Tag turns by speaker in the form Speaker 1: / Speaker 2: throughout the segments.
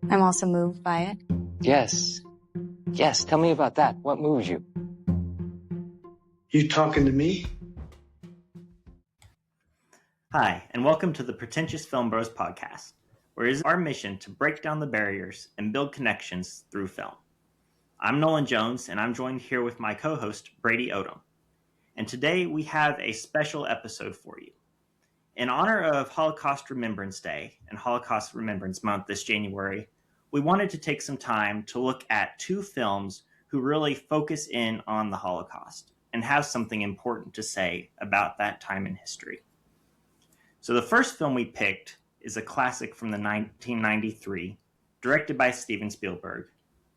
Speaker 1: I'm also moved by it.
Speaker 2: Yes. Yes, tell me about that. What moves you?
Speaker 3: You talking to me?
Speaker 4: Hi, and welcome to the Pretentious Film Bros podcast, where it is our mission to break down the barriers and build connections through film. I'm Nolan Jones, and I'm joined here with my co-host, Brady Odom. And today we have a special episode for you. In honor of Holocaust Remembrance Day and Holocaust Remembrance Month this January, we wanted to take some time to look at two films who really focus in on the Holocaust and have something important to say about that time in history. So the first film we picked is a classic from the 1993, directed by Steven Spielberg.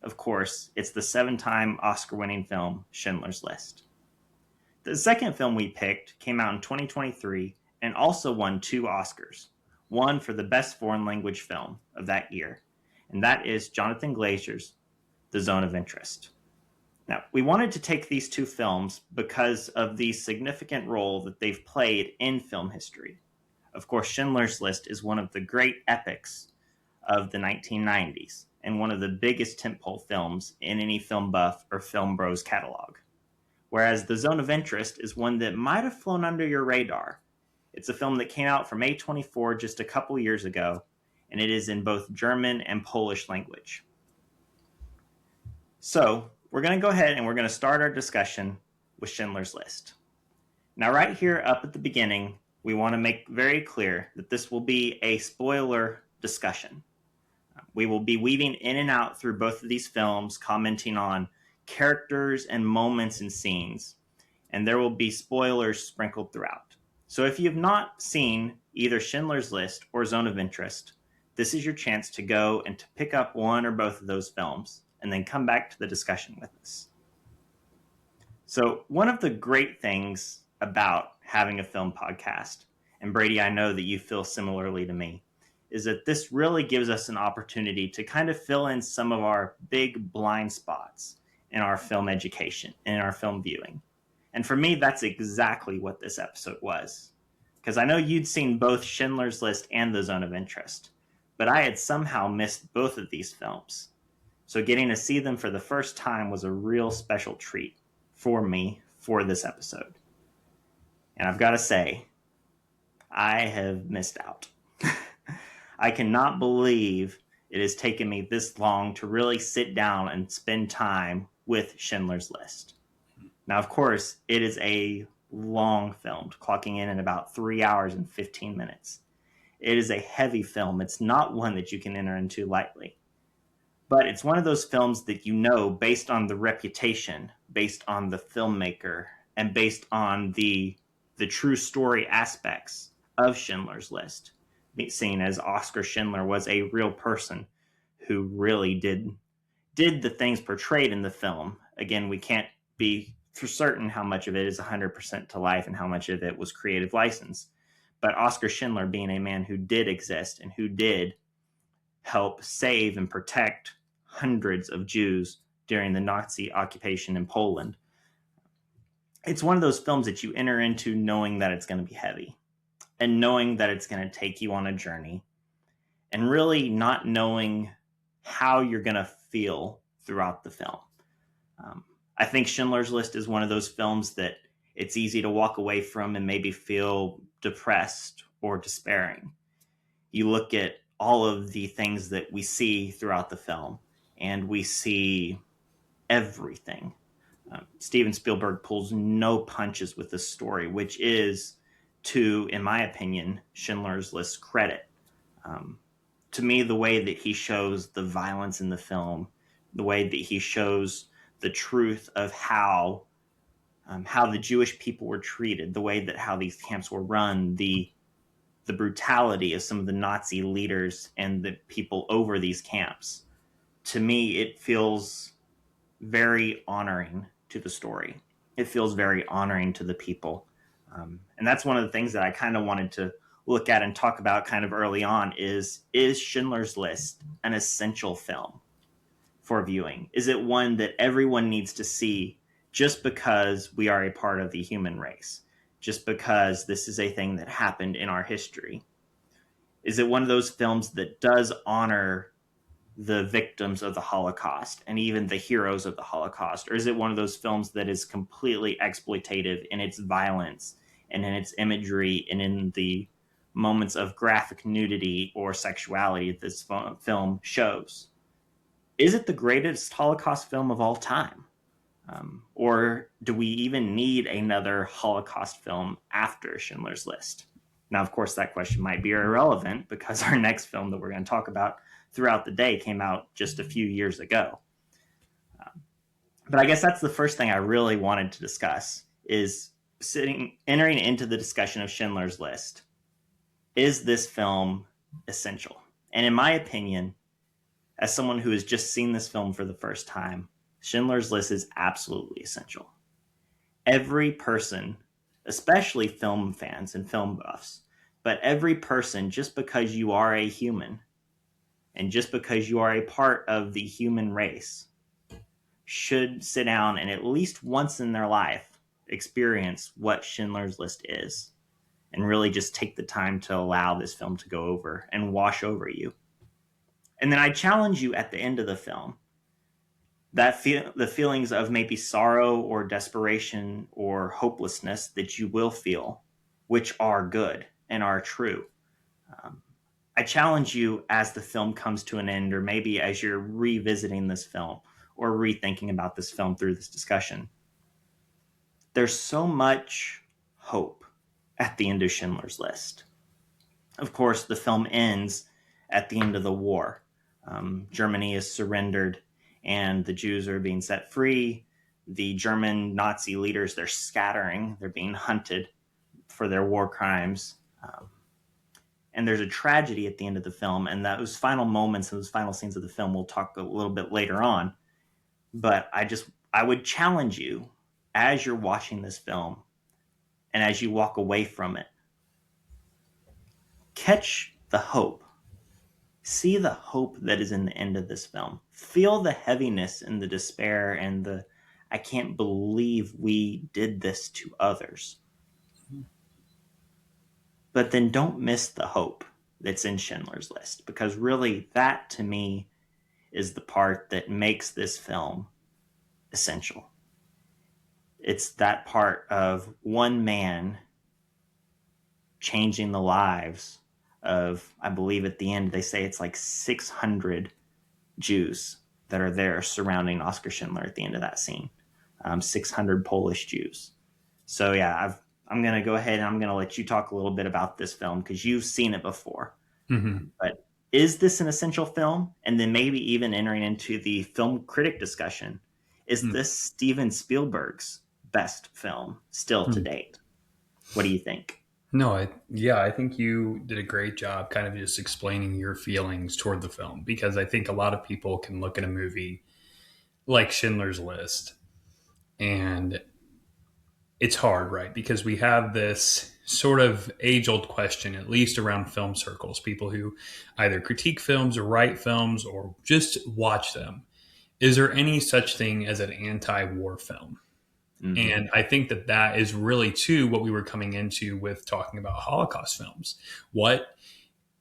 Speaker 4: Of course, it's the 7-time Oscar-winning film Schindler's List. The second film we picked came out in 2023 and also won 2 Oscars, one for the Best Foreign Language Film of that year, and that is Jonathan Glazer's The Zone of Interest. Now, we wanted to take these 2 films because of the significant role that they've played in film history. Of course, Schindler's List is one of the great epics of the 1990s and one of the biggest tentpole films in any film buff or film bros catalog. Whereas The Zone of Interest is one that might have flown under your radar. It's a film that came out from A24 just a couple years ago, and it is in both German and Polish language. So, we're going to go ahead and we're going to start our discussion with Schindler's List. Now, right here up at the beginning, we want to make very clear that this will be a spoiler discussion. We will be weaving in and out through both of these films, commenting on characters and moments and scenes, and there will be spoilers sprinkled throughout. So if you have not seen either Schindler's List or Zone of Interest, this is your chance to go and to pick up one or both of those films and then come back to the discussion with us. So one of the great things about having a film podcast, and Brady, I know that you feel similarly to me, is that this really gives us an opportunity to kind of fill in some of our big blind spots in our film education and in our film viewing. And for me, that's exactly what this episode was. Because I know you'd seen both Schindler's List and The Zone of Interest, but I had somehow missed both of these films. So getting to see them for the first time was a real special treat for me for this episode. And I've got to say, I have missed out. I cannot believe it has taken me this long to really sit down and spend time with Schindler's List. Now, of course, it is a long film, clocking in at about 3 hours and 15 minutes. It is a heavy film. It's not one that you can enter into lightly. But it's one of those films that you know, based on the reputation, based on the filmmaker, and based on the true story aspects of Schindler's List, seeing as Oskar Schindler was a real person who really did the things portrayed in the film. Again, we can't be for certain how much of it is 100% to life and how much of it was creative license. But Oskar Schindler, being a man who did exist and who did help save and protect hundreds of Jews during the Nazi occupation in Poland, it's one of those films that you enter into knowing that it's going to be heavy and knowing that it's going to take you on a journey and really not knowing how you're going to feel throughout the film. I think Schindler's List is one of those films that it's easy to walk away from and maybe feel depressed or despairing. You look at all of the things that we see throughout the film, and we see everything. Steven Spielberg pulls no punches with this story, which is, in my opinion, Schindler's List's credit. To me, the way that he shows the violence in the film, the way that he shows the truth of how the Jewish people were treated, the way that how these camps were run, the brutality of some of the Nazi leaders and the people over these camps. To me, it feels very honoring to the story. It feels very honoring to the people. And that's one of the things that I kind of wanted to look at and talk about kind of early on is Schindler's List an essential film for viewing? Is it one that everyone needs to see just because we are a part of the human race? Just because this is a thing that happened in our history? Is it one of those films that does honor the victims of the Holocaust and even the heroes of the Holocaust? Or is it one of those films that is completely exploitative in its violence and in its imagery and in the moments of graphic nudity or sexuality that this film shows? Is it the greatest Holocaust film of all time? Or do we even need another Holocaust film after Schindler's List? Now, of course, that question might be irrelevant because our next film that we're going to talk about throughout the day came out just a few years ago. But I guess that's the first thing I really wanted to discuss is entering into the discussion of Schindler's List. Is this film essential? And in my opinion, as someone who has just seen this film for the first time, Schindler's List is absolutely essential. Every person, especially film fans and film buffs, but every person, just because you are a human and just because you are a part of the human race, should sit down and at least once in their life experience what Schindler's List is and really just take the time to allow this film to go over and wash over you. And then I challenge you at the end of the film that the feelings of maybe sorrow or desperation or hopelessness that you will feel, which are good and are true. I challenge you as the film comes to an end, or maybe as you're revisiting this film or rethinking about this film through this discussion, there's so much hope at the end of Schindler's List. Of course, the film ends at the end of the war. Germany is surrendered and the Jews are being set free. The German Nazi leaders, they're scattering. They're being hunted for their war crimes. And there's a tragedy at the end of the film. And those final moments and those final scenes of the film, we'll talk a little bit later on. But I would challenge you as you're watching this film and as you walk away from it, catch the hope. See the hope that is in the end of this film. Feel the heaviness and the despair and the, I can't believe we did this to others. But then don't miss the hope that's in Schindler's List, because really that to me is the part that makes this film essential. It's that part of one man changing the lives of, I believe at the end, they say it's like 600 Jews that are there surrounding Oskar Schindler at the end of that scene. 600 Polish Jews. So yeah, I'm going to go ahead and I'm going to let you talk a little bit about this film because you've seen it before. Mm-hmm. But is this an essential film? And then maybe even entering into the film critic discussion, is this Steven Spielberg's best film still to date? What do you think?
Speaker 1: No, I think you did a great job kind of just explaining your feelings toward the film, because I think a lot of people can look at a movie like Schindler's List and it's hard, right? Because we have this sort of age-old question, at least around film circles, people who either critique films or write films or just watch them. Is there any such thing as an anti-war film? Mm-hmm. And I think that is really, too, what we were coming into with talking about Holocaust films.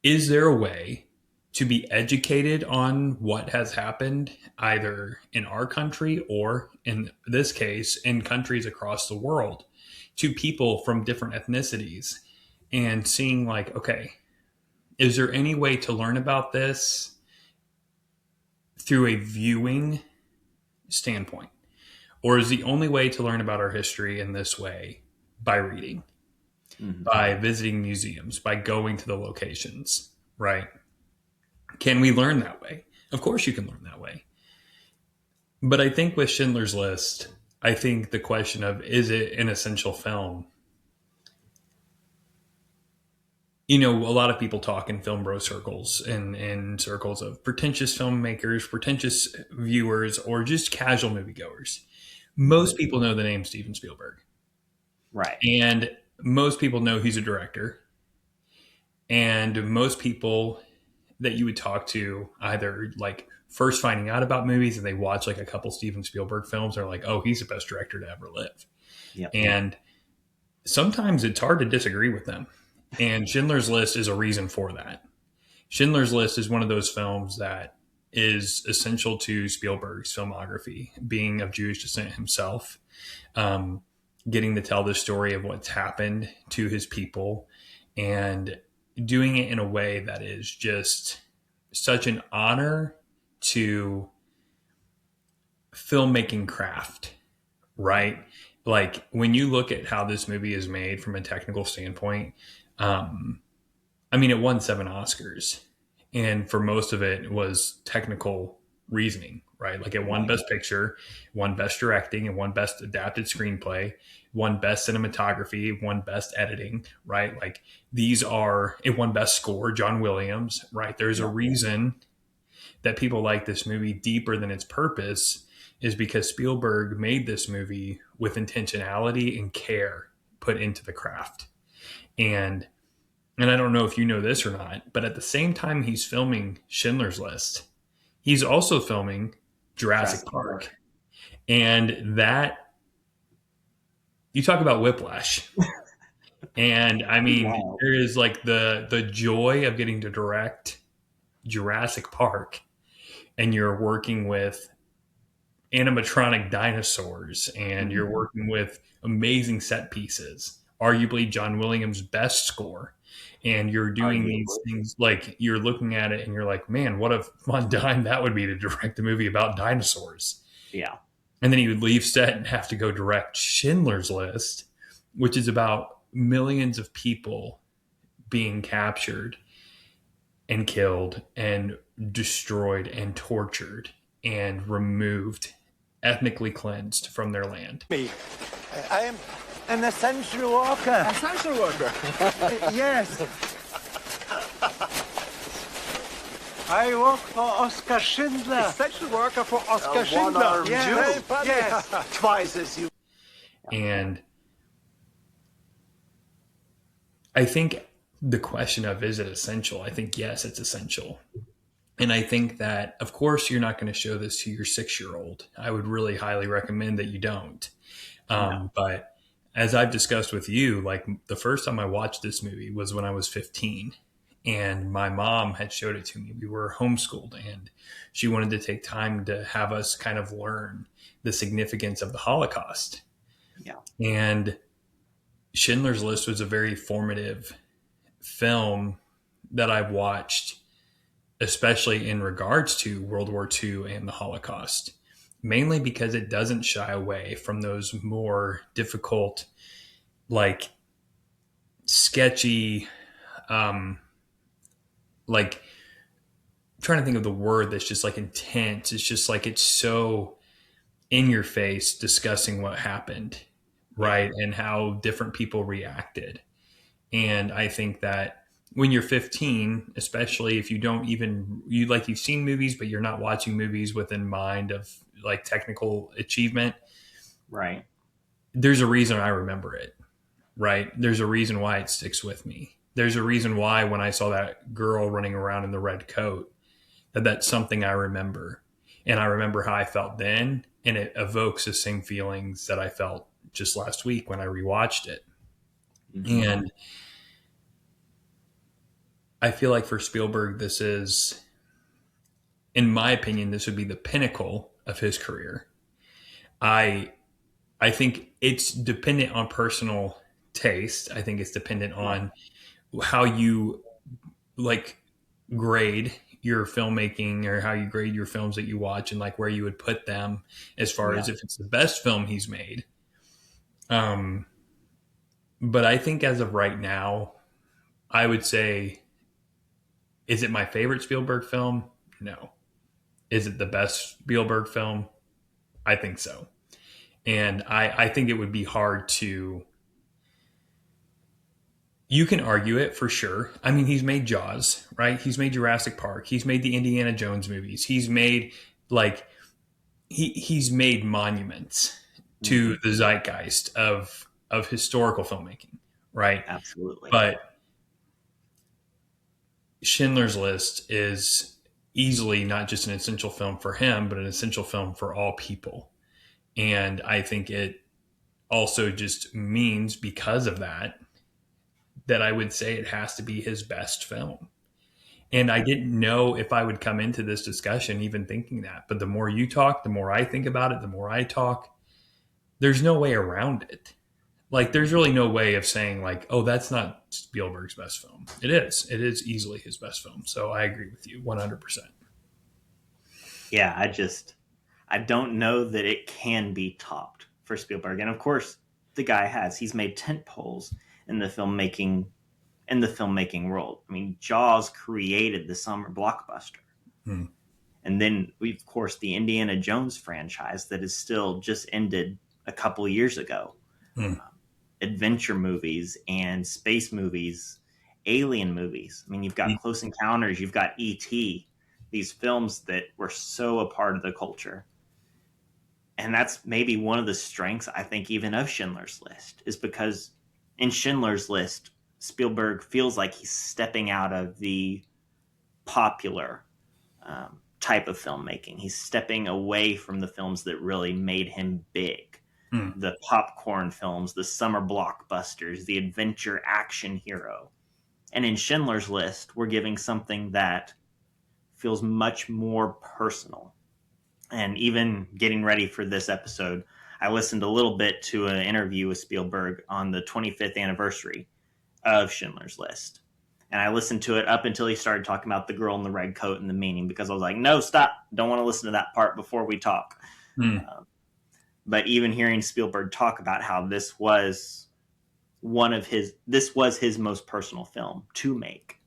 Speaker 1: Is there a way to be educated on what has happened either in our country or, in this case, in countries across the world to people from different ethnicities, and seeing like, okay, is there any way to learn about this through a viewing standpoint? Or is the only way to learn about our history in this way by reading, by visiting museums, by going to the locations, right? Can we learn that way? Of course you can learn that way. But I think with Schindler's List, I think the question of, is it an essential film? You know, a lot of people talk in film bro circles and in circles of pretentious filmmakers, pretentious viewers, or just casual moviegoers. Most people know the name Steven Spielberg.
Speaker 4: Right.
Speaker 1: And most people know he's a director. And most people that you would talk to, either like first finding out about movies and they watch like a couple Steven Spielberg films, are like, oh, he's the best director to ever live. Yep. And sometimes it's hard to disagree with them. And Schindler's List is a reason for that. Schindler's List is one of those films that is essential to Spielberg's filmography, being of Jewish descent himself, um, getting to tell the story of what's happened to his people and doing it in a way that is just such an honor to filmmaking craft, right? Like when you look at how this movie is made from a technical standpoint, um, I mean, it won 7 Oscars, and for most of it was technical reasoning, right? Like it won
Speaker 4: Right.
Speaker 1: Best Picture, won Best Directing, and won Best Adapted Screenplay, won Best Cinematography, won Best Editing, right? Like these are, it won Best Score, John Williams, right? There's a
Speaker 4: Yeah.
Speaker 1: reason that people like this movie deeper than its purpose is because Spielberg made this movie with intentionality and care put into the craft. And I don't know if you know this or not, but at the same time he's filming Schindler's List, he's also filming Jurassic
Speaker 4: Jurassic
Speaker 1: Park.
Speaker 4: Park.
Speaker 1: And that, you talk about whiplash. And I mean,
Speaker 4: Wow.
Speaker 1: there is like the joy of getting to direct Jurassic Park, and you're working with animatronic dinosaurs and you're
Speaker 4: Mhm.
Speaker 1: working with amazing set pieces, arguably John Williams' best score. And you're doing these
Speaker 4: Arguably.
Speaker 1: things like you're looking at it and you're like, man, what a fun time that would be to direct a movie about dinosaurs.
Speaker 4: Yeah.
Speaker 1: And then he would leave set and have to go direct Schindler's List, which is about millions of people being captured and killed and destroyed and tortured and removed, ethnically cleansed from their land.
Speaker 5: Me. I am an essential worker.
Speaker 6: Essential worker.
Speaker 5: Yes. I work for Oscar Schindler.
Speaker 6: Essential worker for Oscar
Speaker 5: A
Speaker 6: Schindler.
Speaker 5: one-armed
Speaker 6: Yeah,
Speaker 5: Jew.
Speaker 6: very funny.
Speaker 5: Yes. Twice as you.
Speaker 1: And I think the question of is it essential? I think yes, it's essential. And I think that, of course, you're not going to show this to your 6-year-old. I would really highly recommend that you don't.
Speaker 4: No.
Speaker 1: But as I've discussed with you, like the first time I watched this movie was when I was 15, and my mom had showed it to me. We were homeschooled, and she wanted to take time to have us kind of learn the significance of the Holocaust.
Speaker 4: Yeah.
Speaker 1: And Schindler's List was a very formative film that I've watched, especially in regards to World War II and the Holocaust, mainly because it doesn't shy away from those more difficult, like sketchy, like I'm trying to think of the word that's just like intense. It's just like it's so in your face discussing what happened, right? And how different people reacted. And I think that when you're 15, especially if you don't even you like you've seen movies but you're not watching movies within mind of like technical achievement,
Speaker 4: Right.
Speaker 1: there's a reason I remember it, right? There's a reason why it sticks with me. There's a reason why when I saw that girl running around in the red coat, that's something I remember. And I remember how I felt then, and it evokes the same feelings that I felt just last week when I rewatched it.
Speaker 4: Mhm.
Speaker 1: And I feel like for Spielberg, this is, in my opinion, this would be the pinnacle of his career. I I think it's dependent on personal taste. I think it's dependent on how you like grade your filmmaking or how you grade your films that you watch and like where you would put them as far
Speaker 4: Yeah.
Speaker 1: as if it's the best film he's made. Um, but I think as of right now, I would say, is it my favorite Spielberg film? No. Is it the best Spielberg film? I think so. And I think it would be hard to. You can argue it for sure. I mean, he's made Jaws, right? He's made Jurassic Park. He's made the Indiana Jones movies. He's made like he's made monuments to
Speaker 4: Mhm.
Speaker 1: the zeitgeist of historical filmmaking, right?
Speaker 4: Absolutely.
Speaker 1: But Schindler's List is easily not just an essential film for him, but an essential film for all people. And I think it also just means because of that, that I would say it has to be his best film. And I didn't know if I would come into this discussion even thinking that. But the more you talk, the more I think about it, the more I talk, there's no way around it. Like, there's really no way of saying, like, oh, that's not Spielberg's best film. It is. It is easily his best film. So I agree with you 100%.
Speaker 4: Yeah, I don't know that it can be topped for Spielberg. And of course, the guy has. He's made tent poles in the filmmaking world. I mean, Jaws created the summer blockbuster.
Speaker 1: Hmm.
Speaker 4: And then we, of course, the Indiana Jones franchise that is still just ended a couple years ago.
Speaker 1: Hmm.
Speaker 4: Adventure movies and space movies, alien movies. I mean, you've got Close Encounters, you've got E.T., these films that were so a part of the culture. And that's maybe one of the strengths, I think, even of Schindler's List, is because in Schindler's List, Spielberg feels like he's stepping out of the popular type of filmmaking. He's stepping away from the films that really made him big. The popcorn films, the summer blockbusters, the adventure action hero. And in Schindler's List, we're giving something that feels much more personal. And even getting ready for this episode, I listened a little bit to an interview with Spielberg on the 25th anniversary of Schindler's List. And I listened to it up until he started talking about the girl in the red coat and the meaning, because I was like, no, stop. Don't want to listen to that part before we talk. But even hearing Spielberg talk about how this was his most personal film to make.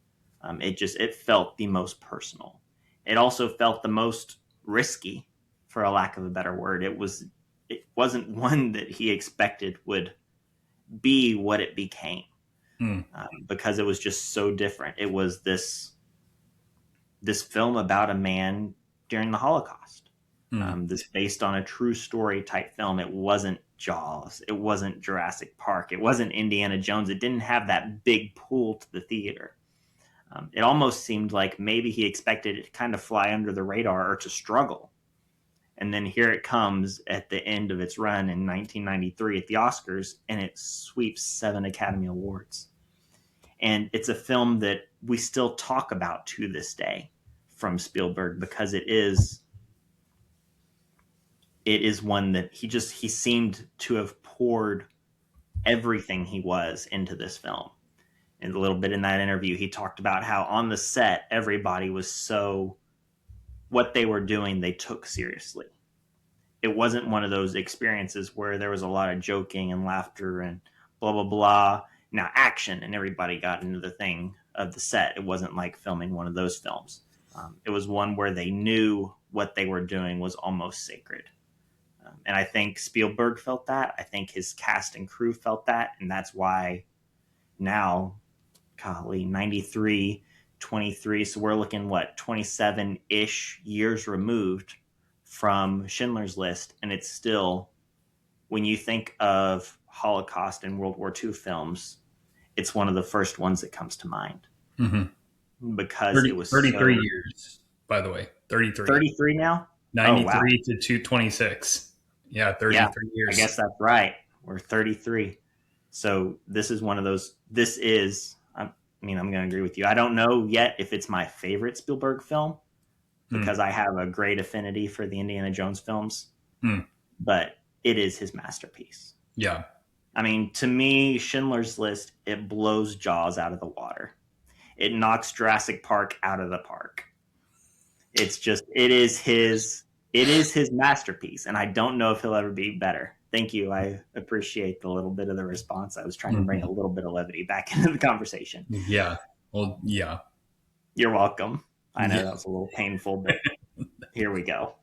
Speaker 4: It felt the most personal. It also felt the most risky, for a lack of a better word. It wasn't one that he expected would be what it became, because it was just so different. It was this film about a man during the Holocaust. This based on a true story type film. It wasn't Jaws. It wasn't Jurassic Park. It wasn't Indiana Jones. It didn't have that big pull to the theater. It almost seemed like maybe he expected it to kind of fly under the radar or to struggle. And then here it comes at the end of its run in 1993 at the Oscars, and it sweeps 7 Academy Awards. And it's a film that we still talk about to this day from Spielberg, because it is one that he seemed to have poured everything he was into this film. And a little bit in that interview, he talked about how on the set, everybody was what they were doing, they took seriously. It wasn't one of those experiences where there was a lot of joking and laughter and blah, blah, blah. Now action, and everybody got into the thing of the set. It wasn't like filming one of those films. It was one where they knew what they were doing was almost sacred. And I think Spielberg felt that. I think his cast and crew felt that. And that's why now, golly, 93, 23. So we're looking, 27-ish years removed from Schindler's List. And it's still, when you think of Holocaust and World War II films, it's one of the first ones that comes to mind. Because it was
Speaker 1: 33 years, by the way. 33.
Speaker 4: 33 now?
Speaker 1: 93 to 226. Yeah, 33 years.
Speaker 4: I guess that's right. We're 33. So this is one of those. I'm going to agree with you. I don't know yet if it's my favorite Spielberg film, because I have a great affinity for the Indiana Jones films, but it is his masterpiece.
Speaker 1: Yeah.
Speaker 4: I mean, to me, Schindler's List, it blows Jaws out of the water. It knocks Jurassic Park out of the park. It is his masterpiece, and I don't know if he'll ever be better. Thank you. I appreciate the little bit of the response. I was trying to bring a little bit of levity back into the conversation.
Speaker 1: Yeah. Well, yeah.
Speaker 4: You're welcome. I know that was a little painful, but here we go.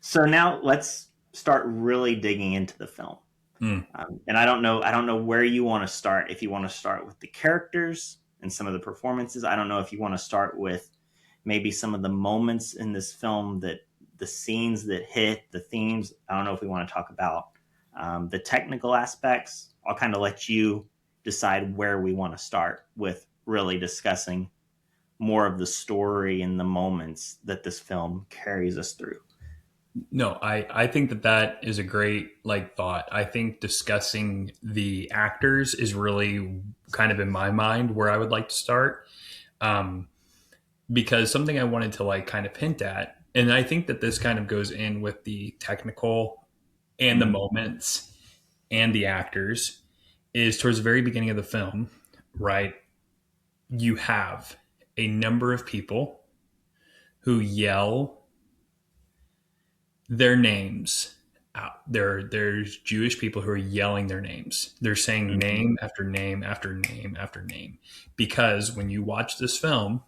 Speaker 4: So now let's start really digging into the film. And I don't know where you want to start. If you want to start with the characters and some of the performances, I don't know if you want to start with maybe some of the moments in this film, that the scenes that hit, the themes. I don't know if we want to talk about the technical aspects. I'll kind of let you decide where we want to start with really discussing more of the story and the moments that this film carries us through.
Speaker 1: No, I think that is a great thought. I think discussing the actors is really kind of in my mind where I would like to start. because something I wanted to like kind of hint at, and I think that this kind of goes in with the technical and the moments and the actors, is towards the very beginning of the film, right? You have a number of people who yell their names out. There's Jewish people who are yelling their names. They're saying name after name after name after name. Because when you watch this film,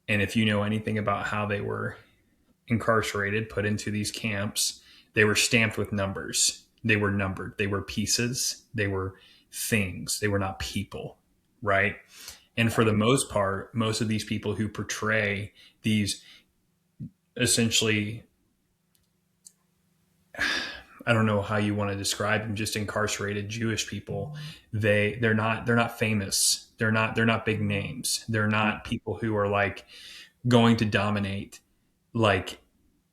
Speaker 1: and if you know anything about how they were incarcerated, put into these camps, they were stamped with numbers. They were numbered. They were pieces. They were things. They were not people, right? And for the most part, most of these people who portray these essentially, I don't know how you want to describe them, just incarcerated Jewish people, they're not famous. They're not big names. They're not people who are like going to dominate like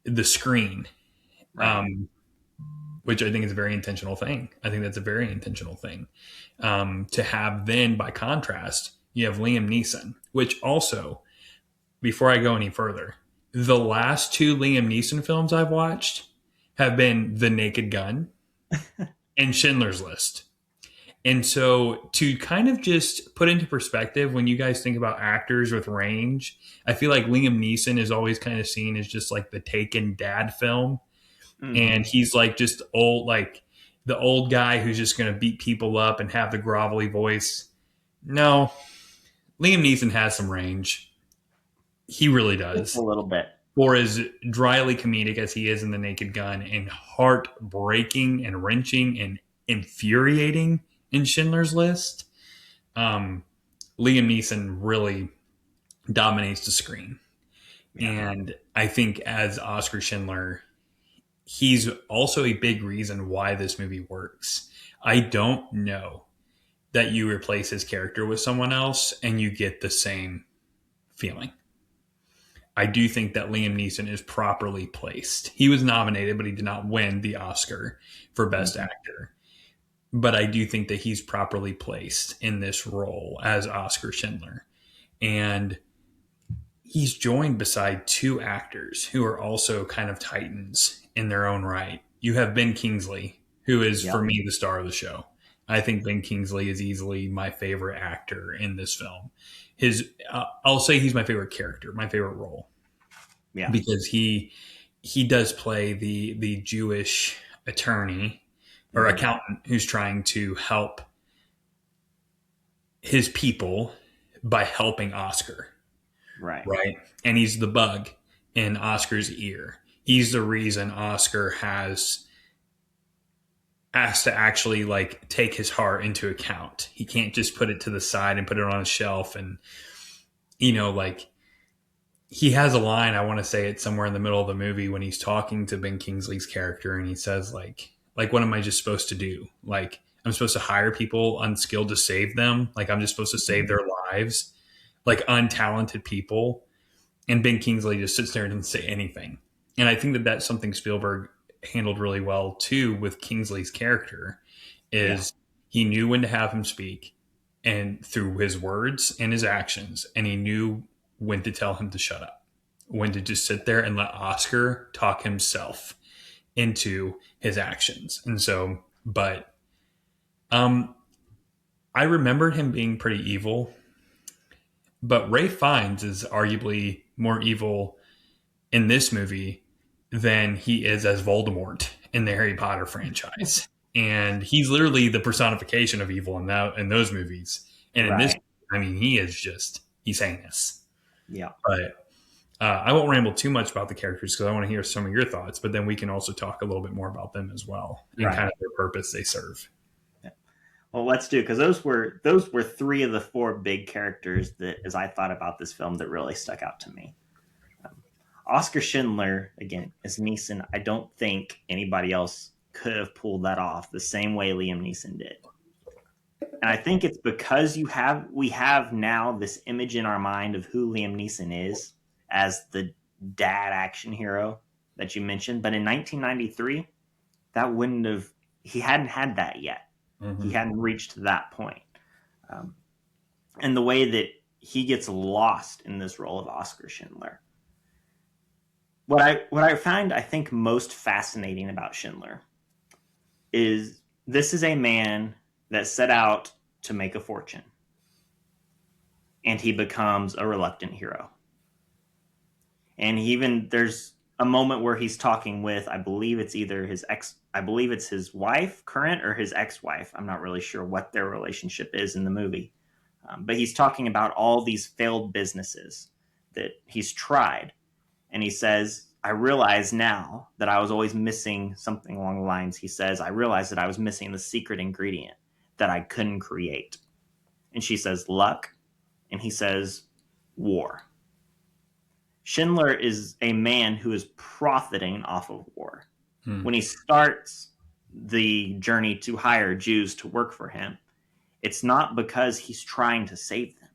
Speaker 1: the screen.
Speaker 4: Right.
Speaker 1: Which I think is a very intentional thing. I think that's a very intentional thing. To have then, by contrast, you have Liam Neeson, which also, before I go any further, the last two Liam Neeson films I've watched have been The Naked Gun and Schindler's List. And so to kind of just put into perspective, when you guys think about actors with range, I feel like Liam Neeson is always kind of seen as just like the Taken dad film. And he's like just old, like the old guy who's just going to beat people up and have the grovelly voice. No, Liam Neeson has some range. He really
Speaker 4: Just a
Speaker 1: does.
Speaker 4: little bit.
Speaker 1: For as dryly comedic as he is in The Naked Gun, and heartbreaking and wrenching and infuriating in Schindler's List, Liam Neeson really dominates the screen.
Speaker 4: Yeah.
Speaker 1: And I think as Oscar Schindler, he's also a big reason why this movie works. I don't know that you replace his character with someone else and you get the same feeling. I do think that Liam Neeson is properly placed. He was nominated, but he did not win the Oscar for Best Actor. But I do think that he's properly placed in this role as Oscar Schindler. And he's joined beside two actors who are also kind of titans in their own right. You have Ben Kingsley, who is, for me, the star of the show. I think Ben Kingsley is easily my favorite actor in this film. I'll say he's my favorite character, my favorite role.
Speaker 4: Yeah.
Speaker 1: Because he does play the Jewish attorney or accountant who's trying to help his people by helping Oscar.
Speaker 4: Right.
Speaker 1: Right. And he's the bug in Oscar's ear. He's the reason Oscar has to actually like take his heart into account. He can't just put it to the side and put it on a shelf. And, like he has a line, I want to say it somewhere in the middle of the movie when he's talking to Ben Kingsley's character, and he says like, what am I just supposed to do? Like, I'm supposed to hire people unskilled to save them. Like, I'm just supposed to save their lives, like untalented people. And Ben Kingsley just sits there and doesn't say anything. And I think that that's something Spielberg handled really well too with Kingsley's character, is he knew when to have him speak, and through his words and his actions, and he knew when to tell him to shut up, when to just sit there and let Oscar talk himself into his actions. And so, but I remembered him being pretty evil, but Ralph Fiennes is arguably more evil in this movie than he is as Voldemort in the Harry Potter franchise. And he's literally the personification of evil in those movies. And in this, I mean, he's heinous.
Speaker 4: Yeah.
Speaker 1: But I won't ramble too much about the characters because I want to hear some of your thoughts, but then we can also talk a little bit more about them as well and kind of their purpose they serve.
Speaker 4: Yeah. Well, let's do, because those were three of the four big characters that, as I thought about this film, that really stuck out to me. Oscar Schindler, again, as Neeson, I don't think anybody else could have pulled that off the same way Liam Neeson did. And I think it's because we have now this image in our mind of who Liam Neeson is as the dad action hero that you mentioned. But in 1993, he hadn't had that yet. Mm-hmm. He hadn't reached that point. And the way that he gets lost in this role of Oscar Schindler. What I find, I think, most fascinating about Schindler is this is a man that set out to make a fortune, and he becomes a reluctant hero. And there's a moment where he's talking with, I believe it's his wife, current, or his ex-wife. I'm not really sure what their relationship is in the movie. But he's talking about all these failed businesses that he's tried. And he says, I realize now that I was always missing something along the lines. He says, I realized that I was missing the secret ingredient that I couldn't create. And she says, luck. And he says, war. Schindler is a man who is profiting off of war. When he starts the journey to hire Jews to work for him, it's not because he's trying to save them.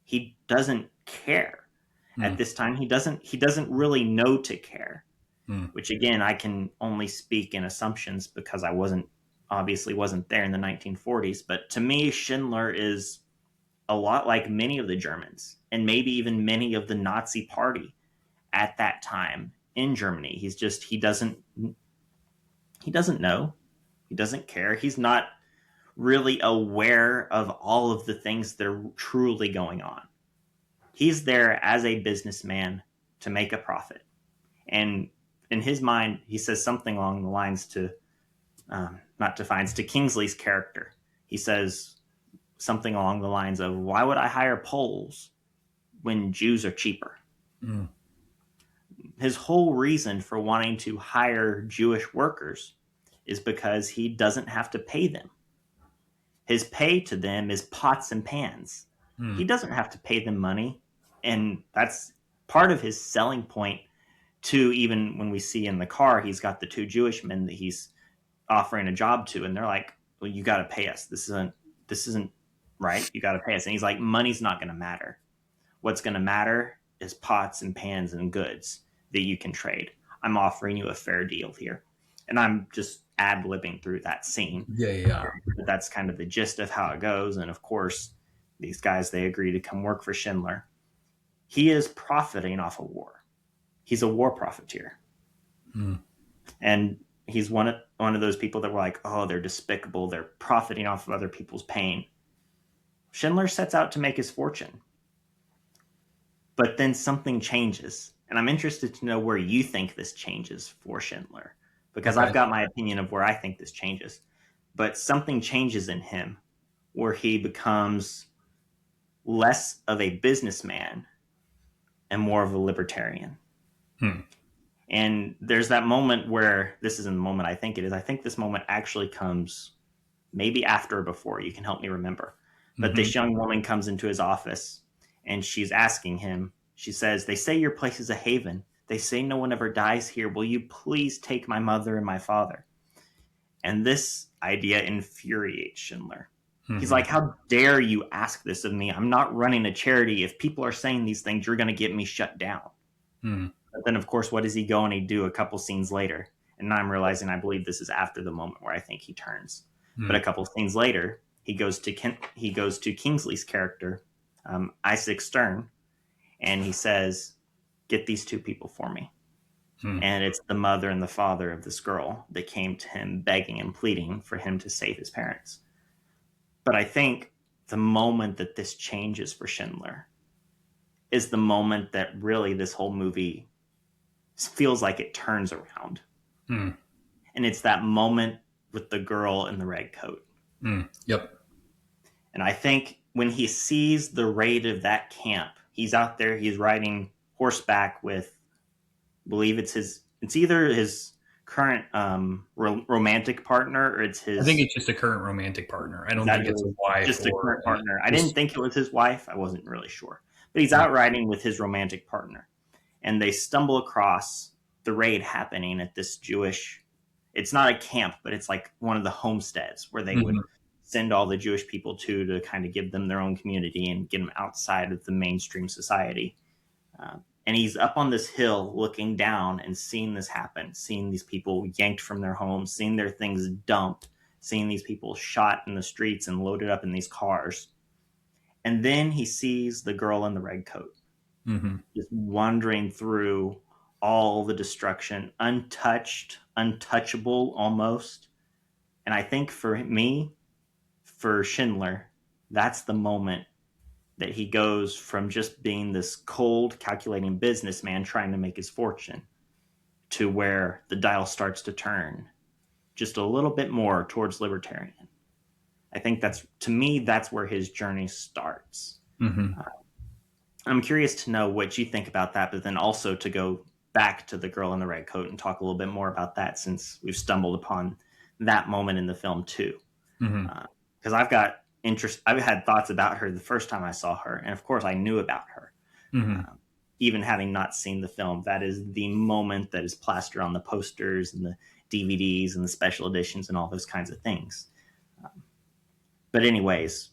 Speaker 4: He doesn't care. At this time, he doesn't really know to care. Which, again, I can only speak in assumptions because I obviously wasn't there in the 1940s. But to me, Schindler is a lot like many of the Germans, and maybe even many of the Nazi party at that time in Germany. He doesn't know. He doesn't care. He's not really aware of all of the things that are truly going on. He's there as a businessman to make a profit. And in his mind, he says something along the lines to Kingsley's character. He says something along the lines of, why would I hire Poles when Jews are cheaper? His whole reason for wanting to hire Jewish workers is because he doesn't have to pay them. His pay to them is pots and pans. He doesn't have to pay them money. And that's part of his selling point to, even when we see in the car, he's got the two Jewish men that he's offering a job to. And they're like, well, you got to pay us. This isn't right. You got to pay us. And he's like, money's not going to matter. What's going to matter is pots and pans and goods that you can trade. I'm offering you a fair deal here. And I'm just ad-libbing through that scene.
Speaker 1: Yeah.
Speaker 4: But that's kind of the gist of how it goes. And of course, these guys, they agree to come work for Schindler. He is profiting off of war. He's a war profiteer. And he's one of those people that were like, oh, they're despicable. They're profiting off of other people's pain. Schindler sets out to make his fortune. But then something changes. And I'm interested to know where you think this changes for Schindler. Because I've got my opinion of where I think this changes. But something changes in him where he becomes less of a businessman and more of a libertarian. And there's that moment where, this isn't the moment I think it is. I think this moment actually comes maybe after or before. You can help me remember. But this young woman comes into his office and she's asking him, she says, they say your place is a haven. They say no one ever dies here. Will you please take my mother and my father? And this idea infuriates Schindler. He's like, how dare you ask this of me? I'm not running a charity. If people are saying these things, you're going to get me shut down. But then, of course, what does he go and he do a couple scenes later? And now I'm realizing I believe this is after the moment where I think he turns. But a couple scenes later, he goes to Kingsley's character, Isaac Stern, and he says, get these two people for me. And it's the mother and the father of this girl that came to him begging and pleading for him to save his parents. But I think the moment that this changes for Schindler is the moment that really this whole movie feels like it turns around. And it's that moment with the girl in the red coat.
Speaker 1: Yep.
Speaker 4: And I think when he sees the raid of that camp, he's out there, he's riding horseback with, I believe it's either his current romantic partner or it's his...
Speaker 1: I think it's just a current romantic partner. I don't think it's a wife.
Speaker 4: Just a current partner. I didn't think it was his wife. I wasn't really sure. But he's out riding with his romantic partner. And they stumble across the raid happening at this Jewish... It's not a camp, but it's like one of the homesteads where they would send all the Jewish people to kind of give them their own community and get them outside of the mainstream society. And he's up on this hill looking down and seeing this happen, seeing these people yanked from their homes, seeing their things dumped, seeing these people shot in the streets and loaded up in these cars. And then he sees the girl in the red coat
Speaker 1: Mm-hmm.
Speaker 4: just wandering through all the destruction, untouched, untouchable almost. And I think for me, for Schindler, that's the moment that he goes from just being this cold, calculating businessman trying to make his fortune to where the dial starts to turn just a little bit more towards libertarian. I think to me, that's where his journey starts.
Speaker 1: Mm-hmm.
Speaker 4: I'm curious to know what you think about that, but then also to go back to the girl in the red coat and talk a little bit more about that, since we've stumbled upon that moment in the film too.
Speaker 1: Mm-hmm.
Speaker 4: Because I've got interest. I've had thoughts about her the first time I saw her, and of course I knew about her.
Speaker 1: Mm-hmm.
Speaker 4: Even having not seen the film, that is the moment that is plastered on the posters and the DVDs and the special editions and all those kinds of things. But anyways,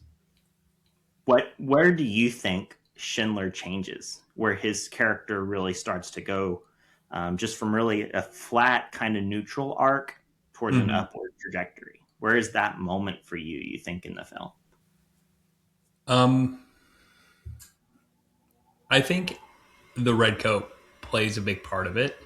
Speaker 4: where do you think Schindler changes, where his character really starts to go just from really a flat kind of neutral arc towards an upward trajectory? Where is that moment for you, you think, in the film?
Speaker 1: I think the red coat plays a big part of it.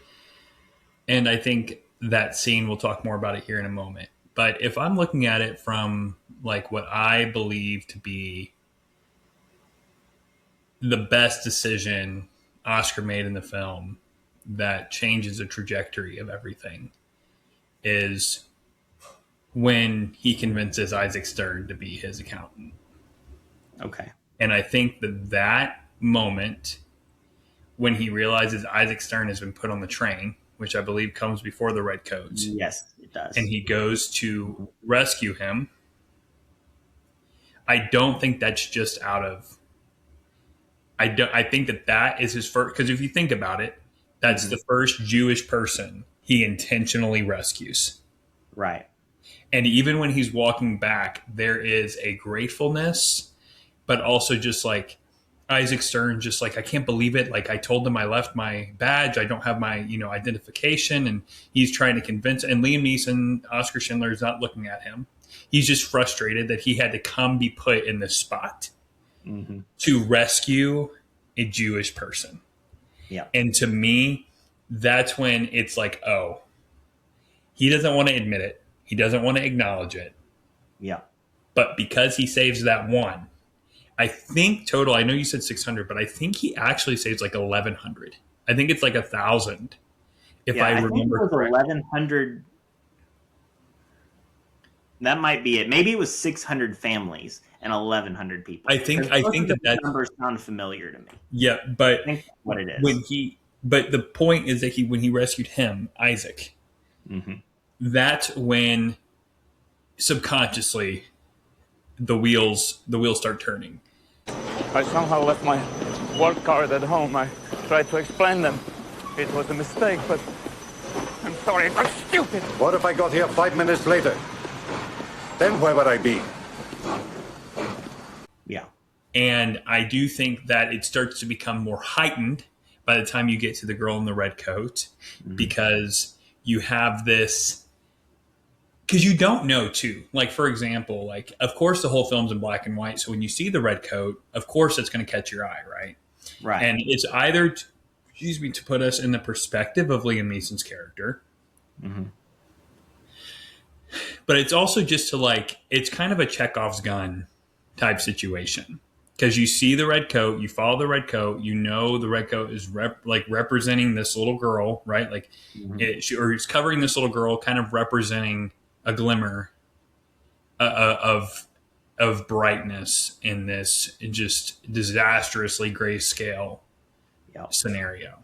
Speaker 1: And I think that scene, we'll talk more about it here in a moment. But if I'm looking at it from like what I believe to be the best decision Oscar made in the film that changes the trajectory of everything is when he convinces Isaac Stern to be his accountant.
Speaker 4: Okay.
Speaker 1: And I think that moment when he realizes Isaac Stern has been put on the train, which I believe comes before the red coats,
Speaker 4: Yes, it does.
Speaker 1: and he goes to rescue him, I don't think that's just out of. I think that is his first, because if you think about it, that's the first Jewish person he intentionally rescues.
Speaker 4: Right.
Speaker 1: And even when he's walking back, there is a gratefulness, but also just like Isaac Stern, just like, I can't believe it. Like, I told him I left my badge. I don't have my, identification. And he's trying to convince, and Liam Neeson, Oscar Schindler, is not looking at him. He's just frustrated that he had to come be put in this spot to rescue a Jewish person.
Speaker 4: Yeah.
Speaker 1: And to me, that's when it's like, oh, he doesn't want to admit it. He doesn't want to acknowledge it.
Speaker 4: Yeah.
Speaker 1: But because he saves that one, I think total, I know you said 600, but I think he actually saves like 1,100. I think it's like 1,000. If I remember
Speaker 4: think it was
Speaker 1: correctly.
Speaker 4: 1,100. That might be it. Maybe it was 600 families and 1,100 people.
Speaker 1: I think that
Speaker 4: numbers sound familiar to me.
Speaker 1: Yeah, but
Speaker 4: I think that's what it is.
Speaker 1: But the point is that when he rescued him, Isaac, that's when subconsciously the wheels start turning.
Speaker 5: I somehow left my work card at home. I tried to explain them. It was a mistake, but I'm sorry. It was stupid.
Speaker 7: What if I got here 5 minutes later? Then where would I be?
Speaker 4: Yeah.
Speaker 1: And I do think that it starts to become more heightened by the time you get to the girl in the red coat, because you have this, because you don't know too. Like, for example, like, of course the whole film's in black and white. So when you see the red coat, of course it's going to catch your eye, right?
Speaker 4: Right.
Speaker 1: And it's either, to put us in the perspective of Liam Neeson's character. But it's also just to like, it's kind of a Chekhov's gun type situation. Because you see the red coat, you follow the red coat, you know the red coat is representing this little girl, right? Like, or it's covering this little girl, kind of representing a glimmer of brightness in this just disastrously grayscale scenario.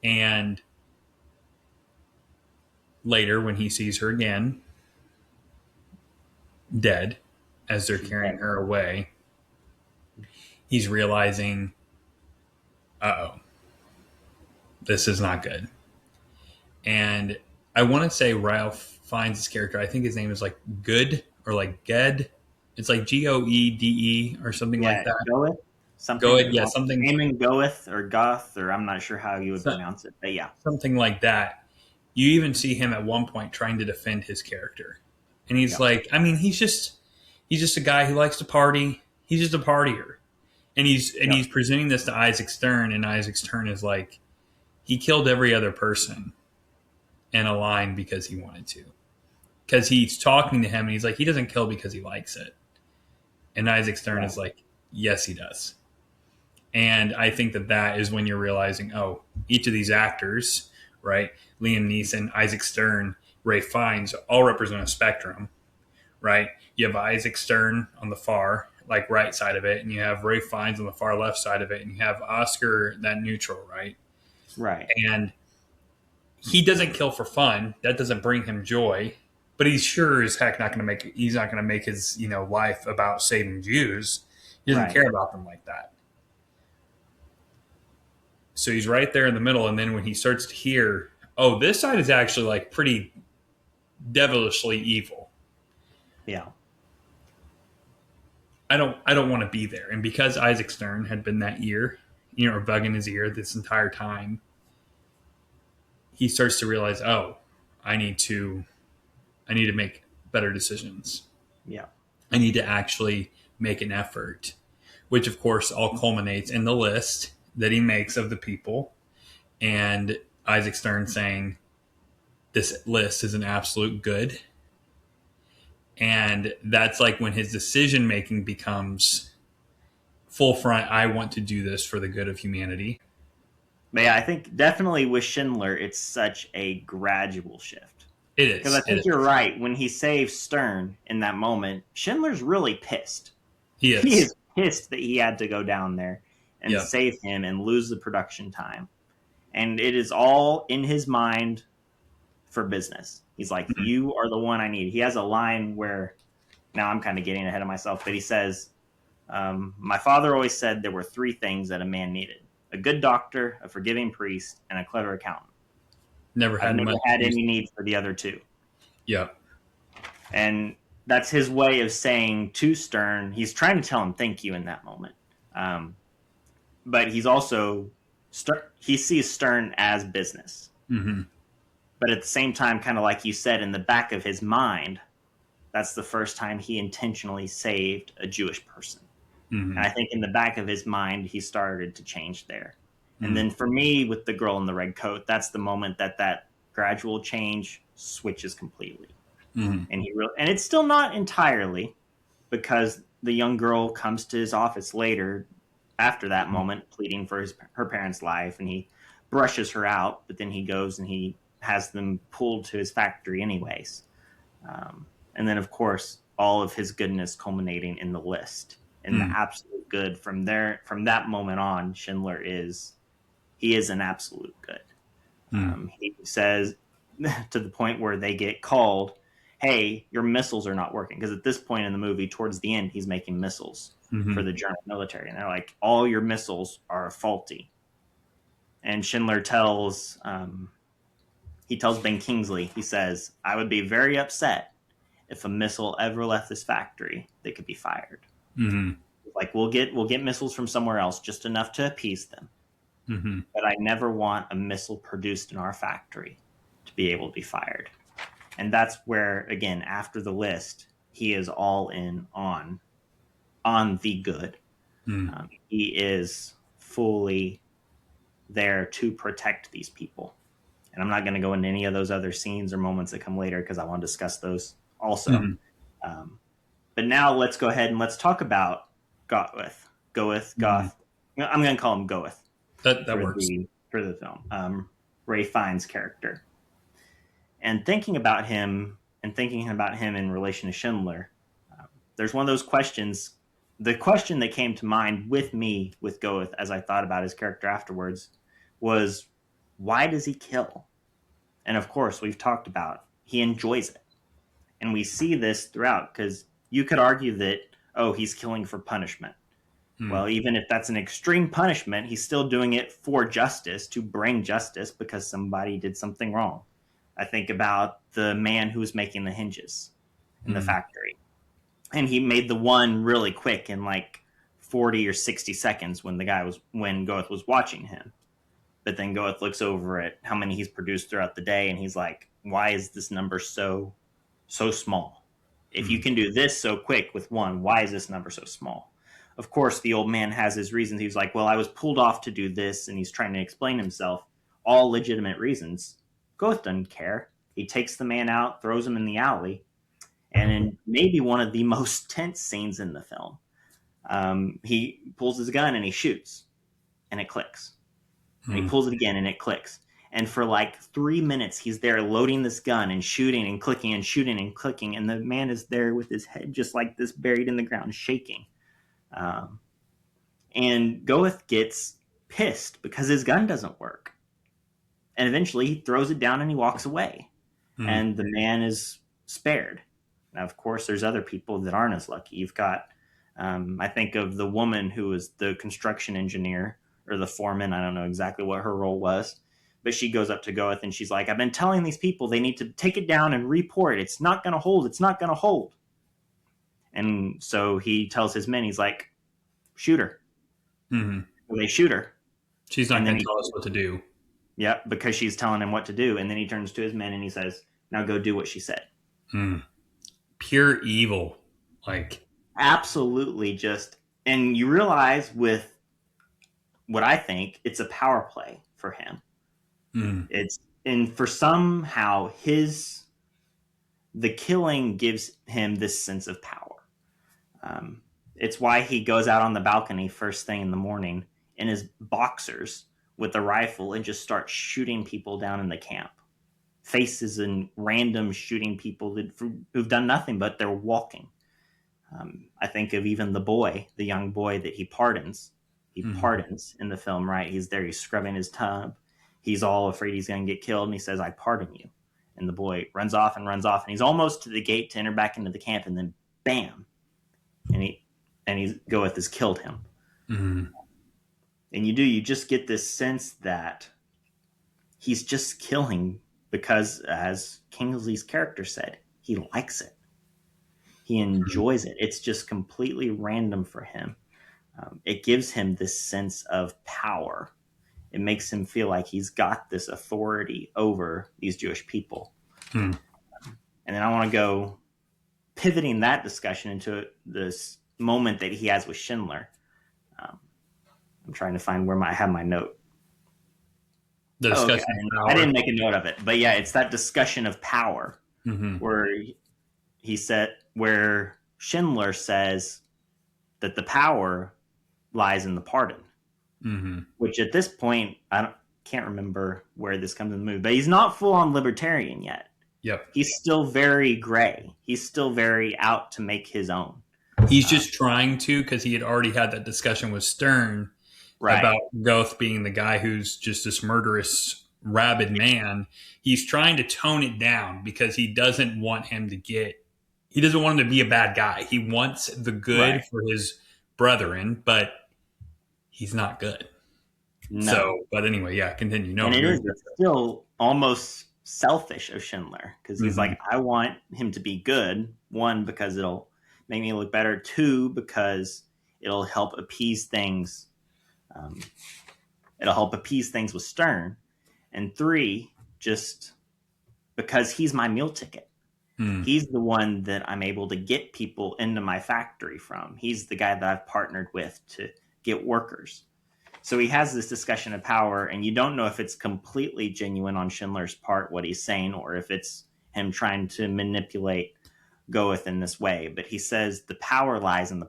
Speaker 1: And later, when he sees her again, dead, as they're carrying her away, he's realizing, uh-oh, this is not good. And I want to say Ralph Fiennes' his character, I think his name is like Good or like Ged. It's like Goede or something like that.
Speaker 4: Goeth?
Speaker 1: Something.
Speaker 4: Eamon Goeth or Goth, or I'm not sure how you would pronounce it, but yeah.
Speaker 1: Something like that. You even see him at one point trying to defend his character. And he's like, I mean, he's just a guy who likes to party. He's just a partier. And he's presenting this to Isaac Stern, and Isaac Stern is like, he killed every other person in a line because he wanted to. Because he's talking to him, and he's like, he doesn't kill because he likes it. And Isaac Stern is like, yes, he does. And I think that is when you're realizing, oh, each of these actors, right? Liam Neeson, Isaac Stern, Ralph Fiennes, all represent a spectrum, right? You have Isaac Stern on the far, like right side of it, and you have Ralph Fiennes on the far left side of it, and you have Oscar, that neutral, right?
Speaker 4: Right.
Speaker 1: And he doesn't kill for fun. That doesn't bring him joy. But he's sure as heck not going to make. He's not going to make his life about saving Jews. He doesn't care about them like that. So he's right there in the middle, and then when he starts to hear, oh, this side is actually like pretty devilishly evil.
Speaker 4: Yeah.
Speaker 1: I don't want to be there. And because Isaac Stern had been that ear, bugging his ear this entire time, he starts to realize, oh, I need to make better decisions.
Speaker 4: Yeah.
Speaker 1: I need to actually make an effort, which of course all culminates in the list that he makes of the people, and Isaac Stern saying this list is an absolute good. And that's like when his decision making becomes full front. I want to do this for the good of humanity.
Speaker 4: But yeah, I think definitely with Schindler, it's such a gradual shift.
Speaker 1: It is.
Speaker 4: Because I think you're right. When he saves Stern in that moment, Schindler's really pissed.
Speaker 1: He is.
Speaker 4: He is pissed that he had to go down there and save him and lose the production time. And it is all in his mind for business. He's like, you are the one I need. He has a line where, now I'm kind of getting ahead of myself, but he says, my father always said there were 3 things that a man needed: a good doctor, a forgiving priest, and a clever accountant.
Speaker 1: Never had
Speaker 4: any need for the other 2.
Speaker 1: Yeah.
Speaker 4: And that's his way of saying to Stern, he's trying to tell him thank you in that moment. But he's also, he sees Stern as business.
Speaker 1: Mm-hmm.
Speaker 4: But at the same time, kind of like you said, in the back of his mind, that's the first time he intentionally saved a Jewish person.
Speaker 1: Mm-hmm.
Speaker 4: And I think in the back of his mind, he started to change there. And then for me, with the girl in the red coat, that's the moment that gradual change switches completely.
Speaker 1: Mm-hmm.
Speaker 4: And it's still not entirely, because the young girl comes to his office later after that moment, pleading for her parents' life, and he brushes her out, but then he goes and he has them pulled to his factory anyways. And then, of course, all of his goodness culminating in the list. And the absolute good from that moment on, Schindler is an absolute good. He says, to the point where they get called, hey, your missiles are not working. Because at this point in the movie, towards the end, he's making missiles for the German military. And they're like, all your missiles are faulty. And Schindler tells Ben Kingsley, he says, I would be very upset if a missile ever left this factory that could be fired.
Speaker 1: Mm-hmm.
Speaker 4: Like, we'll get missiles from somewhere else, just enough to appease them.
Speaker 1: Mm-hmm.
Speaker 4: But I never want a missile produced in our factory to be able to be fired. And that's where, again, after the list, he is all in on the good. He is fully there to protect these people. And I'm not going to go into any of those other scenes or moments that come later, because I want to discuss those also. But now let's go ahead and let's talk about Goeth. Goeth. I'm going to call him Goeth.
Speaker 1: That works.
Speaker 4: For the film. Ralph Fiennes' character. And thinking about him in relation to Schindler, there's one of those questions. The question that came to mind with me with Goeth as I thought about his character afterwards was, why does he kill? And of course, we've talked about he enjoys it. And we see this throughout, because you could argue that, he's killing for punishment. Well, even if that's an extreme punishment, he's still doing it for justice, to bring justice because somebody did something wrong. I think about the man who was making the hinges in the factory. And he made the one really quick in like 40 or 60 seconds when Goeth was watching him. But then Goeth looks over at how many he's produced throughout the day, and he's like, why is this number so small? If you can do this so quick with one, why is this number so small? Of course, the old man has his reasons. He's like, well, I was pulled off to do this, and he's trying to explain himself. All legitimate reasons. Goeth doesn't care. He takes the man out, throws him in the alley, and in maybe one of the most tense scenes in the film, he pulls his gun and he shoots, and it clicks. And he pulls it again, and it clicks. And for like 3 minutes, he's there loading this gun and shooting and clicking and shooting and clicking, and the man is there with his head just like this, buried in the ground, shaking. And Goeth gets pissed because his gun doesn't work. And eventually he throws it down and he walks away. And the man is spared. Now, of course, there's other people that aren't as lucky. You've got, I think of the woman who was the construction engineer or the foreman. I don't know exactly what her role was. But she goes up to Goeth and she's like, I've been telling these people they need to take it down and report it. It's not going to hold. It's not going to hold. And so he tells his men, he's like, shoot her. Well, they shoot her.
Speaker 1: She's not going to tell us what to do.
Speaker 4: Yep, because she's telling him what to do. And then he turns to his men and he says, now go do what she said.
Speaker 1: Pure evil. Like,
Speaker 4: absolutely just, and you realize with what I think, it's a power play for him. It's, and for somehow the killing gives him this sense of power. It's why he goes out on the balcony first thing in the morning in his boxers with a rifle and just starts shooting people down in the camp. Faces and random shooting people who've done nothing, but they're walking. I think of even the young boy that he pardons. He pardons in the film, right? He's there, he's scrubbing his tub. He's all afraid he's going to get killed, and he says, I pardon you. And the boy runs off, and he's almost to the gate to enter back into the camp, and then bam! And he Goeth has killed him. And you just get this sense that he's just killing because, as Kingsley's character said, he likes it. He enjoys it. It's just completely random for him. It gives him this sense of power. It makes him feel like he's got this authority over these Jewish people. And then I want to go pivoting that discussion into this moment that he has with Schindler. I'm trying to find where I have my note.
Speaker 1: The discussion of power.
Speaker 4: I didn't make a note of it, but yeah, it's that discussion of power where he said, where Schindler says that the power lies in the pardon. Which at this point, can't remember where this comes in the movie, but he's not full on libertarian yet.
Speaker 1: Yep.
Speaker 4: He's still very gray. He's still very out to make his own.
Speaker 1: He's just trying to, because he had already had that discussion with Stern about Goeth being the guy who's just this murderous, rabid man. He's trying to tone it down because he doesn't want him to be a bad guy. He wants the good for his brethren, but he's not good.
Speaker 4: No.
Speaker 1: So, but anyway, yeah, continue. No,
Speaker 4: and it is still almost selfish of Schindler because he's like, I want him to be good. One, because it'll make me look better. Two, because it'll help appease things. It'll help appease things with Stern. And three, just because he's my meal ticket. He's the one that I'm able to get people into my factory from. He's the guy that I've partnered with to get workers. So he has this discussion of power, and you don't know if it's completely genuine on Schindler's part, what he's saying, or if it's him trying to manipulate Goeth in this way. But he says the power lies in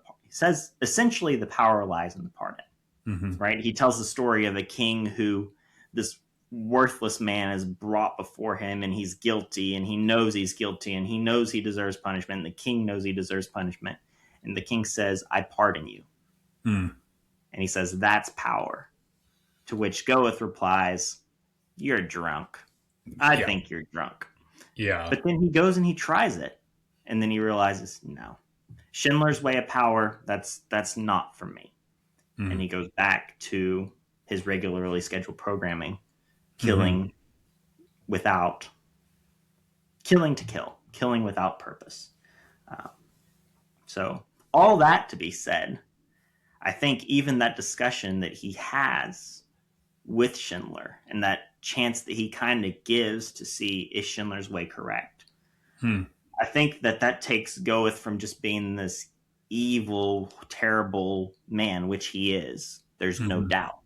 Speaker 4: essentially the power lies in the pardon, right? He tells the story of a king who this worthless man is brought before him, and he's guilty, and he knows he's guilty, and he knows he deserves punishment, and the king knows he deserves punishment. And the king says, I pardon you. And he says, that's power. To which Goeth replies, you're drunk. I think you're drunk.
Speaker 1: Yeah.
Speaker 4: But then he goes and he tries it. And then he realizes, no. Schindler's way of power, that's not for me. And he goes back to his regularly scheduled programming, killing to kill, killing without purpose. So all that to be said, I think even that discussion that he has with Schindler and that chance that he kind of gives to see is Schindler's way correct. I think that takes Goeth from just being this evil, terrible man, which he is. There's no
Speaker 1: Mhm.
Speaker 4: doubt.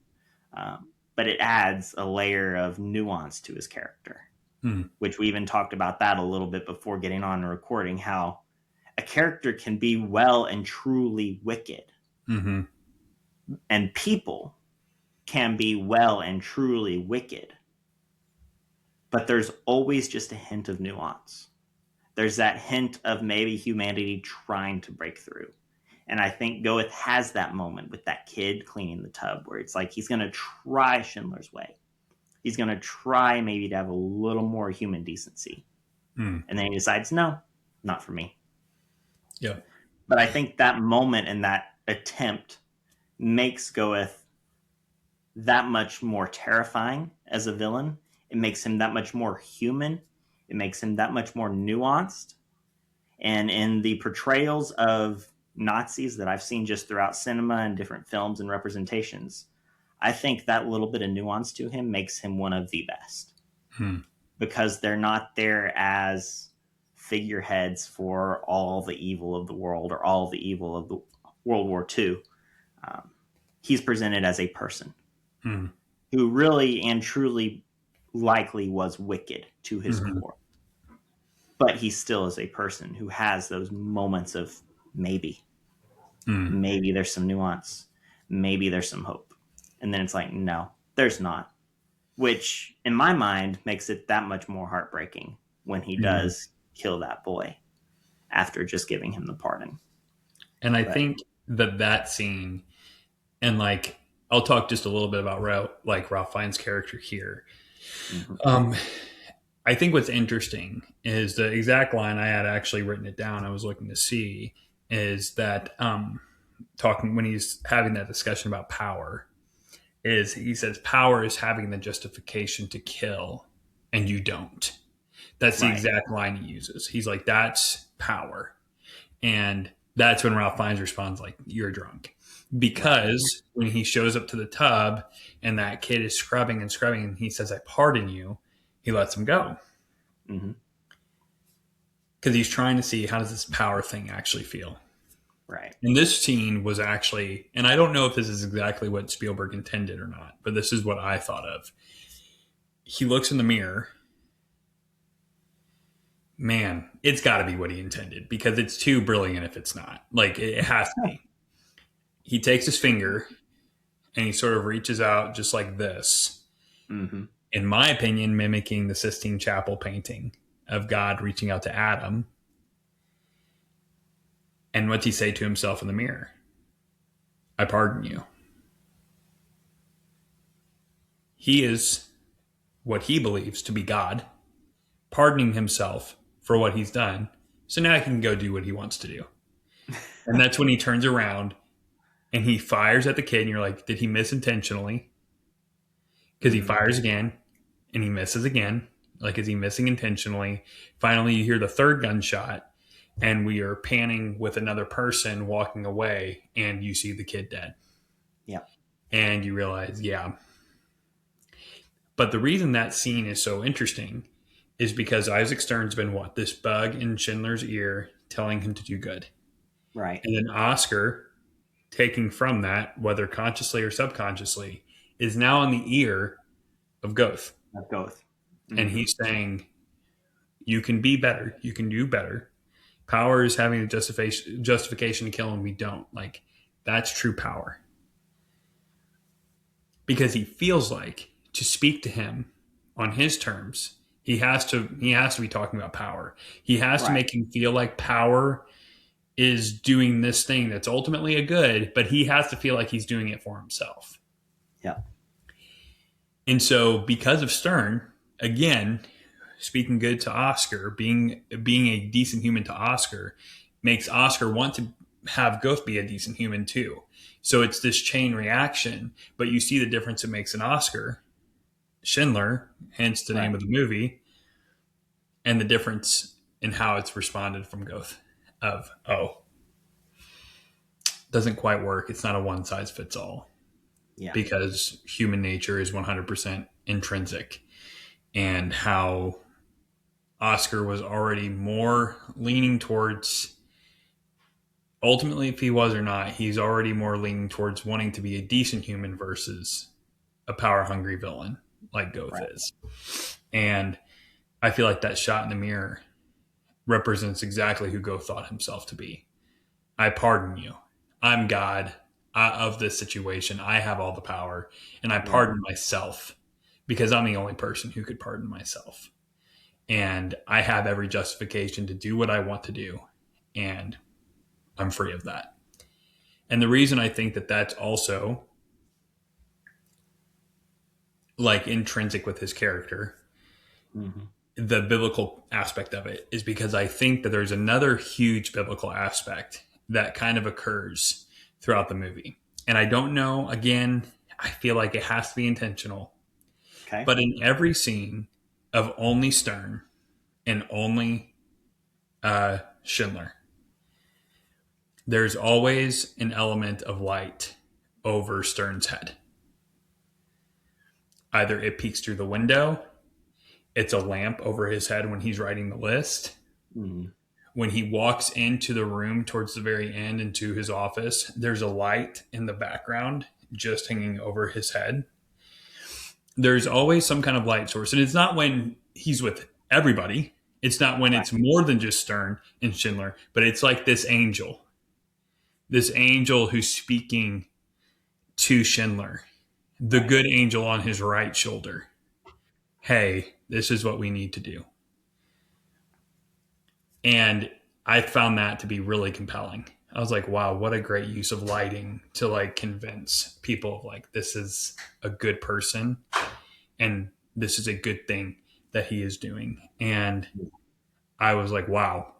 Speaker 4: But it adds a layer of nuance to his character,
Speaker 1: Mhm.
Speaker 4: which we even talked about that a little bit before getting on and recording, how a character can be well and truly wicked,
Speaker 1: Mhm.
Speaker 4: and people can be well and truly wicked, but there's always just a hint of nuance. There's that hint of maybe humanity trying to break through. And I think Goeth has that moment with that kid cleaning the tub where it's like he's going to try Schindler's way. He's going to try maybe to have a little more human decency.
Speaker 1: Mhm.
Speaker 4: And then he decides, no, not for me.
Speaker 1: Yeah.
Speaker 4: But I think that moment and that attempt makes Goeth that much more terrifying as a villain. It makes him that much more human. It makes him that much more nuanced. And in the portrayals of Nazis that I've seen just throughout cinema and different films and representations, I think that little bit of nuance to him makes him one of the best,
Speaker 1: Mhm.
Speaker 4: because they're not there as figureheads for all the evil of the world or all the evil of the World War II. He's presented as a person
Speaker 1: Mhm.
Speaker 4: who really and truly likely was wicked to his
Speaker 1: Mhm.
Speaker 4: core. But he still is a person who has those moments of maybe,
Speaker 1: Mhm.
Speaker 4: maybe there's some nuance, maybe there's some hope. And then it's like, no, there's not. Which, in my mind, makes it that much more heartbreaking when he
Speaker 1: Mhm.
Speaker 4: does kill that boy after just giving him the pardon.
Speaker 1: And I
Speaker 4: But
Speaker 1: think that scene, and like, I'll talk just a little bit about Ralph Fiennes' character here.
Speaker 4: mhm,
Speaker 1: Um, I think what's interesting is the exact line I had actually written it down. I was looking to see is that talking when he's having that discussion about power is he says power is having the justification to kill and you don't. That's the
Speaker 4: right.
Speaker 1: exact line he uses. He's like, that's power. And that's when Ralph Fiennes responds like, "You're drunk,"
Speaker 4: Right.
Speaker 1: because when he shows up to the tub and that kid is scrubbing and scrubbing, and he says, "I pardon you," he lets him go
Speaker 4: hmm
Speaker 1: because he's trying to see how does this power thing actually feel.
Speaker 4: Right.
Speaker 1: And this scene was actually, and I don't know if this is exactly what Spielberg intended or not, but this is what I thought of. He looks in the mirror. Man, it's got to be what he intended because it's too brilliant if it's not. Like, it has to be. He takes his finger and he sort of reaches out just like this,
Speaker 4: hmm
Speaker 1: in my opinion, mimicking the Sistine Chapel painting of God reaching out to Adam. And what's he say to himself in the mirror? I pardon you. He is what he believes to be God, pardoning himself for what he's done. So now he can go do what he wants to do. And that's when he turns around and he fires at the kid. And you're like, did he miss intentionally? Because he
Speaker 4: hmm
Speaker 1: fires again and he misses again. Like, is he missing intentionally? Finally, you hear the third gunshot and we are panning with another person walking away and you see the kid dead.
Speaker 4: Yeah.
Speaker 1: And you realize, yeah. But the reason that scene is so interesting is because Isaac Stern's been what? This bug in Schindler's ear telling him to do good.
Speaker 4: Right.
Speaker 1: And then Oscar, taking from that, whether consciously or subconsciously, is now in the ear of Goeth.
Speaker 4: That goes.
Speaker 1: And
Speaker 4: hmm
Speaker 1: he's saying, you can be better. You can do better. Power is having a justification to kill, and we don't. Like, that's true power. Because he feels like to speak to him on his terms, he has to be talking about power. He has to
Speaker 4: Right.
Speaker 1: make him feel like power is doing this thing that's ultimately a good, but he has to feel like he's doing it for himself.
Speaker 4: Yeah.
Speaker 1: And so because of Stern, again, speaking good to Oscar, being a decent human to Oscar, makes Oscar want to have Goeth be a decent human too. So it's this chain reaction, but you see the difference it makes in Oscar, Schindler, hence the name
Speaker 4: Right.
Speaker 1: of the movie, and the difference in how it's responded from Goeth of, oh, doesn't quite work. It's not a one size fits all
Speaker 4: Yeah.
Speaker 1: because human nature is 100% intrinsic, and how Oscar was already more leaning towards ultimately, if he was or not, he's already more leaning towards wanting to be a decent human versus a power hungry villain like Goth
Speaker 4: Right.
Speaker 1: is. And I feel like that shot in the mirror represents exactly who Goth thought himself to be. I pardon you. I'm God of this situation. I have all the power, and I
Speaker 4: Yeah.
Speaker 1: pardon myself because I'm the only person who could pardon myself. And I have every justification to do what I want to do, and I'm free of that. And the reason I think that that's also like intrinsic with his character,
Speaker 4: Mhm.
Speaker 1: the biblical aspect of it, is because I think that there's another huge biblical aspect that kind of occurs throughout the movie. And I don't know, again, I feel like it has to be intentional.
Speaker 4: Okay.
Speaker 1: But in every scene of only Stern and only Schindler, there's always an element of light over Stern's head. Either it peeks through the window, it's a lamp over his head when he's writing the list.
Speaker 4: Mhm.
Speaker 1: When he walks into the room towards the very end into his office, there's a light in the background just hanging over his head. There's always some kind of light source. And it's not when he's with everybody, it's not when
Speaker 4: Right.
Speaker 1: it's more than just Stern and Schindler, but it's like this angel who's speaking to Schindler, the
Speaker 4: Right.
Speaker 1: good angel on his right shoulder. Hey, this is what we need to do. And I found that to be really compelling. I was like, wow, what a great use of lighting to like convince people like this is a good person and this is a good thing that he is doing. And I was like, wow,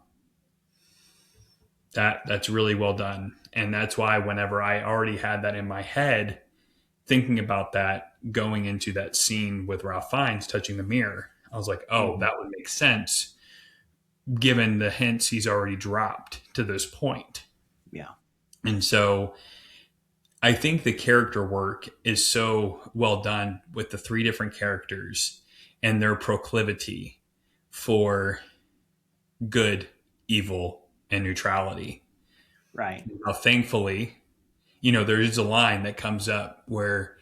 Speaker 1: that's really well done. And that's why whenever I already had that in my head, thinking about that going into that scene with Ralph Fiennes touching the mirror, I was like, oh,
Speaker 4: Mhm.
Speaker 1: that would make sense given the hints he's already dropped to this point.
Speaker 4: Yeah.
Speaker 1: And so I think the character work is so well done with the three different characters and their proclivity for good, evil, and neutrality.
Speaker 4: Right.
Speaker 1: Now, thankfully, there is a line that comes up where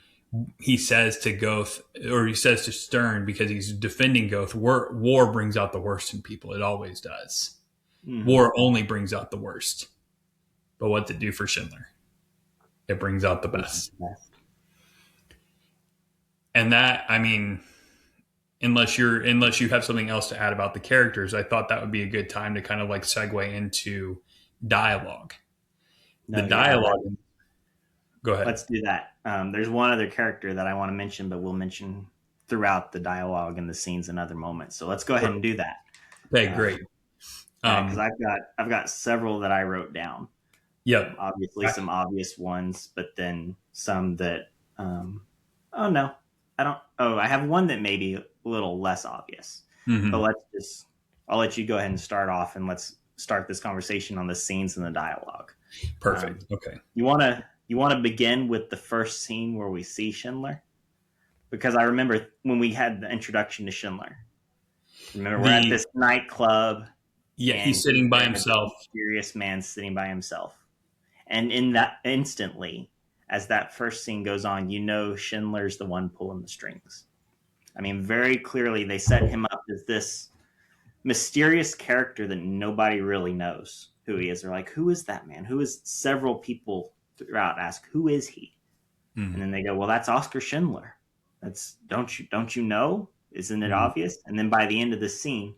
Speaker 1: he says to Goth, or he says to Stern, because he's defending Goth, war brings out the worst in people. It always does.
Speaker 4: Mhm.
Speaker 1: War only brings out the worst. But what's it do for Schindler? It brings out the best.
Speaker 4: Yes.
Speaker 1: And that, I mean, unless you have something else to add about the characters, I thought that would be a good time to kind of like segue into dialogue. The
Speaker 4: No, yeah.
Speaker 1: dialogue. Go ahead.
Speaker 4: Let's do that. There's one other character that I want to mention, but we'll mention throughout the dialogue and the scenes and other moments. So let's go ahead and do that.
Speaker 1: Okay, great.
Speaker 4: Because I've got several that I wrote down.
Speaker 1: Yep.
Speaker 4: Obviously, some obvious ones, but then some that. Oh no, I don't. Oh, I have one that may be a little less obvious.
Speaker 1: Mhm.
Speaker 4: But I'll let you go ahead and start off, and let's start this conversation on the scenes and the dialogue.
Speaker 1: Perfect. Okay.
Speaker 4: You want to begin with the first scene where we see Schindler, because I remember when we had the introduction to Schindler. Remember, we're at this nightclub.
Speaker 1: Yeah,
Speaker 4: And
Speaker 1: he's sitting by
Speaker 4: there's a
Speaker 1: himself.
Speaker 4: mysterious man sitting by himself. And in that instantly, as that first scene goes on, Schindler's the one pulling the strings. I mean, very clearly they set him up as this mysterious character that nobody really knows who he is. They're like, who is that man? Who is several people throughout ask, who is he?
Speaker 1: Mhm.
Speaker 4: And then they go, well, that's Oscar Schindler. That's don't you know? Isn't it obvious? And then by the end of the scene,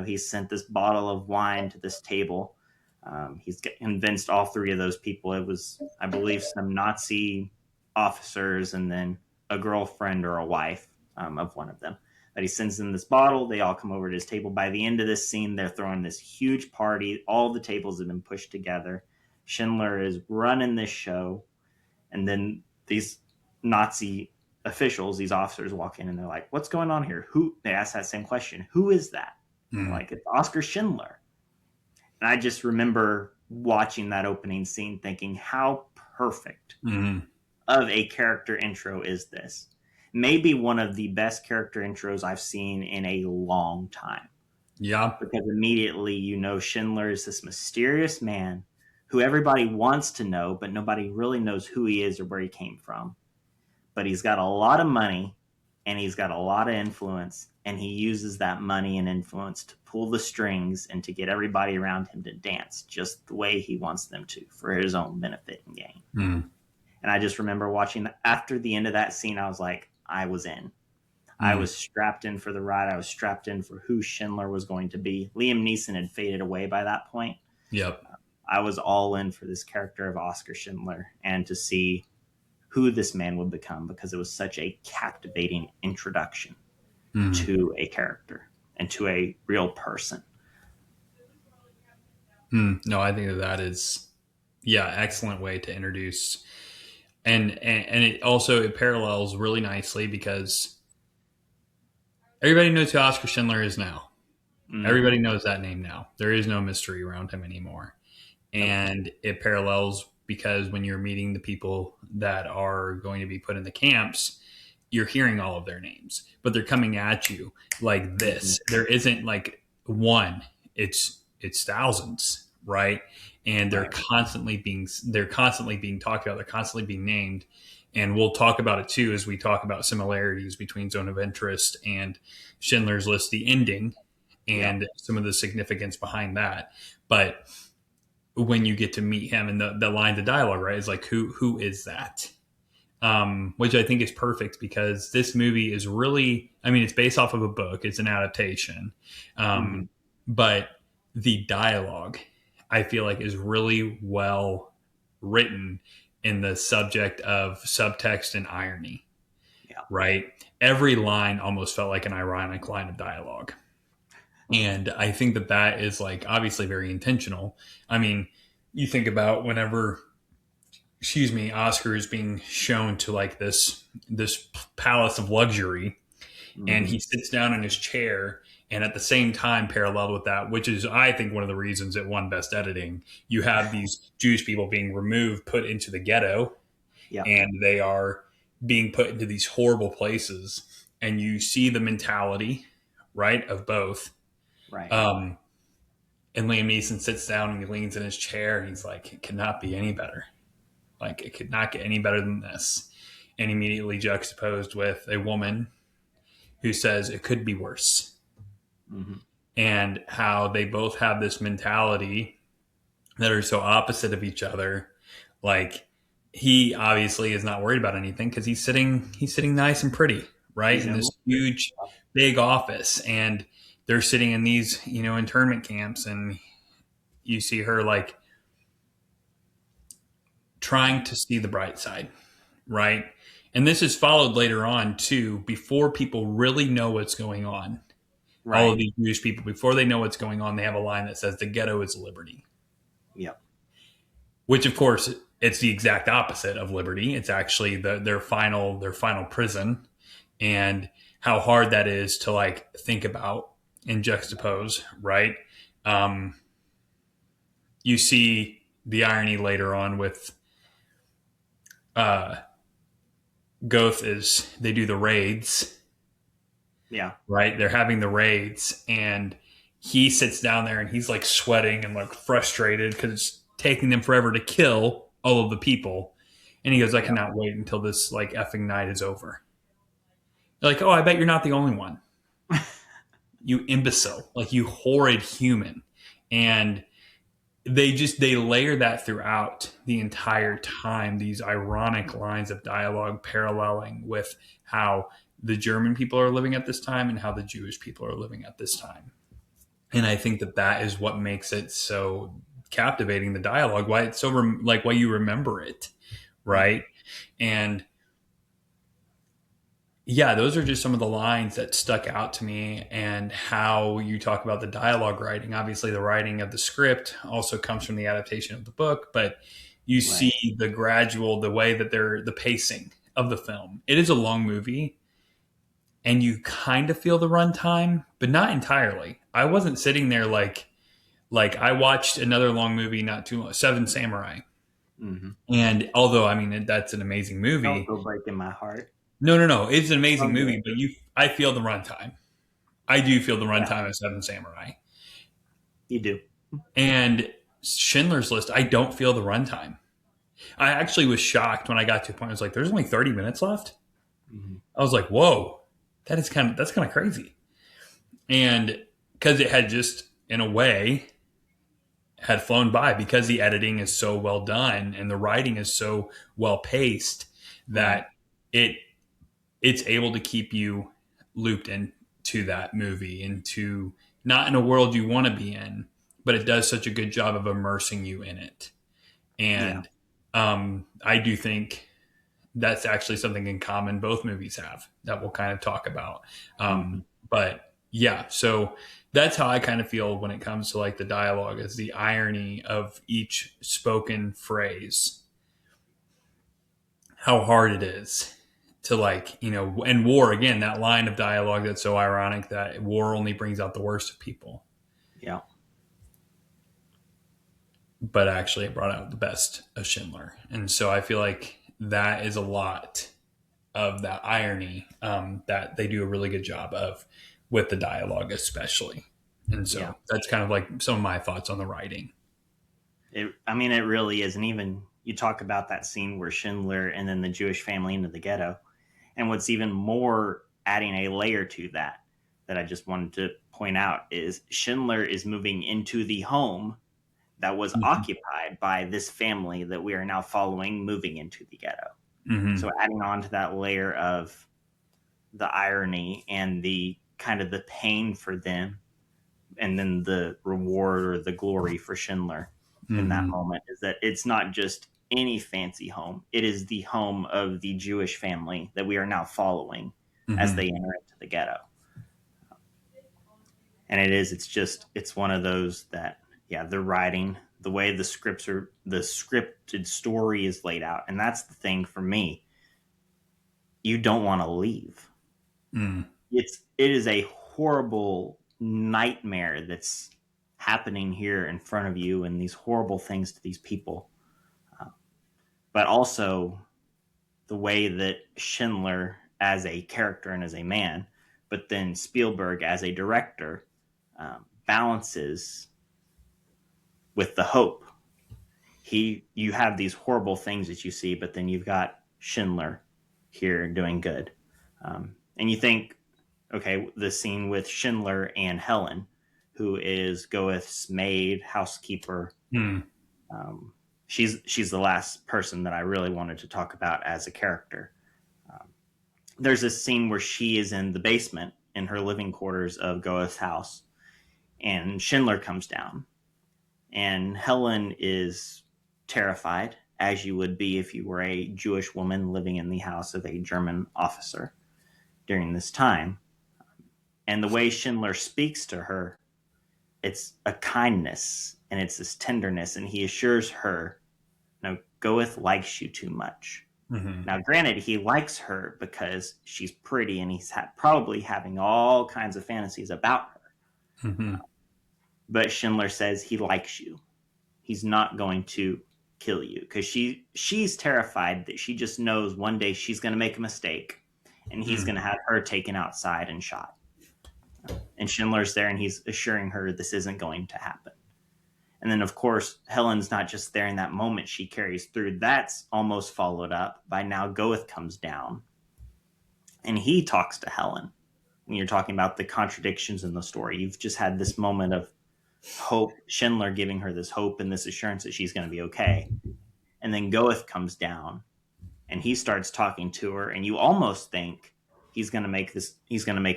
Speaker 4: he's sent this bottle of wine to this table. He's convinced all three of those people. It was, I believe, some Nazi officers and then a girlfriend or a wife of one of them. That he sends them this bottle. They all come over to his table. By the end of this scene, they're throwing this huge party. All the tables have been pushed together. Schindler is running this show. And then these Nazi officials, these officers walk in and they're like, what's going on here? They ask that same question. Who is that?
Speaker 1: Mhm.
Speaker 4: Like, it's Oscar Schindler. And I just remember watching that opening scene thinking, how perfect
Speaker 1: Mhm.
Speaker 4: of a character intro is this? Maybe one of the best character intros I've seen in a long time.
Speaker 1: Yeah.
Speaker 4: Because immediately, Schindler is this mysterious man who everybody wants to know, but nobody really knows who he is or where he came from. But he's got a lot of money and he's got a lot of influence, and he uses that money and influence to pull the strings and to get everybody around him to dance just the way he wants them to for his own benefit and gain.
Speaker 1: Mm.
Speaker 4: And I just remember watching after the end of that scene, I was like, I was in. I was strapped in for the ride. I was strapped in for who Schindler was going to be. Liam Neeson had faded away by that point.
Speaker 1: Yep.
Speaker 4: I was all in for this character of Oscar Schindler and to see who this man would become, because it was such a captivating introduction to a character and to a real person.
Speaker 1: No, I think that is, excellent way to introduce. And it also, it parallels really nicely because everybody knows who Oscar Schindler is now. Everybody knows that name now. There is no mystery around him anymore. And it parallels because when you're meeting the people that are going to be put in the camps, you're hearing all of their names, but they're coming at you like this. There isn't like one, it's thousands, right? And they're constantly being talked about. They're constantly being named. And we'll talk about it too as we talk about similarities between Zone of Interest and Schindler's List, the ending, and some of the significance behind that. But when you get to meet him and the lines of dialogue, right, is like, who is that? Which I think is perfect because this movie is really, I mean, it's based off of a book. It's an adaptation. But the dialogue, I feel like, is really well written in the subject of subtext and irony, right? Every line almost felt like an ironic line of dialogue. And I think that is like obviously very intentional. I mean, you think about whenever, Oscar is being shown to like this palace of luxury, and he sits down in his chair, and at the same time, paralleled with that, which is I think one of the reasons it won Best Editing, you have these Jewish people being removed, put into the ghetto, and they are being put into these horrible places, and you see the mentality, right, of both.
Speaker 4: Right.
Speaker 1: And Liam Neeson sits down and he leans in his chair and he's like, it could not be any better. Like, it could not get any better than this. And immediately juxtaposed with a woman who says it could be worse. And how they both have this mentality that are so opposite of each other. Like, he obviously is not worried about anything because he's sitting nice and pretty, right? In this huge, big office. And they're sitting in these, internment camps, and you see her like trying to see the bright side, right? And this is followed later on too, before people really know what's going on. Right. All of these Jewish people, before they know what's going on, they have a line that says the ghetto is liberty.
Speaker 4: Yep.
Speaker 1: Which of course it's the exact opposite of liberty. It's actually their final prison, and how hard that is to like think about and juxtapose, right? You see the irony later on with Goeth is they do the raids.
Speaker 4: Yeah.
Speaker 1: Right? They're having the raids, and he sits down there and he's like sweating and like frustrated because it's taking them forever to kill all of the people. And he goes, I cannot wait until this like effing night is over. They're like, oh, I bet you're not the only one. You imbecile, like you horrid human. And they layer that throughout the entire time, these ironic lines of dialogue paralleling with how the German people are living at this time and how the Jewish people are living at this time. And I think that is what makes it so captivating, the dialogue, why it's so why you remember it, right? And yeah, those are just some of the lines that stuck out to me, and how you talk about the dialogue writing. Obviously, the writing of the script also comes from the adaptation of the book, but you see the way that the pacing of the film. It is a long movie, and you kind of feel the runtime, but not entirely. I wasn't sitting there like I watched another long movie not too long, Seven Samurai. And although, I mean, that's an amazing movie.
Speaker 4: Don't go breaking my heart.
Speaker 1: No. It's an amazing movie, but I feel the runtime. I do feel the runtime of Seven Samurai.
Speaker 4: You do.
Speaker 1: And Schindler's List, I don't feel the runtime. I actually was shocked when I got to a point. I was like, "There's only 30 minutes left."
Speaker 4: Mm-hmm.
Speaker 1: I was like, "Whoa, that's kind of crazy." And because it had just, in a way, had flown by because the editing is so well done and the writing is so well paced
Speaker 4: Right.
Speaker 1: that it it's able to keep you looped into that movie, into not in a world you want to be in, but it does such a good job of immersing you in it.
Speaker 4: Yeah.
Speaker 1: And I do think that's actually something in common both movies have that we'll kind of talk about.
Speaker 4: Mm-hmm.
Speaker 1: But yeah, so that's how I kind of feel when it comes to like the dialogue, is the irony of each spoken phrase, how hard it is to, like, and war, again, that line of dialogue that's so ironic, that war only brings out the worst of people,
Speaker 4: Yeah.
Speaker 1: but actually it brought out the best of Schindler. And so I feel like that is a lot of that irony, that they do a really good job of with the dialogue, especially. And
Speaker 4: Yeah.
Speaker 1: so that's kind of like some of my thoughts on the writing.
Speaker 4: It really is. And even you talk about that scene where Schindler and then the Jewish family into the ghetto. And what's even more, adding a layer to that I just wanted to point out, is Schindler is moving into the home that was
Speaker 1: Mm-hmm.
Speaker 4: occupied by this family that we are now following, moving into the ghetto.
Speaker 1: Mm-hmm.
Speaker 4: So adding on to that layer of the irony and the kind of the pain for them, and then the reward or the glory for Schindler in that
Speaker 1: Mm-hmm.
Speaker 4: moment, is that it's not just any fancy home. It is the home of the Jewish family that we are now following as
Speaker 1: Mm-hmm.
Speaker 4: they enter into the ghetto. And it's one of those that, yeah, the writing, the way the scripted story is laid out. And that's the thing for me. You don't want to leave.
Speaker 1: Mm-hmm.
Speaker 4: It is a horrible nightmare that's happening here in front of you, and these horrible things to these people. But also the way that Schindler as a character and as a man, but then Spielberg as a director, balances with the hope. You have these horrible things that you see, but then you've got Schindler here doing good. And you think, okay, the scene with Schindler and Helen, who is Goeth's maid, housekeeper.
Speaker 1: Mm-hmm.
Speaker 4: She's the last person that I really wanted to talk about as a character. There's this scene where she is in the basement in her living quarters of Goeth's house, and Schindler comes down, and Helen is terrified, as you would be if you were a Jewish woman living in the house of a German officer during this time. And the way Schindler speaks to her, it's a kindness and it's this tenderness, and he assures her, "No, Goeth likes you too much."
Speaker 1: Mm-hmm.
Speaker 4: Now, granted, he likes her because she's pretty, and he's probably having all kinds of fantasies about her.
Speaker 1: Mm-hmm.
Speaker 4: But Schindler says he likes you. He's not going to kill you, because she's terrified that she just knows one day she's going to make a mistake, and he's going to have her taken outside and shot. And Schindler's there, and he's assuring her this isn't going to happen. And then, of course, Helen's not just there in that moment. She carries through. That's almost followed up by now Goeth comes down, and he talks to Helen. When you're talking about the contradictions in the story, you've just had this moment of hope, Schindler giving her this hope and this assurance that she's going to be okay. And then Goeth comes down, and he starts talking to her, and you almost think he's going to make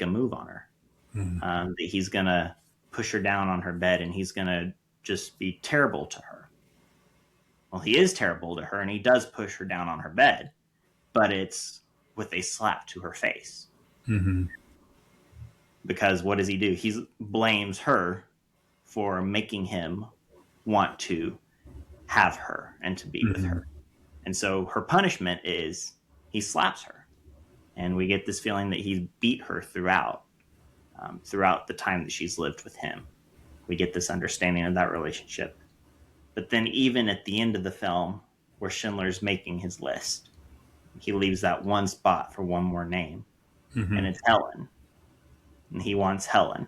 Speaker 4: a move on her.
Speaker 1: Mm-hmm.
Speaker 4: That he's going to push her down on her bed, and he's going to just be terrible to her. Well, he is terrible to her, and he does push her down on her bed, but it's with a slap to her face.
Speaker 1: Mm-hmm.
Speaker 4: Because what does he do? He blames her for making him want to have her and to be with her. And so her punishment is he slaps her. And we get this feeling that he's beat her throughout the time that she's lived with him. We get this understanding of that relationship. But then even at the end of the film, where Schindler's making his list, he leaves that one spot for one more name.
Speaker 1: Mm-hmm.
Speaker 4: And it's Helen. And he wants Helen.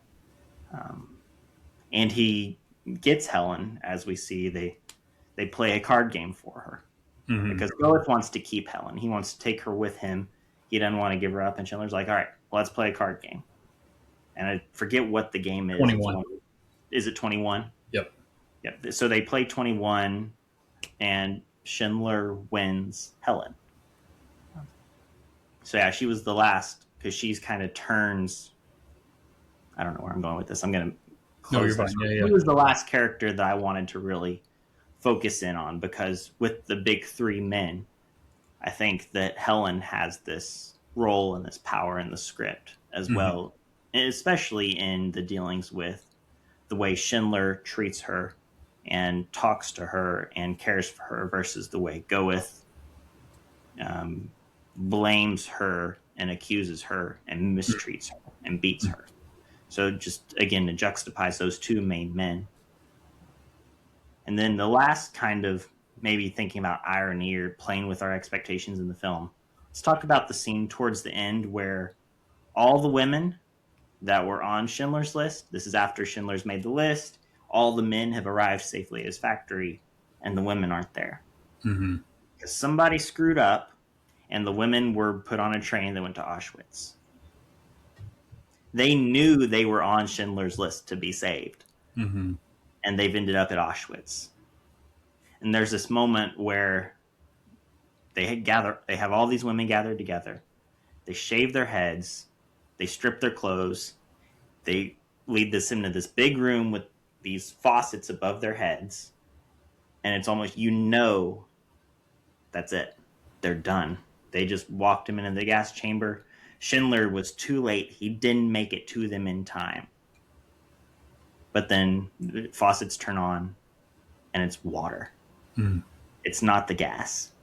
Speaker 4: And he gets Helen, as we see, they play a card game for her.
Speaker 1: Mm-hmm.
Speaker 4: Because Goeth wants to keep Helen. He wants to take her with him. He doesn't want to give her up. And Schindler's like, all right, well, let's play a card game. And I forget what the game is.
Speaker 1: 21.
Speaker 4: Is it 21?
Speaker 1: Yep.
Speaker 4: Yep. So they play 21, and Schindler wins Helen. So yeah, she was the last, because she's kind of turns. I don't know where I'm going with this. I'm going to close this.
Speaker 1: Yeah.
Speaker 4: She was the last character that I wanted to really focus in on, because with the big three men, I think that Helen has this role and this power in the script as well, and especially in the dealings with the way Schindler treats her and talks to her and cares for her versus the way Goeth blames her and accuses her and mistreats her and beats her. So just, again, to juxtapose those two main men. And then the last kind of maybe thinking about irony or playing with our expectations in the film, let's talk about the scene towards the end where all the women that were on Schindler's List, this is after Schindler's made the list, all the men have arrived safely at his factory, and the women aren't there.
Speaker 1: Mm-hmm.
Speaker 4: Because somebody screwed up, and the women were put on a train that went to Auschwitz. They knew they were on Schindler's List to be saved.
Speaker 1: Mm-hmm.
Speaker 4: And they've ended up at Auschwitz. And there's this moment where they have all these women gathered together. They shave their heads. They strip their clothes. They lead this into this big room with these faucets above their heads. And it's almost, that's it. They're done. They just walked him into the gas chamber. Schindler was too late. He didn't make it to them in time. But then the faucets turn on, and it's water.
Speaker 1: Mm.
Speaker 4: It's not the gas.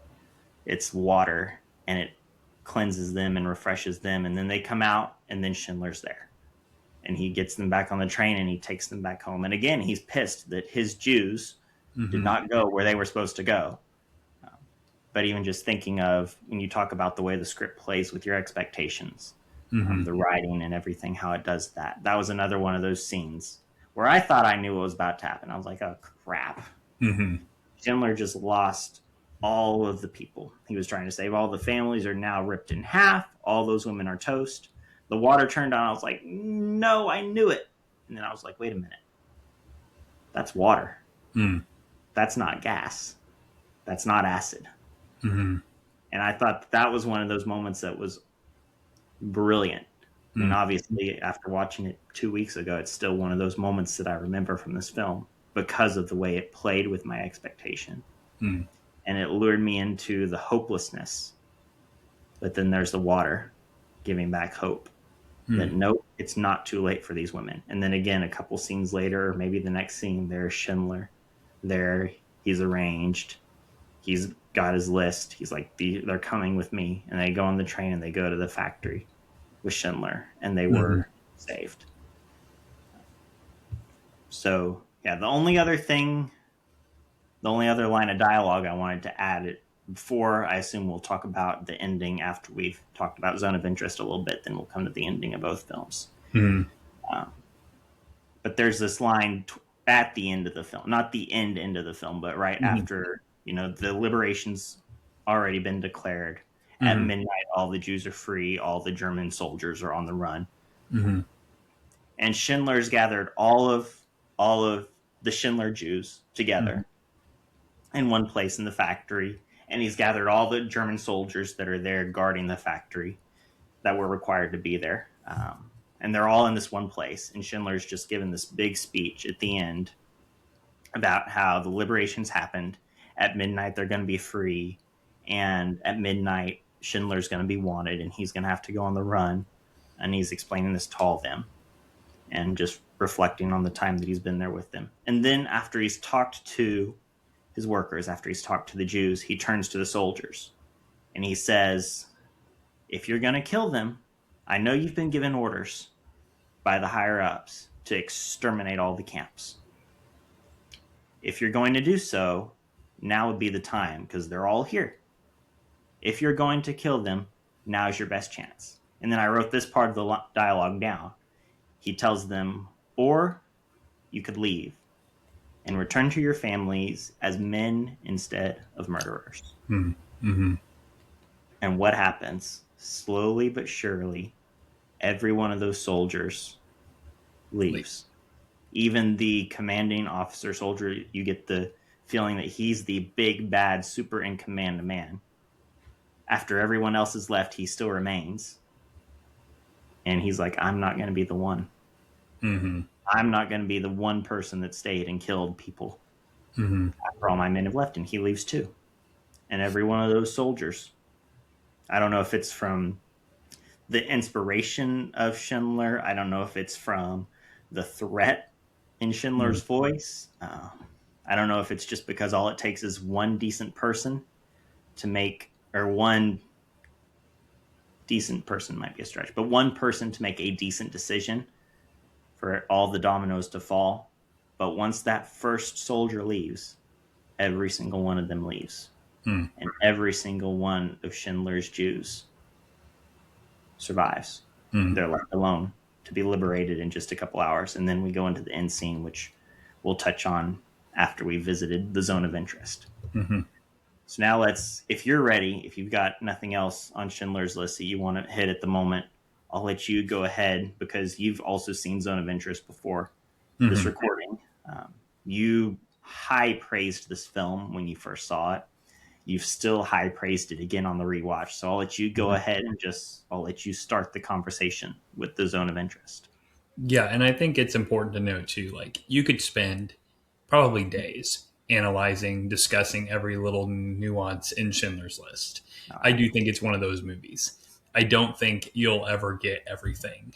Speaker 4: It's water, and it cleanses them and refreshes them. And then they come out, and then Schindler's there. And he gets them back on the train, and he takes them back home. And again, he's pissed that his Jews did not go where they were supposed to go. But even just thinking of, when you talk about the way the script plays with your expectations, the writing and everything, how it does that. That was another one of those scenes where I thought I knew what was about to happen. I was like, oh, crap. Schindler just lost all of the people he was trying to save. All the families are now ripped in half. All those women are toast. The water turned on. I was like, no, I knew it. And then I was like, wait a minute. That's water. That's not gas. That's not acid. And I thought that was one of those moments that was brilliant. And obviously, after watching it 2 weeks ago, it's still one of those moments that I remember from this film because of the way it played with my expectation. And it lured me into the hopelessness. But then there's the water giving back hope. That nope, it's not too late for these women. And then again, a couple scenes later, or maybe the next scene, there's Schindler. There, he's arranged. He's got his list. He's like, they're coming with me. And they go on the train and they go to the factory with Schindler, and they were saved. So, yeah, the only other line of dialogue I wanted to add before, I assume we'll talk about the ending after we've talked about Zone of Interest a little bit, then we'll come to the ending of both films. But there's this line at the end of the film, not the end of the film, but right after, the liberation's already been declared. At midnight, all the Jews are free. All the German soldiers are on the run. And Schindler's gathered all of the Schindler Jews together in one place in the factory. And he's gathered all the German soldiers that are there guarding the factory that were required to be there. And they're all in this one place. And Schindler's just given this big speech at the end about how the liberation's happened. At midnight, they're going to be free. And at midnight, Schindler's going to be wanted, and he's going to have to go on the run. And he's explaining this to all of them and just reflecting on the time that he's been there with them. And then after he's talked to his workers, after he's talked to the Jews, he turns to the soldiers. And he says, if you're going to kill them, I know you've been given orders by the higher-ups to exterminate all the camps. If you're going to do so, now would be the time, because they're all here. If you're going to kill them, now's your best chance. And then I wrote this part of the dialogue down. He tells them, or you could leave. and return to your families as men instead of murderers.
Speaker 1: Mm-hmm.
Speaker 4: And what happens? Slowly but surely, every one of those soldiers leaves. Even the commanding officer soldier, you get the feeling that he's the big, bad, super in command man. After everyone else has left, he still remains. And he's like, I'm not going to be the one.
Speaker 1: Mm-hmm.
Speaker 4: I'm not going to be the one person that stayed and killed people after all my men have left. And he leaves too. And every one of those soldiers, I don't know if it's from the inspiration of Schindler. I don't know if it's from the threat in Schindler's voice. I don't know if it's just because all it takes is one decent person to make, or one decent person might be a stretch, but one person to make a decent decision for all the dominoes to fall. But once that first soldier leaves, every single one of them leaves. And every single one of Schindler's Jews survives. They're left alone to be liberated in just a couple hours. And then we go into the end scene, which we'll touch on after we visited the zone of interest. So now if you're ready, if you've got nothing else on Schindler's List that you want to hit at the moment, I'll let you go ahead because you've also seen Zone of Interest before this recording. You high praised this film when you first saw it. You've still high praised it again on the rewatch. So I'll let you go ahead and I'll let you start the conversation with the Zone of Interest.
Speaker 1: Yeah, and I think it's important to note too, like you could spend probably days analyzing, discussing every little nuance in Schindler's List. I do think it's one of those movies. I don't think you'll ever get everything,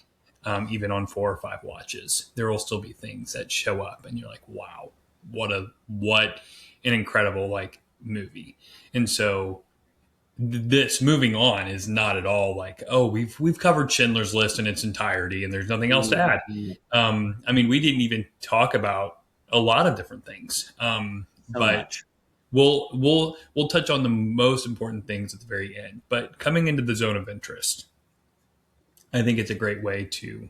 Speaker 1: even on 4 or 5 watches. There will still be things that show up, and you're like, "Wow, what an incredible like movie!" And so this moving on is not at all like, oh, we've covered Schindler's List in its entirety and there's nothing else to add. I mean, we didn't even talk about a lot of different things, but we'll touch on the most important things at the very end. But coming into the zone of interest, I think it's a great way to.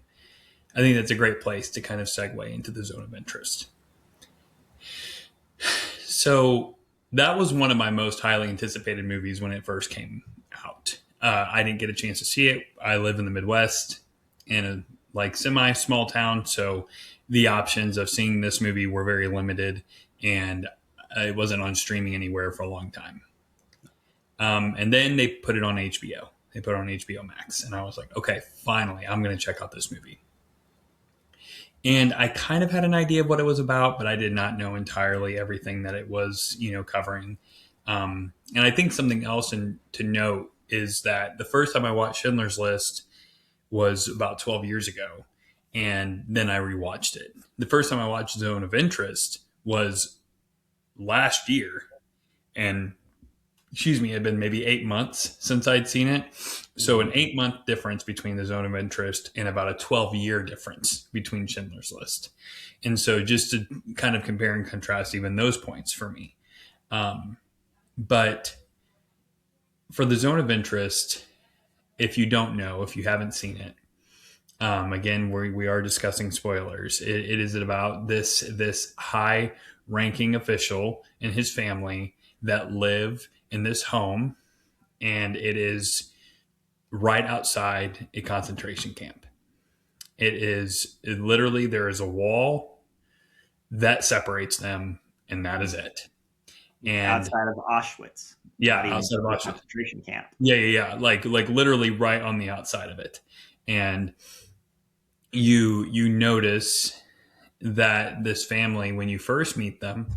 Speaker 1: I think that's a great place to kind of segue into the zone of interest. So that was one of my most highly anticipated movies when it first came out. I didn't get a chance to see it. I live in the Midwest in a like semi small town, so the options of seeing this movie were very limited, and it wasn't on streaming anywhere for a long time. And then they put it on HBO. They put it on HBO Max, and I was like, okay, finally, I'm going to check out this movie. And I kind of had an idea of what it was about, but I did not know entirely everything that it was, covering. And I think something else to note is that the first time I watched Schindler's List was about 12 years ago. And then I rewatched it. The first time I watched Zone of Interest was last year. And it had been maybe 8 months since I'd seen it. So an 8-month difference between the Zone of Interest and about a 12-year difference between Schindler's List. And so just to kind of compare and contrast even those points for me. But for the Zone of Interest, if you don't know, if you haven't seen it, again, we are discussing spoilers. It is about this high-ranking official and his family that live in this home, and it is right outside a concentration camp. Literally there is a wall that separates them, and that is it. And
Speaker 4: outside of Auschwitz.
Speaker 1: Yeah, outside of Auschwitz
Speaker 4: concentration camp.
Speaker 1: Yeah. Like literally right on the outside of it. And you notice that this family, when you first meet them,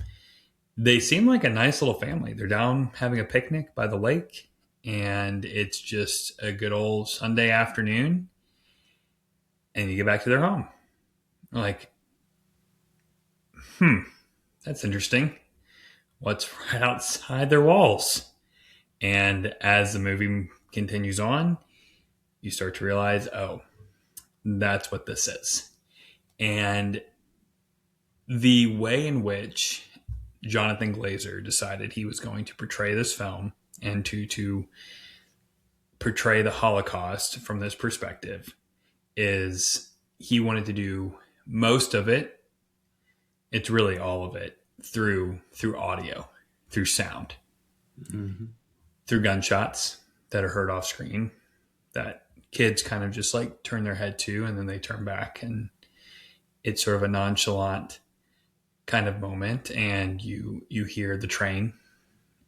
Speaker 1: they seem like a nice little family. They're down having a picnic by the lake, and it's just a good old Sunday afternoon, and you get back to their home. Like, that's interesting. What's right outside their walls? And as the movie continues on, you start to realize, oh, that's what this is. And the way in which Jonathan Glazer decided he was going to portray this film and to portray the Holocaust from this perspective is he wanted to do most of it It's really all of it through audio, through sound, through gunshots that are heard off screen that kids kind of just like turn their head to, and then they turn back, and it's sort of a nonchalant kind of moment. And you hear the train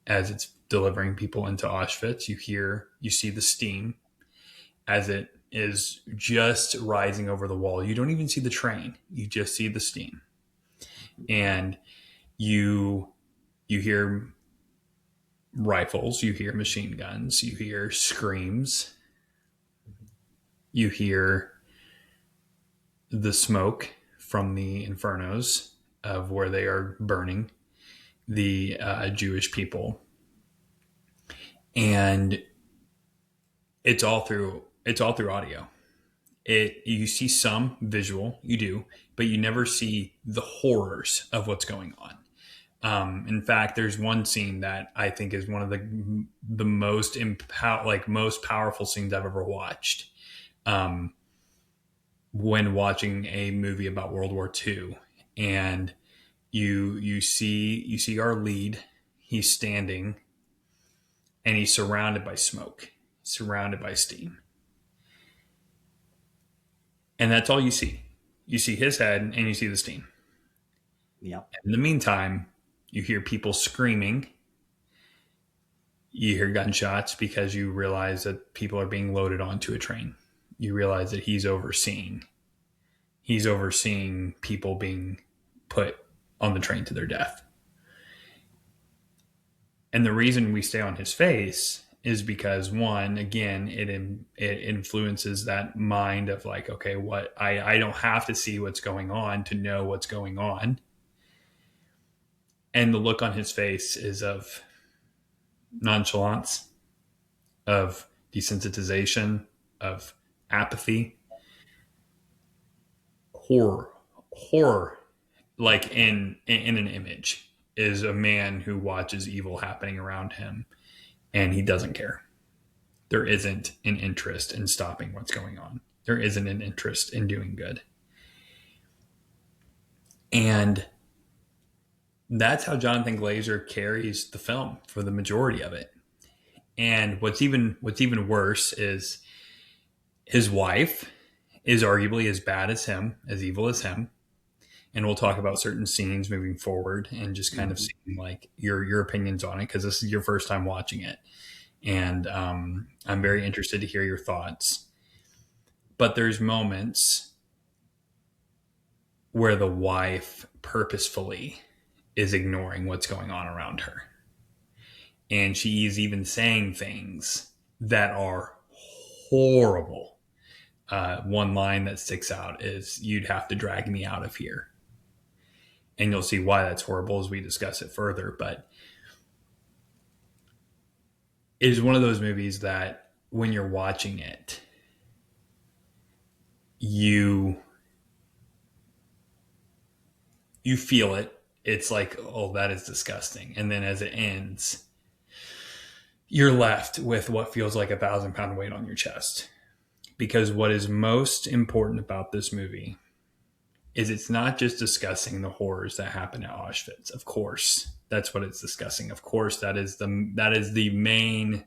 Speaker 1: as it's delivering people into Auschwitz. You see the steam as it is just rising over the wall. You don't even see the train. You just see the steam. And you hear rifles, you hear machine guns, you hear screams, you hear the smoke from the infernos of where they are burning the Jewish people. And it's all through audio. You see some visual, you do, but you never see the horrors of what's going on. In fact, there's one scene that I think is one of the most most powerful scenes I've ever watched. When watching a movie about World War II, and you see our lead, he's standing, and he's surrounded by smoke, surrounded by steam, and that's all you see. You see his head, and you see the steam.
Speaker 4: Yep.
Speaker 1: In the meantime, you hear people screaming. You hear gunshots because you realize that people are being loaded onto a train. You realize that he's overseeing people being put on the train to their death. And the reason we stay on his face is because, one, again, it influences that mind of like, okay, what I don't have to see what's going on to know what's going on. And the look on his face is of nonchalance, of desensitization, of apathy, horror, like in an image, is a man who watches evil happening around him and he doesn't care. There isn't an interest in stopping what's going on. There isn't an interest in doing good. And that's how Jonathan Glazer carries the film for the majority of it. And what's even worse is his wife is arguably as bad as him, as evil as him. And we'll talk about certain scenes moving forward and just kind of seeing like your opinions on it, because this is your first time watching it. And I'm very interested to hear your thoughts. But there's moments where the wife purposefully is ignoring what's going on around her. And she is even saying things that are horrible. One line that sticks out is, "You'd have to drag me out of here." And you'll see why that's horrible as we discuss it further. But it is one of those movies that when you're watching it, you feel it. It's like, oh, that is disgusting. And then as it ends, you're left with what feels like 1,000-pound weight on your chest. Because what is most important about this movie is it's not just discussing the horrors that happen at Auschwitz. Of course, that's what it's discussing. Of course, that is the main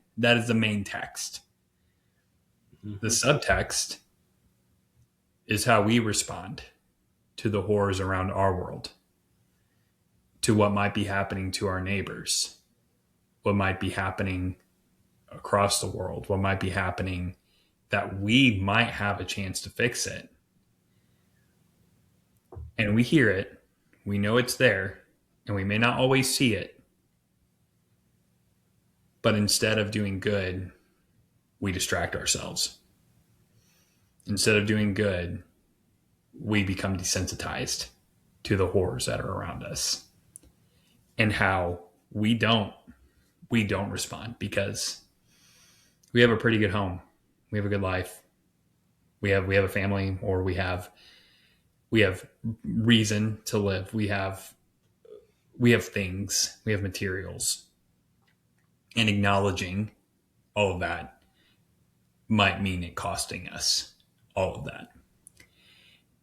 Speaker 1: text. Mm-hmm. The subtext is how we respond to the horrors around our world, to what might be happening to our neighbors, what might be happening across the world, what might be happening that we might have a chance to fix it. And we hear it, we know it's there, and we may not always see it. But instead of doing good, we distract ourselves. Instead of doing good, we become desensitized to the horrors that are around us. And how we don't respond, because we have a pretty good home. We have a good life. We have a family, or we have reason to live. We have things, we have materials. And acknowledging all of that might mean it costing us all of that.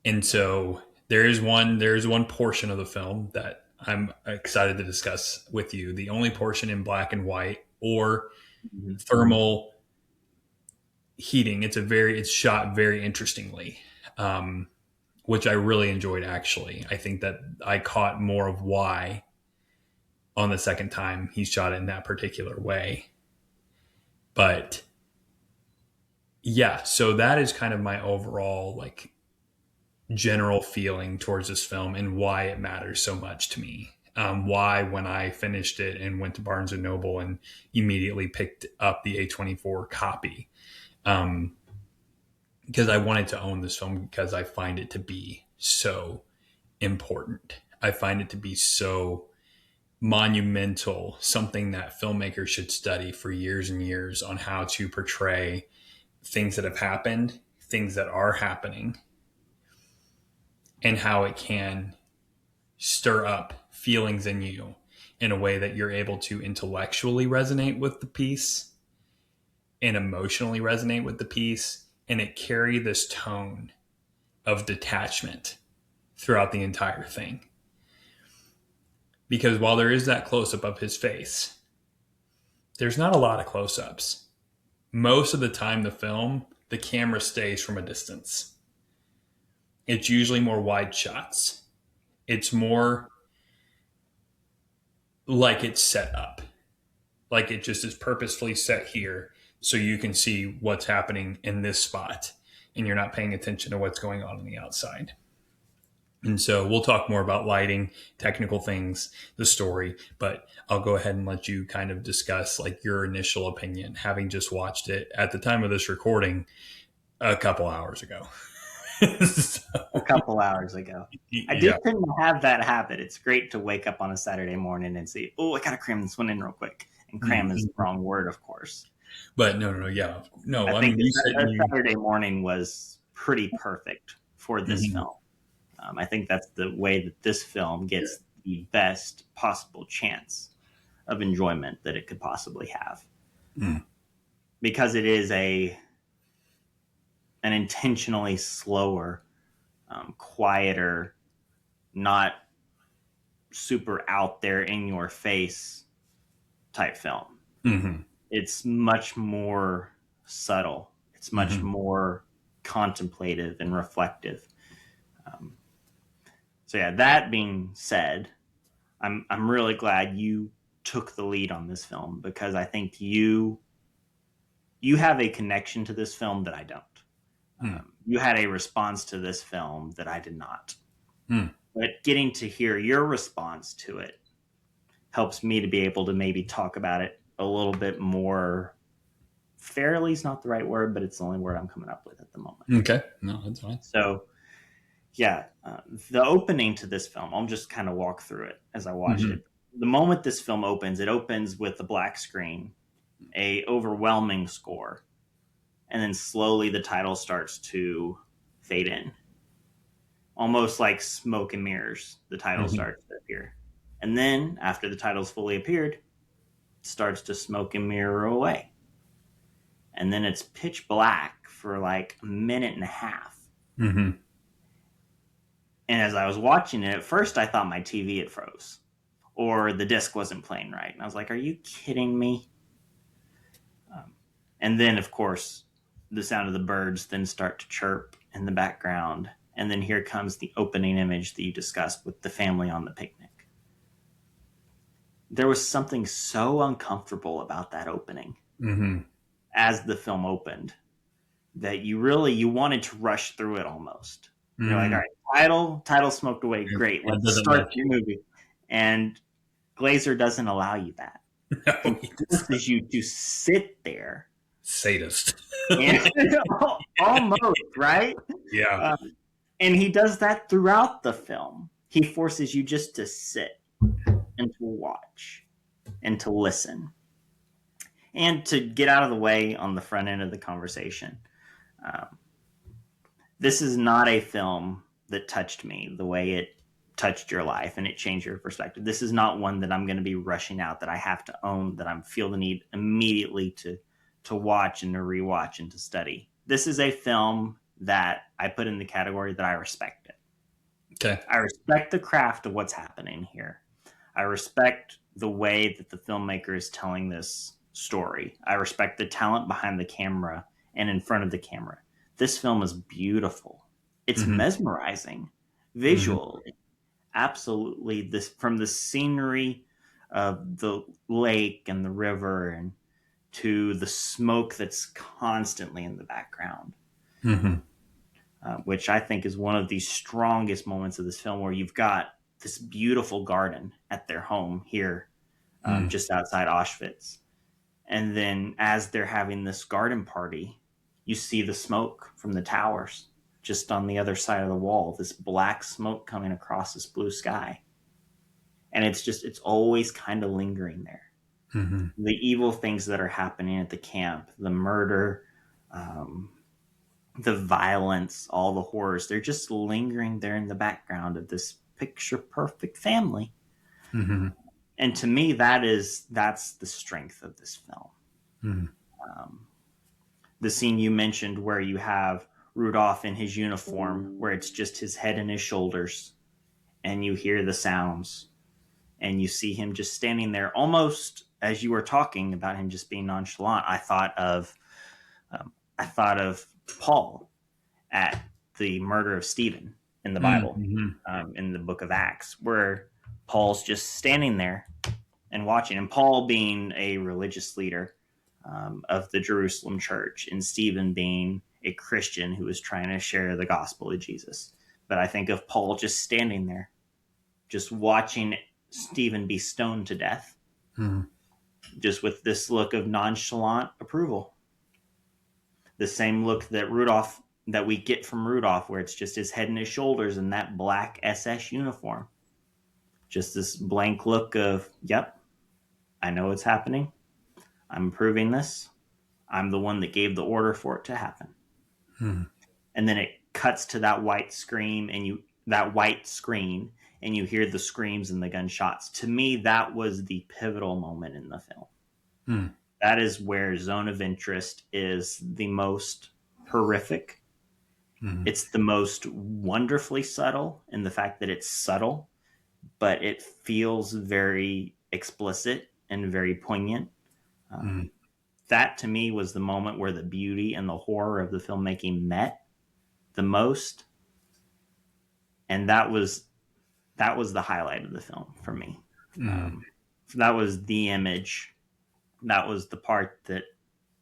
Speaker 1: And so There is one portion of the film that I'm excited to discuss with you. The only portion in black and white or thermal heating. It's shot very interestingly, which I really enjoyed. Actually, I think that I caught more of why on the second time he shot it in that particular way. But yeah, so that is kind of my overall like general feeling towards this film and why it matters so much to me. Why, when I finished it and went to Barnes and Noble and immediately picked up the A24 copy, um, because I wanted to own this film because I find it to be so important. I find it to be so monumental, something that filmmakers should study for years and years on how to portray things that have happened, things that are happening, and how it can stir up feelings in you in a way that you're able to intellectually resonate with the piece and emotionally resonate with the piece, and it carry this tone of detachment throughout the entire thing. Because while there is that close up of his face, there's not a lot of close ups. Most of the time, the camera stays from a distance. It's usually more wide shots. It's more like it's set up, like it just is purposefully set here so you can see what's happening in this spot and you're not paying attention to what's going on the outside. And so we'll talk more about lighting, technical things, the story, but I'll go ahead and let you kind of discuss like your initial opinion, having just watched it at the time of this recording a couple hours ago. So,
Speaker 4: A couple hours ago. I do tend to have that habit. It's great to wake up on a Saturday morning and see, oh, I got to cram this one in real quick. And cram is the wrong word, of course.
Speaker 1: But yeah. No,
Speaker 4: I think Saturday morning was pretty perfect for this film. I think that's the way that this film gets the best possible chance of enjoyment that it could possibly have. Because it is an intentionally slower, quieter, not super out there in your face type film. It's much more subtle. It's much more contemplative and reflective. So yeah, that being said, I'm really glad you took the lead on this film because I think you have a connection to this film that I don't. You had a response to this film that I did not. But getting to hear your response to it helps me to be able to maybe talk about it a little bit more fairly is not the right word, but it's the only word I'm coming up with at the moment.
Speaker 1: Okay. No, that's fine.
Speaker 4: So yeah, the opening to this film, I'll just kind of walk through it as I watch it. The moment this film opens, it opens with the black screen, a overwhelming score, and then slowly the title starts to fade in. Almost like smoke and mirrors, the title starts to appear. And then, after the title's fully appeared, it starts to smoke and mirror away. And then it's pitch black for like a minute and a half. And as I was watching it, at first I thought my TV had froze or the disc wasn't playing right. And I was like, are you kidding me? And then, of course, the sound of the birds then start to chirp in the background. And then here comes the opening image that you discussed with the family on the picnic. There was something so uncomfortable about that opening as the film opened that you wanted to rush through it almost. You're like, all right, title smoked away. Great. Let's start your movie. And Glazer doesn't allow you that.
Speaker 1: No,
Speaker 4: He forces you to sit there.
Speaker 1: Sadist.
Speaker 4: Almost, right?
Speaker 1: Yeah.
Speaker 4: And he does that throughout the film. He forces you just to sit and to watch and to listen and to get out of the way on the front end of the conversation. This is not a film that touched me the way it touched your life and it changed your perspective. This is not one that I'm going to be rushing out, that I have to own, that I feel the need immediately to watch and to rewatch and to study. This is a film that I put in the category that I respect it.
Speaker 1: Okay.
Speaker 4: I respect the craft of what's happening here. I respect the way that the filmmaker is telling this story. I respect the talent behind the camera and in front of the camera. This film is beautiful. It's
Speaker 1: Mm-hmm.
Speaker 4: mesmerizing
Speaker 1: Mm-hmm.
Speaker 4: visually. Absolutely. This from the scenery of the lake and the river and to the smoke that's constantly in the background,
Speaker 1: Mm-hmm.
Speaker 4: which I think is one of the strongest moments of this film, where you've got this beautiful garden at their home here, just outside Auschwitz. And then as they're having this garden party, you see the smoke from the towers just on the other side of the wall, this black smoke coming across this blue sky. And it's always kind of lingering there.
Speaker 1: Mm-hmm.
Speaker 4: The evil things that are happening at the camp, the murder, um, the violence, all the horrors, they're just lingering there in the background of this picture perfect family.
Speaker 1: Mm-hmm.
Speaker 4: And to me, that's the strength of this film.
Speaker 1: Mm-hmm.
Speaker 4: Um, the scene you mentioned where you have Rudolph in his uniform, where it's just his head and his shoulders, and you hear the sounds, and you see him just standing there, almost as you were talking about him just being nonchalant. Um, I thought of Paul at the murder of Stephen in the Bible,
Speaker 1: Mm-hmm.
Speaker 4: in the book of Acts, where Paul's just standing there and watching. And Paul being a religious leader of the Jerusalem church, and Stephen being a Christian who was trying to share the gospel of Jesus. But I think of Paul just standing there, just watching Stephen be stoned to death,
Speaker 1: Mm-hmm.
Speaker 4: just with this look of nonchalant approval. The same look that we get from Rudolph, where it's just his head and his shoulders in that black SS uniform. Just this blank look of, yep, I know what's happening. I'm approving this. I'm the one that gave the order for it to happen.
Speaker 1: Mm-hmm.
Speaker 4: And then it cuts to that white screen, and you hear the screams and the gunshots. To me, that was the pivotal moment in the film.
Speaker 1: Mm-hmm.
Speaker 4: That is where Zone of Interest is the most horrific.
Speaker 1: Mm-hmm.
Speaker 4: It's the most wonderfully subtle in the fact that it's subtle, but it feels very explicit and very poignant.
Speaker 1: Mm-hmm.
Speaker 4: That to me was the moment where the beauty and the horror of the filmmaking met the most, and that was the highlight of the film for me. That was the image. That was the part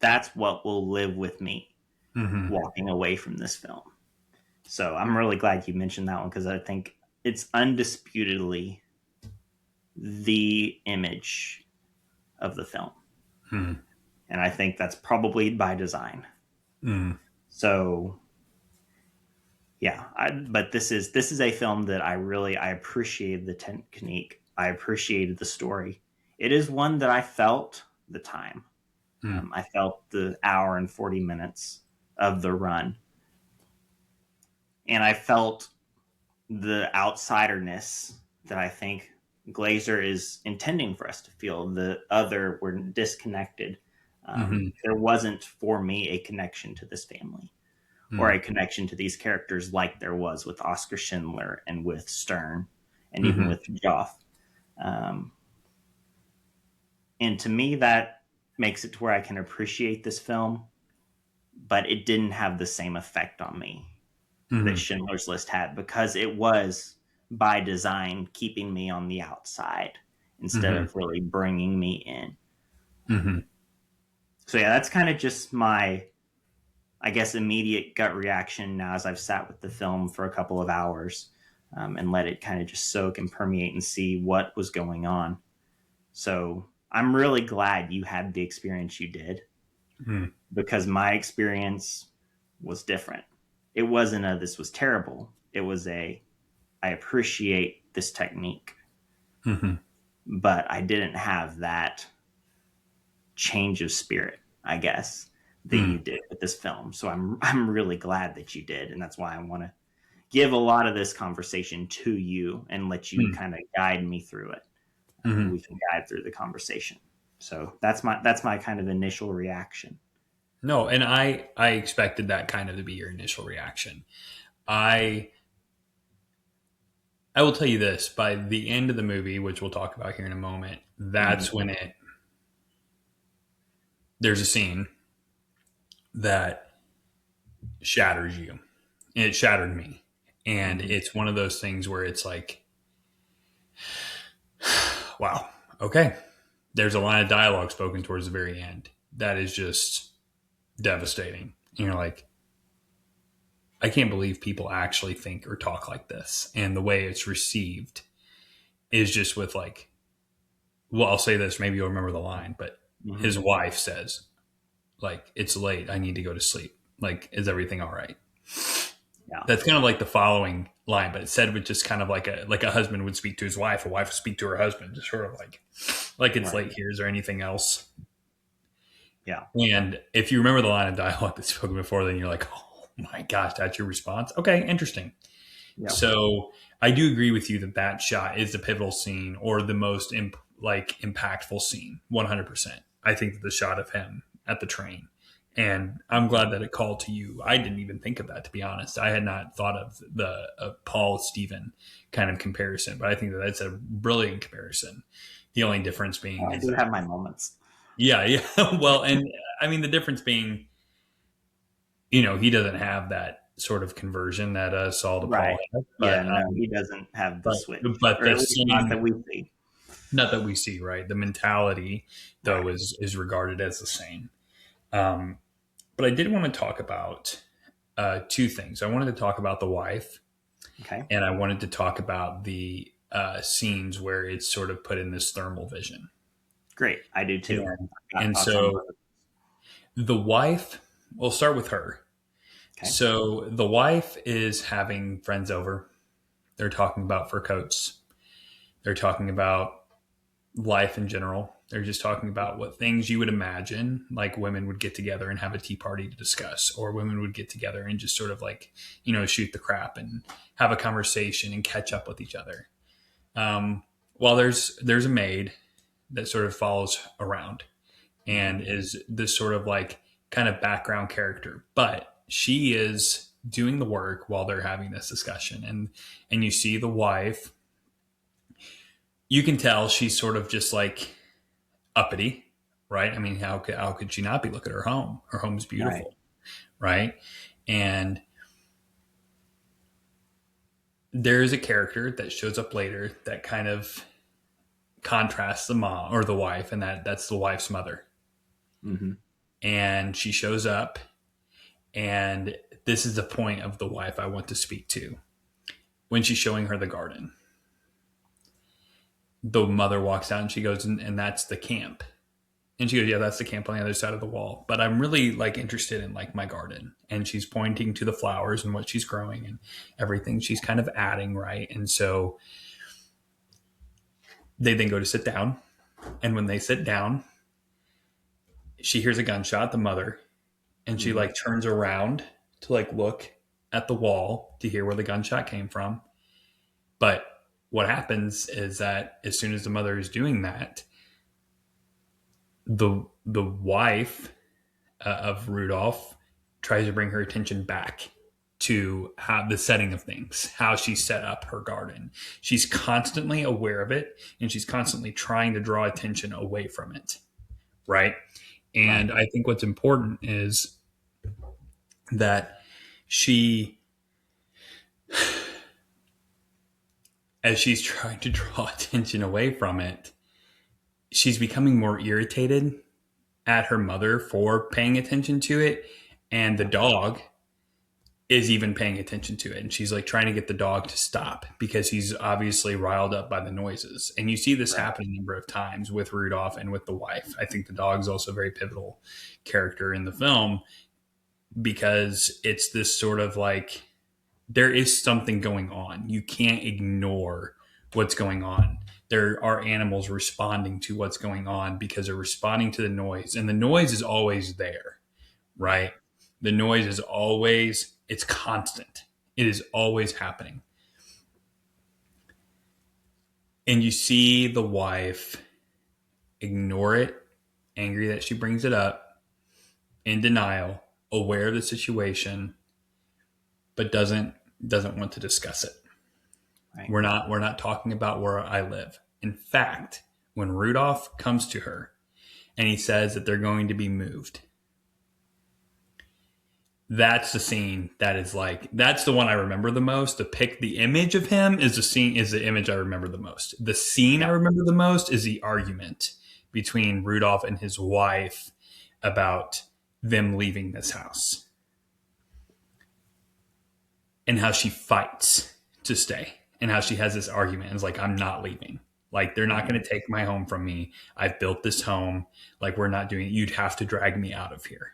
Speaker 4: that's what will live with me
Speaker 1: Mm-hmm.
Speaker 4: walking away from this film. So I'm really glad you mentioned that one, because I think it's undisputedly the image of the film.
Speaker 1: Mm-hmm.
Speaker 4: And I think that's probably by design.
Speaker 1: Mm-hmm.
Speaker 4: So yeah, but this is a film that I appreciated the technique. I appreciated the story. It is one that I felt the time. I felt the hour and 40 minutes of the run. And I felt the outsiderness that I think Glazer is intending for us to feel. The other, we're disconnected. There wasn't, for me, a connection to this family or a connection to these characters like there was with Oscar Schindler and with Stern and even with Joff. And to me, that makes it to where I can appreciate this film, but it didn't have the same effect on me that Schindler's List had, because it was by design keeping me on the outside instead of really bringing me in.
Speaker 1: Mm-hmm.
Speaker 4: So yeah, that's kind of just my, I guess, immediate gut reaction now as I've sat with the film for a couple of hours and let it kind of just soak and permeate and see what was going on. So I'm really glad you had the experience you did, because my experience was different. It wasn't a this was terrible. It was a I appreciate this technique, but I didn't have that change of spirit, I guess, that you did with this film. So I'm really glad that you did, and that's why I want to give a lot of this conversation to you and let you kind of guide me through it. We can guide through the conversation. So that's my kind of initial reaction.
Speaker 1: No, and I expected that kind of to be your initial reaction. I I will tell you this: by the end of the movie, which we'll talk about here in a moment, that's when there's a scene that shatters you. And it shattered me. And it's one of those things where it's like, wow, okay. There's a line of dialogue spoken towards the very end that is just devastating. And you're like, I can't believe people actually think or talk like this. And the way it's received is just with like, well, I'll say this, maybe you'll remember the line, but his wife says, like, it's late. I need to go to sleep. Like, is everything all right?
Speaker 4: Yeah.
Speaker 1: That's kind of like the following line, but it said with just kind of like a husband would speak to his wife, a wife would speak to her husband, just sort of like it's late here. Is there anything else?
Speaker 4: Yeah.
Speaker 1: And if you remember the line of dialogue that's spoken before, then you're like, oh my gosh, that's your response. Okay, interesting. Yeah. So I do agree with you that that shot is the pivotal scene or the most impactful scene. 100%. I think that the shot of him at the train. And I'm glad that it called to you. I didn't even think of that, to be honest. I had not thought of the Paul Stephen kind of comparison, but I think that that's a brilliant comparison. The only difference being,
Speaker 4: I do have my moments.
Speaker 1: Yeah. Well, and I mean the difference being, he doesn't have that sort of conversion that Saul to Paul had.
Speaker 4: But, no, he doesn't have the switch.
Speaker 1: But the scene,
Speaker 4: not that we see.
Speaker 1: Not that we see, right? The mentality, though, is regarded as the same. But I did want to talk about two things. I wanted to talk about the wife.
Speaker 4: Okay.
Speaker 1: And I wanted to talk about the scenes where it's sort of put in this thermal vision.
Speaker 4: Great. I do too.
Speaker 1: And so the wife, we'll start with her. Okay. So the wife is having friends over. They're talking about fur coats. They're talking about life in general. They're just talking about what things you would imagine like women would get together and have a tea party to discuss, or women would get together and just sort of like, shoot the crap and have a conversation and catch up with each other. While there's a maid that sort of follows around and is this sort of like kind of background character, but she is doing the work while they're having this discussion. And you see the wife, you can tell she's sort of just like uppity, right? I mean, how could she not be? Look at her home. Her home is beautiful, right? And there's a character that shows up later that kind of contrasts the mom or the wife, and that's the wife's mother. Mm-hmm. And she shows up, and this is the point of the wife I want to speak to. When she's showing her the garden, the mother walks out and she goes, and that's the camp. And she goes, yeah, that's the camp on the other side of the wall. But I'm really like interested in like my garden. And she's pointing to the flowers and what she's growing and everything she's kind of adding, right? And so they then go to sit down. And when they sit down, she hears a gunshot, the mother, and she like turns around to like look at the wall to hear where the gunshot came from. But what happens is that as soon as the mother is doing that, the wife of Rudolph tries to bring her attention back to how the setting of things, how she set up her garden. She's constantly aware of it, and she's constantly trying to draw attention away from it, right? And I think what's important is that she, as she's trying to draw attention away from it, she's becoming more irritated at her mother for paying attention to it. And the dog is even paying attention to it. And she's like trying to get the dog to stop because he's obviously riled up by the noises. And you see this happen a number of times with Rudolph and with the wife. I think the dog's also a very pivotal character in the film because it's this sort of like, there is something going on. You can't ignore what's going on. There are animals responding to what's going on because they're responding to the noise. And the noise is always there, right? The noise is always, it's constant. It is always happening. And you see the wife ignore it, angry that she brings it up, in denial, aware of the situation, but doesn't want to discuss it.
Speaker 4: Right.
Speaker 1: We're not talking about where I live. In fact, when Rudolph comes to her and he says that they're going to be moved, that's the scene that is like, that's the one I remember the most. The image of him is the image I remember the most. The scene I remember the most is the argument between Rudolph and his wife about them leaving this house and how she fights to stay and how she has this argument. It's like, I'm not leaving. Like, they're not going to take my home from me. I've built this home. Like, we're not doing it. You'd have to drag me out of here.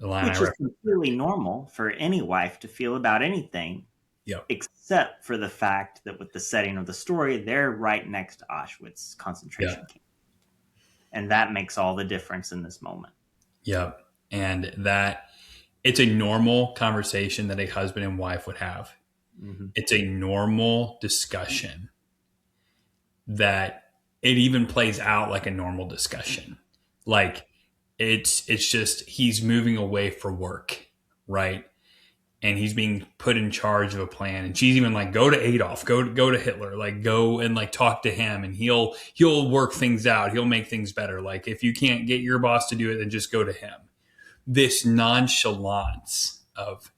Speaker 1: The line
Speaker 4: Which is completely normal for any wife to feel about anything,
Speaker 1: Yep.
Speaker 4: except for the fact that with the setting of the story, they're right next to Auschwitz concentration camp. And that makes all the difference in this moment.
Speaker 1: Yep. And that it's a normal conversation that a husband and wife would have. Mm-hmm. It's a normal discussion that it even plays out like a normal discussion. Like it's just, he's moving away for work, right? And he's being put in charge of a plan. And she's even like, go to Adolf, go to Hitler, like go and like talk to him and he'll work things out. He'll make things better. Like if you can't get your boss to do it, then just go to him. This nonchalance of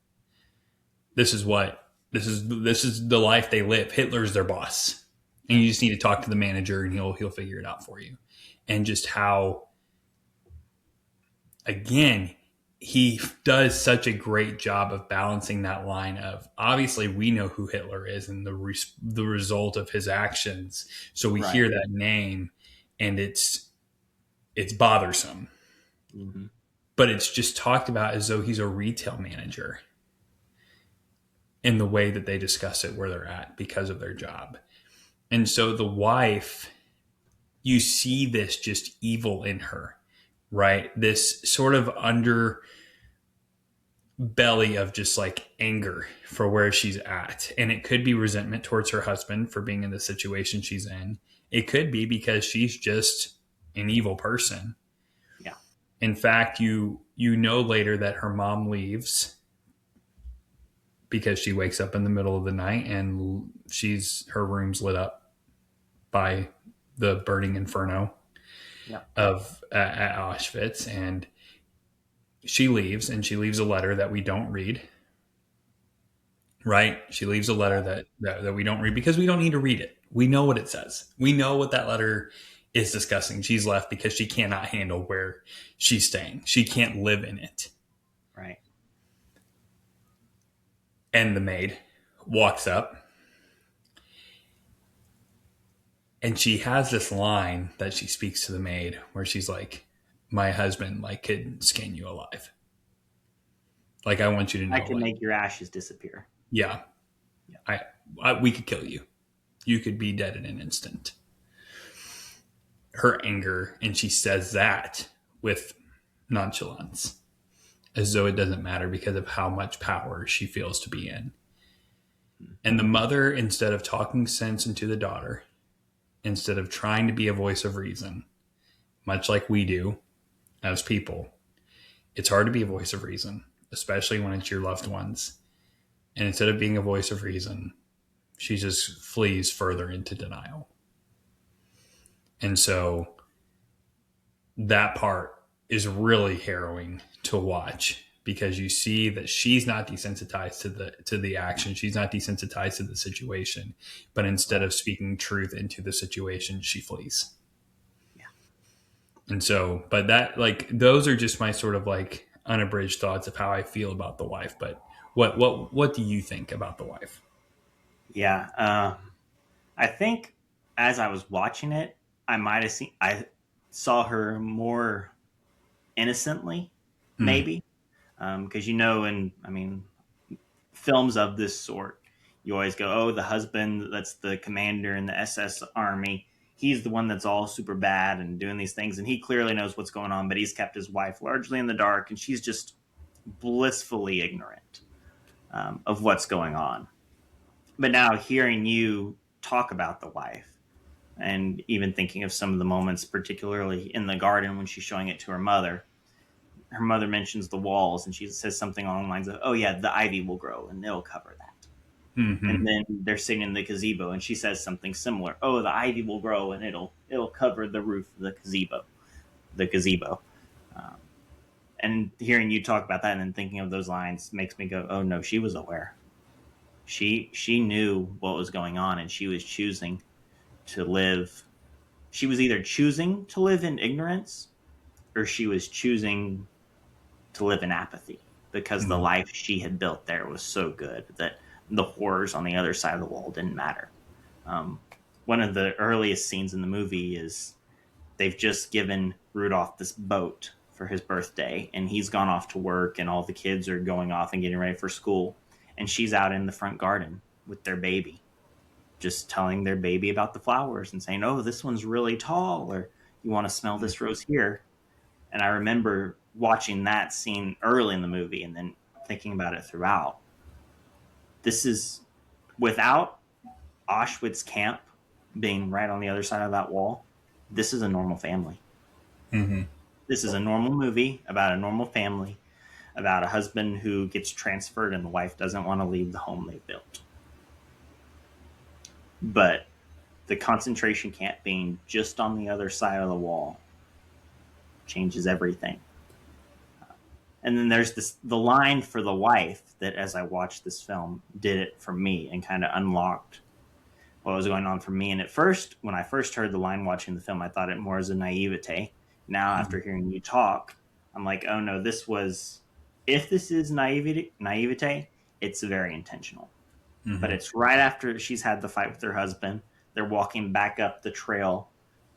Speaker 1: this is the life they live. Hitler's their boss. And you just need to talk to the manager and he'll figure it out for you. And just how, again, he does such a great job of balancing that line of, obviously we know who Hitler is and the result of his actions. So we hear that name and it's bothersome, but it's just talked about as though he's a retail manager in the way that they discuss it where they're at because of their job. And so the wife, you see this just evil in her, right? This sort of underbelly of just like anger for where she's at. And it could be resentment towards her husband for being in the situation she's in. It could be because she's just an evil person.
Speaker 4: Yeah.
Speaker 1: In fact, you know later that her mom leaves because she wakes up in the middle of the night and her room's lit up by the burning inferno of at Auschwitz. And she leaves a letter that we don't read. Right? She leaves a letter that we don't read because we don't need to read it. We know what it says. We know what that letter is discussing. She's left because she cannot handle where she's staying. She can't live in it.
Speaker 4: Right.
Speaker 1: And the maid walks up and she has this line that she speaks to the maid where she's like, my husband like could skin you alive. Like, I want you to know.
Speaker 4: I can make your ashes disappear.
Speaker 1: Yeah. We could kill you. You could be dead in an instant. Her anger, and she says that with nonchalance, as though it doesn't matter because of how much power she feels to be in. And the mother, instead of talking sense into the daughter, instead of trying to be a voice of reason, much like we do as people, it's hard to be a voice of reason, especially when it's your loved ones. And instead of being a voice of reason, she just flees further into denial. And so that part is really harrowing to watch because you see that she's not desensitized to the action. She's not desensitized to the situation, but instead of speaking truth into the situation, she flees.
Speaker 4: Yeah.
Speaker 1: And so, but that, like, those are just my sort of like unabridged thoughts of how I feel about the wife. But what do you think about the wife?
Speaker 4: Yeah. I think as I was watching it, I saw her more innocently, maybe. Because, in films of this sort, you always go, oh, the husband, that's the commander in the SS army. He's the one that's all super bad and doing these things. And he clearly knows what's going on, but he's kept his wife largely in the dark. And she's just blissfully ignorant of what's going on. But now hearing you talk about the wife and even thinking of some of the moments, particularly in the garden when she's showing it to her mother mentions the walls and she says something along the lines of, oh yeah, the ivy will grow and it'll cover that.
Speaker 1: Mm-hmm.
Speaker 4: And then they're sitting in the gazebo, and she says something similar. Oh, the ivy will grow, and it'll cover the roof of the gazebo. The gazebo. Um, and hearing you talk about that and then thinking of those lines makes me go, oh no, she was aware. She knew what was going on, and she was choosing to live. She was either choosing to live in ignorance, or she was choosing to live in apathy, because the
Speaker 1: Mm-hmm.
Speaker 4: life she had built there was so good that the horrors on the other side of the wall didn't matter. Um, One of the earliest scenes in the movie is they've just given Rudolph this boat for his birthday, and he's gone off to work, and all the kids are going off and getting ready for school. And she's out in the front garden with their baby, just telling their baby about the flowers and saying, oh, this one's really tall, or you want to smell this rose here. And I remember watching that scene early in the movie and then thinking about it throughout. This is without Auschwitz camp being right on the other side of that wall. This is a normal family.
Speaker 1: Mm-hmm.
Speaker 4: This is a normal movie about a normal family, about a husband who gets transferred and the wife doesn't want to leave the home they built. But the concentration camp being just on the other side of the wall changes everything. And then there's the line for the wife that, as I watched this film, did it for me and kind of unlocked what was going on for me. And at first, when I first heard the line watching the film, I thought it more as a naivete. Now, after hearing you talk, I'm like, oh no, if this is naivete, it's very intentional.
Speaker 1: Mm-hmm.
Speaker 4: But it's right after she's had the fight with her husband. They're walking back up the trail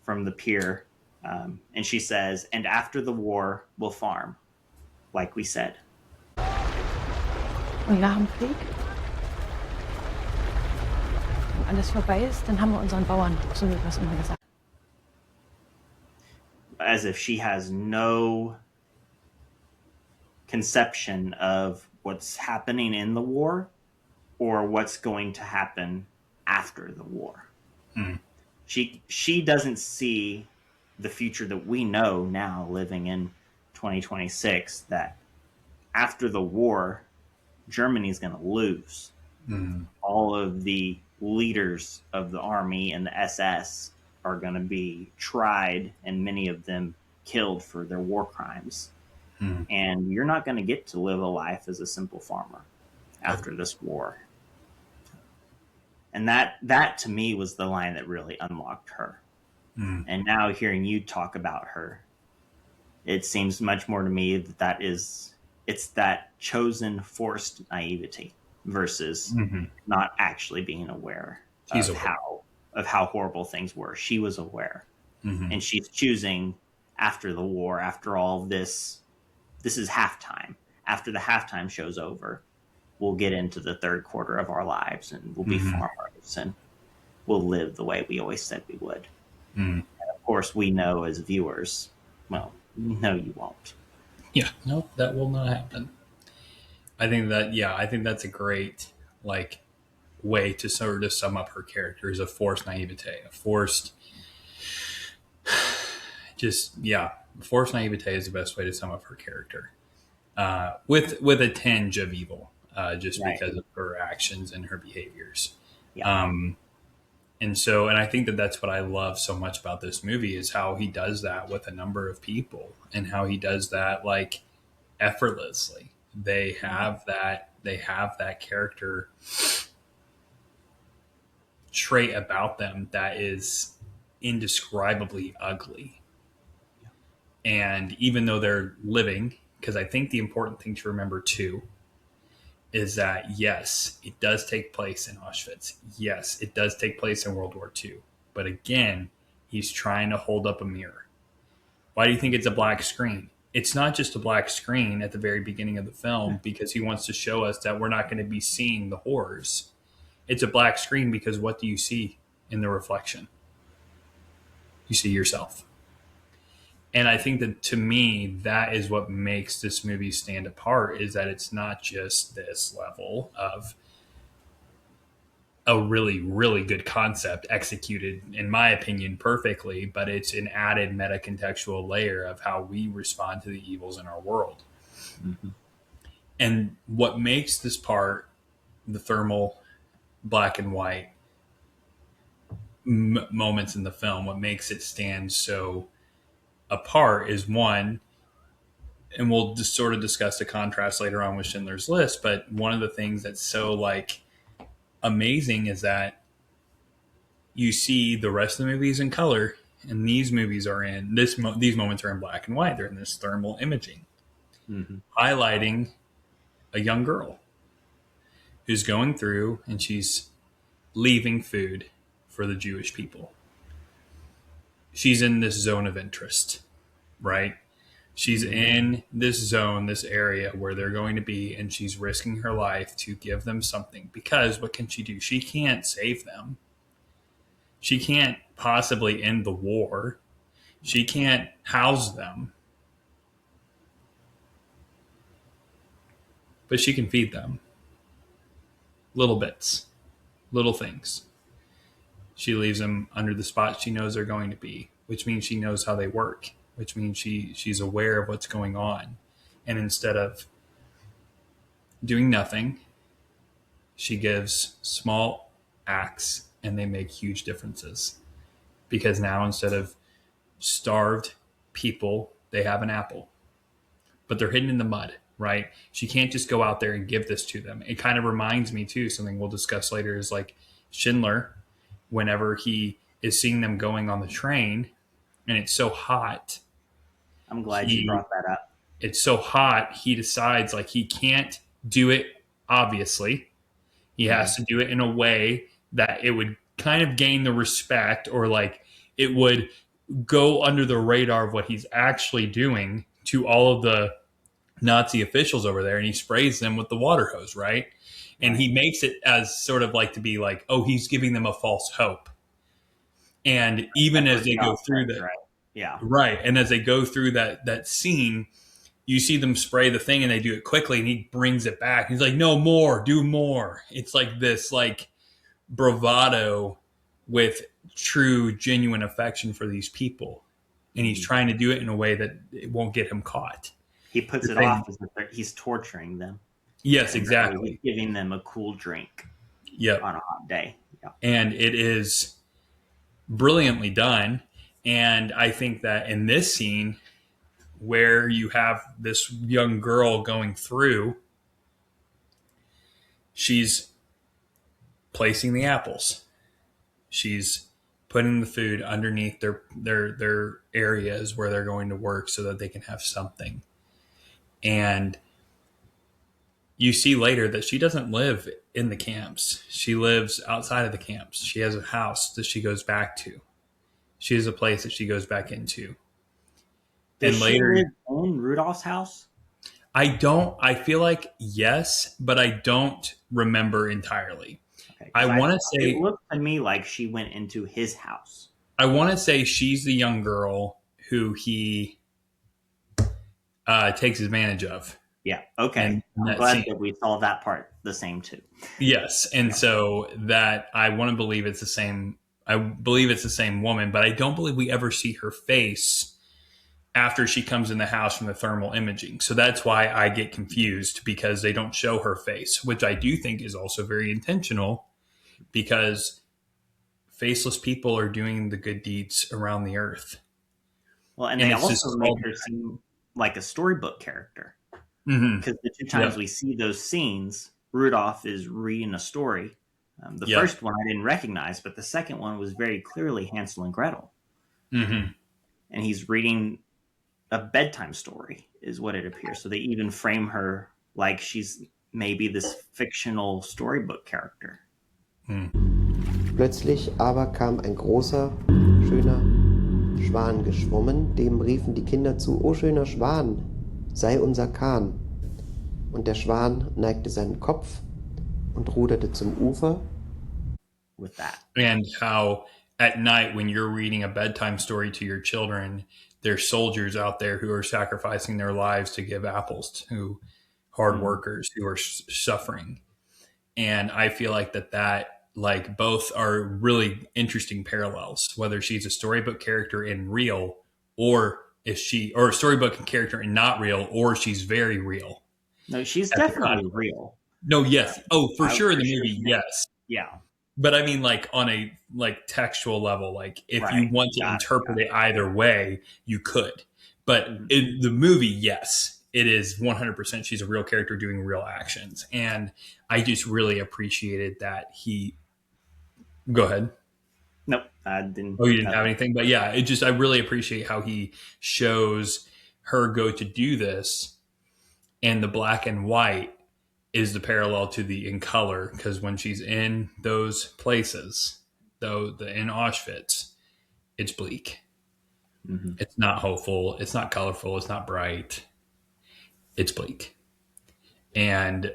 Speaker 4: from the pier. And she says, and after the war, we'll farm, like we said.
Speaker 8: Und nach dem Krieg, wenn alles vorbei ist, dann haben wir unseren Bauern, so wird das immer gesagt.
Speaker 4: As if she has no conception of what's happening in the war or what's going to happen after the war.
Speaker 1: Mm.
Speaker 4: She doesn't see the future that we know now, living in 2026, that after the war, Germany's going to lose.
Speaker 1: Mm.
Speaker 4: All of the leaders of the army and the SS are going to be tried, and many of them killed for their war crimes.
Speaker 1: Mm.
Speaker 4: And you're not going to get to live a life as a simple farmer after this war. And that to me was the line that really unlocked her.
Speaker 1: Mm.
Speaker 4: And now hearing you talk about her, it seems much more to me that it's that chosen forced naivety versus not actually being aware of how horrible things were. She was aware. Mm-hmm. And she's choosing after the war, after all this is halftime. After the halftime show's over, we'll get into the third quarter of our lives, and we'll be farmers, and we'll live the way we always said we would. And of course, we know as viewers, well, no, you won't.
Speaker 1: Yeah, no, that will not happen. I think that's a great way to sort of sum up her character, is a forced naivete, forced naivete is the best way to sum up her character, with a tinge of evil, just right. Because of her actions and her behaviors. Yeah. And I think that's what I love so much about this movie, is how he does that with a number of people, and how he does that effortlessly. They have that character trait about them that is indescribably ugly. And even though they're living, because I think the important thing to remember too is that, yes, it does take place in Auschwitz. Yes, it does take place in World War II. But again, he's trying to hold up a mirror. Why do you think it's a black screen? It's not just a black screen at the very beginning of the film because he wants to show us that we're not going to be seeing the horrors. It's a black screen because what do you see in the reflection? You see yourself. And I think that, to me, that is what makes this movie stand apart, is that it's not just this level of a really, really good concept executed, in my opinion, perfectly, but it's an added meta-contextual layer of how we respond to the evils in our world. Mm-hmm. And what makes this part, the thermal black and white moments in the film. What makes it stand so apart is one, and we'll just sort of discuss the contrast later on with Schindler's List, but one of the things that's so like amazing is that you see the rest of the movies in color, and these movies are in these moments are in black and white. They're in this thermal imaging, highlighting a young girl who's going through and she's leaving food for the Jewish people. She's in this zone of interest, right? She's in this zone, this area where they're going to be, and she's risking her life to give them something. Because what can she do? She can't save them. She can't possibly end the war. She can't house them. But she can feed them. Little bits. Little things. She leaves them under the spot she knows they're going to be, which means she knows how they work, which means she's aware of what's going on. And instead of doing nothing, she gives small acts, and they make huge differences. Because now instead of starved people, they have an apple. But they're hidden in the mud, right? She can't just go out there and give this to them. It kind of reminds me too, something we'll discuss later, is like Schindler, whenever he is seeing them going on the train and it's so hot.
Speaker 4: I'm glad you brought that up.
Speaker 1: It's so hot, he decides like he can't do it obviously. He has to do it in a way that it would kind of gain the respect, or like it would go under the radar of what he's actually doing to all of the Nazi officials over there. And he sprays them with the water hose, right? And he makes it as sort of like to be like, oh, he's giving them a false hope. And even as they go through that,
Speaker 4: right. Yeah.
Speaker 1: Right. And as they go through that scene, you see them spray the thing and they do it quickly, and he brings it back. He's like, no more, do more. It's like this like bravado with true, genuine affection for these people. And he's trying to do it in a way that it won't get him caught.
Speaker 4: He puts it off as if he's torturing them.
Speaker 1: Yes, exactly.
Speaker 4: He's giving them a cool drink on a hot day. Yep.
Speaker 1: And it is brilliantly done. And I think that in this scene, where you have this young girl going through, she's placing the apples. She's putting the food underneath their areas where they're going to work so that they can have something. And you see later that she doesn't live in the camps. She lives outside of the camps. She has a house that she goes back to. She has a place that she goes back into.
Speaker 4: Does she live in Rudolph's house?
Speaker 1: I feel like yes, but I don't remember entirely. Okay, I want to say
Speaker 4: it looked to me like she went into his house.
Speaker 1: I want to say she's the young girl who he takes advantage of.
Speaker 4: Yeah. Okay. I'm glad that we saw that part the same too.
Speaker 1: Yes, and so that I want to believe it's the same. I believe it's the same woman, but I don't believe we ever see her face after she comes in the house from the thermal imaging. So that's why I get confused, because they don't show her face, which I do think is also very intentional, because faceless people are doing the good deeds around the earth.
Speaker 4: Well, and they also make her seem like a storybook character. Because the two times we see those scenes, Rudolph is reading a story. The first one I didn't recognize, but the second one was very clearly Hansel and Gretel. And he's reading a bedtime story, is what it appears. So they even frame her like she's maybe this fictional storybook character.
Speaker 9: Plötzlich aber kam ein großer, schöner Schwan geschwommen, dem riefen die Kinder zu: O schöner Schwan, sei unser Kahn. Und der Schwan neigte seinen Kopf und ruderte zum Ufer.
Speaker 4: With that.
Speaker 1: And how at night, when you're reading a bedtime story to your children, there's soldiers out there who are sacrificing their lives to give apples to hard workers who are suffering. And I feel like that like both are really interesting parallels, whether she's a storybook character in real, or a storybook character in not real, or she's very real.
Speaker 4: No, she's definitely real.
Speaker 1: No, yes. Oh, for sure in the movie, yes.
Speaker 4: Yeah.
Speaker 1: But I mean, like on a like textual level, like if you
Speaker 4: Right.
Speaker 1: want to
Speaker 4: Got
Speaker 1: interpret it either way, you could. But
Speaker 4: it.
Speaker 1: in the movie, yes, it is 100%. She's a real character doing real actions, and I just really appreciated that he. Go ahead.
Speaker 4: Nope. I didn't.
Speaker 1: Oh, you didn't have
Speaker 4: Nothing.
Speaker 1: anything, but yeah, it just I really appreciate how he shows her go to do this, and the black and white is the parallel to the in color because when she's in those places, though the in Auschwitz, it's bleak.
Speaker 4: Mm-hmm.
Speaker 1: It's not hopeful. It's not colorful. It's not bright. It's bleak. And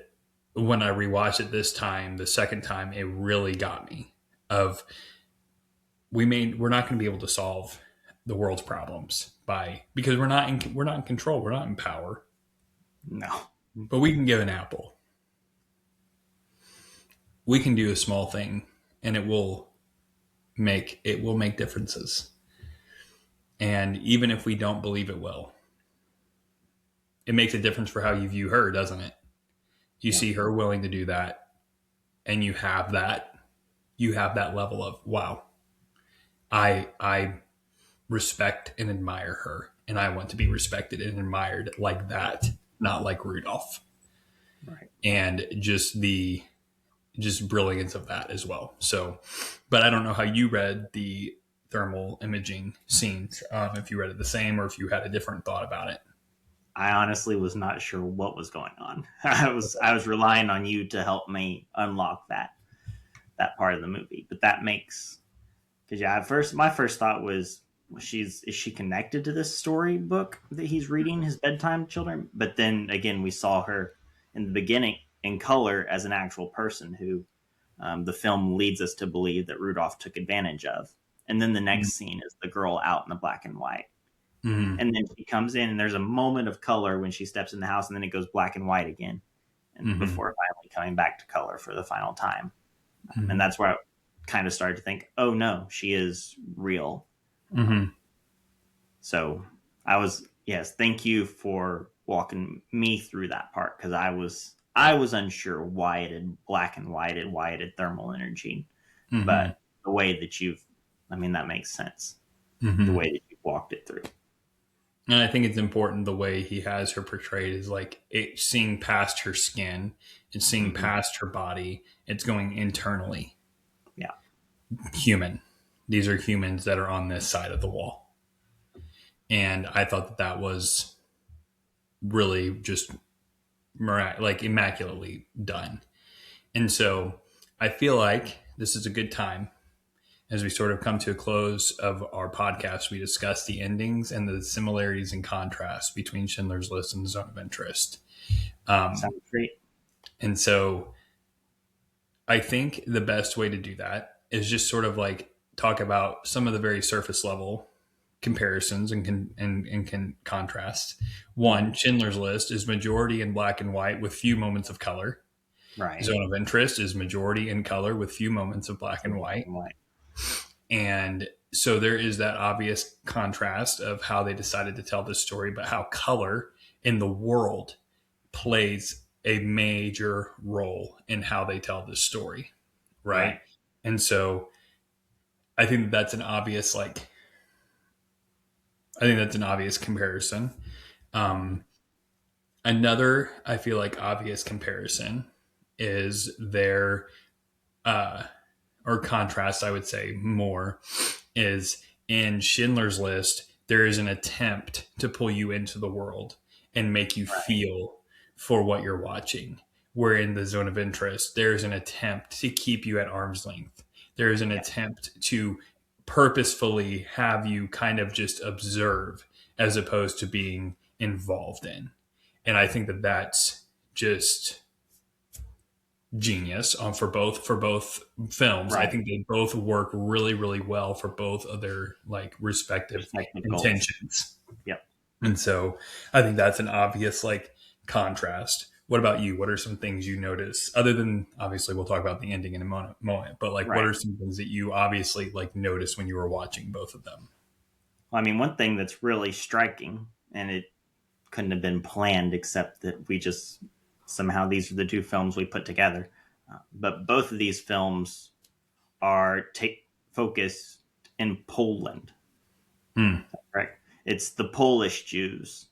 Speaker 1: when I rewatched it this time, the second time, it really got me. Of we're not going to be able to solve the world's problems because we're not in control. We're not in power.
Speaker 4: No.
Speaker 1: But we can give an apple. We can do a small thing, and it will make differences. And even if we don't believe it will, it makes a difference for how you view her, doesn't it? You see her willing to do that, and you have that level of wow. I respect and admire her, and I want to be respected and admired like that, not like Rudolph.
Speaker 4: Right.
Speaker 1: And just brilliance of that as well. So, but I don't know how you read the thermal imaging scenes. If you read it the same, or if you had a different thought about it.
Speaker 4: I honestly was not sure what was going on. I was relying on you to help me unlock that part of the movie. But that makes because my first thought was is she connected to this storybook that he's reading his bedtime children? But then again, we saw her in the beginning in color as an actual person who the film leads us to believe that Rudolph took advantage of. And then the next scene is the girl out in the black and white.
Speaker 1: Mm-hmm.
Speaker 4: And then she comes in and there's a moment of color when she steps in the house and then it goes black and white again. And before finally coming back to color for the final time. And that's where I kind of started to think, oh no, she is real. So thank you for walking me through that part. Cause I was unsure why it had black and white and why it had thermal energy, but the way that that makes sense. The way that you walked it through.
Speaker 1: And I think it's important the way he has her portrayed is like it seeing past her skin, it's seeing past her body, it's going internally.
Speaker 4: Yeah.
Speaker 1: Human. These are humans that are on this side of the wall. And I thought that was really just immaculately done. And so I feel like this is a good time as we sort of come to a close of our podcast. We discuss the endings and the similarities and contrasts between Schindler's List and the Zone of Interest.
Speaker 4: Sounds great.
Speaker 1: And so I think the best way to do that is just sort of like talk about some of the very surface level comparisons and contrasts. One, Schindler's List is majority in black and white with few moments of color.
Speaker 4: Right.
Speaker 1: Zone of Interest is majority in color with few moments of black and white. And so there is that obvious contrast of how they decided to tell this story, but how color in the world plays a major role in how they tell this story. Right. And so I think that's an obvious, comparison. Another, I feel like obvious comparison is their, or contrast, I would say more, is in Schindler's List, there is an attempt to pull you into the world and make you feel for what you're watching. Where in the Zone of Interest, there's an attempt to keep you at arm's length. There is an attempt to purposefully have you kind of just observe as opposed to being involved in. And I think that that's just genius for both films. I think they both work really, really well for both of their respective intentions.
Speaker 4: Yep.
Speaker 1: And so I think that's an obvious contrast. What about you? What are some things you notice other than obviously we'll talk about the ending in a moment, but what are some things that you obviously noticed when you were watching both of them?
Speaker 4: Well, I mean, one thing that's really striking, and it couldn't have been planned except that we just somehow these are the two films we put together. But both of these films are focused in Poland. Right? It's the Polish Jews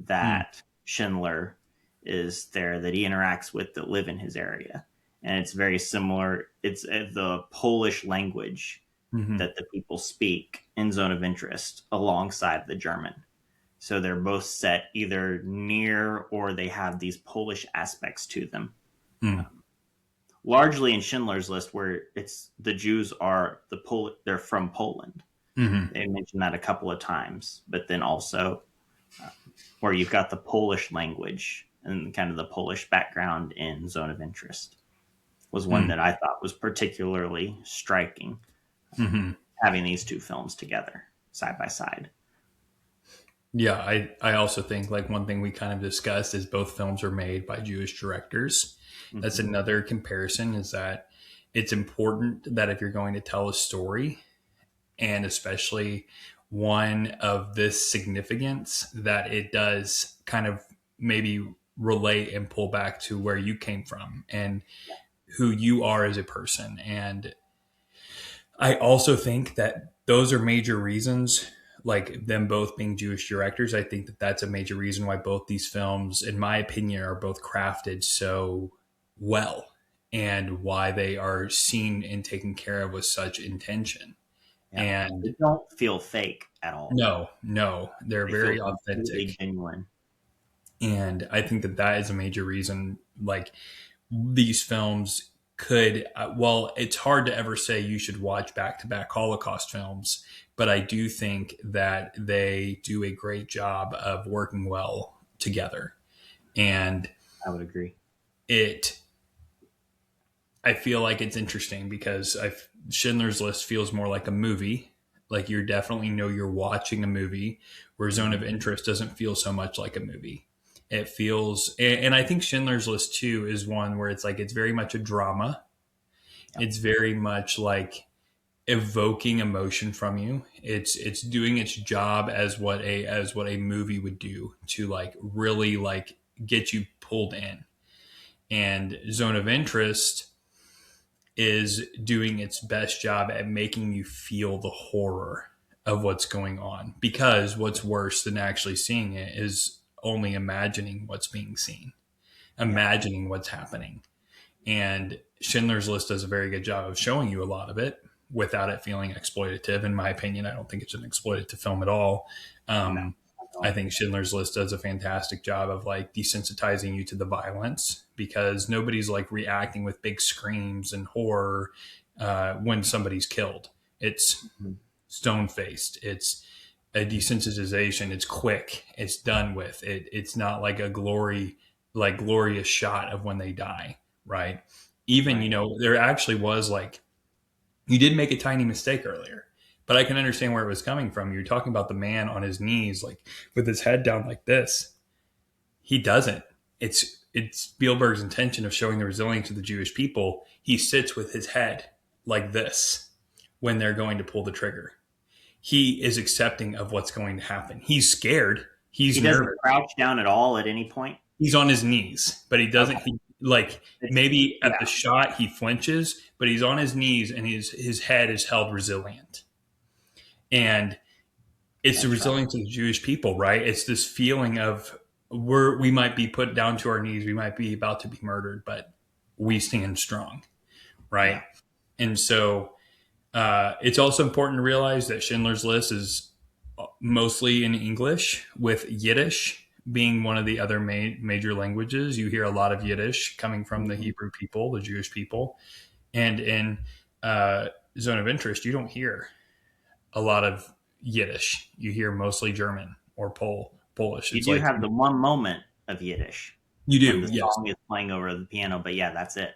Speaker 4: that Schindler is there, that he interacts with, that live in his area. And it's very similar. It's the Polish language that the people speak in Zone of Interest alongside the German. So they're both set either near, or they have these Polish aspects to them. Largely in Schindler's List, where it's the Jews are they're from Poland. They mentioned that a couple of times, but then also where you've got the Polish language and kind of the Polish background in Zone of Interest was one that I thought was particularly striking, having these two films together side by side.
Speaker 1: Yeah, I also think like one thing we kind of discussed is both films are made by Jewish directors. That's another comparison, is that it's important that if you're going to tell a story, and especially one of this significance, that it does kind of maybe relate and pull back to where you came from and who you are as a person. And I also think that those are major reasons, like them both being Jewish directors. I think that that's a major reason why both these films, in my opinion, are both crafted so well, and why they are seen and taken care of with such intention.
Speaker 4: Yeah.
Speaker 1: And
Speaker 4: they don't feel fake at all.
Speaker 1: No, they're very authentic,
Speaker 4: genuine.
Speaker 1: And I think that that is a major reason. Like these films could, well, it's hard to ever say you should watch back-to-back Holocaust films, but I do think that they do a great job of working well together. And
Speaker 4: I would agree.
Speaker 1: I feel like it's interesting because Schindler's List feels more like a movie. Like you definitely know you're watching a movie, where Zone of Interest doesn't feel so much like a movie. It feels, and I think Schindler's List too is one where it's like, it's very much a drama. It's very much like evoking emotion from you. It's doing its job as what a movie would do, to like really like get you pulled in. And Zone of Interest is doing its best job at making you feel the horror of what's going on, because what's worse than actually seeing it is only imagining what's being seen, imagining what's happening. And Schindler's List does a very good job of showing you a lot of it without it feeling exploitative. In my opinion, I don't think it's an exploitative film at all. I think Schindler's List does a fantastic job of like desensitizing you to the violence, because nobody's like reacting with big screams and horror when somebody's killed. It's stone faced. It's a desensitization. It's quick. It's done with. It's not like a glorious shot of when they die, right? Even, there actually was like, you did make a tiny mistake earlier, but I can understand where it was coming from. You're talking about the man on his knees, like with his head down like this. He doesn't. It's Spielberg's intention of showing the resilience of the Jewish people. He sits with his head like this when they're going to pull the trigger. He is accepting of what's going to happen. He's scared. He
Speaker 4: doesn't crouch down at all at any point.
Speaker 1: He's on his knees, but he doesn't.
Speaker 4: Okay.
Speaker 1: Maybe at the shot he flinches, but he's on his knees and his head is held resilient. And it's the resilience of the Jewish people, right? It's this feeling of we might be put down to our knees, we might be about to be murdered, but we stand strong, right? Yeah. And so it's also important to realize that Schindler's List is mostly in English, with Yiddish being one of the other major languages. You hear a lot of Yiddish coming from the Hebrew people, the Jewish people. And in Zone of Interest, you don't hear a lot of Yiddish. You hear mostly German or Polish.
Speaker 4: You do have the one moment of Yiddish.
Speaker 1: You do,
Speaker 4: when the song is playing over the piano, but yeah, that's it.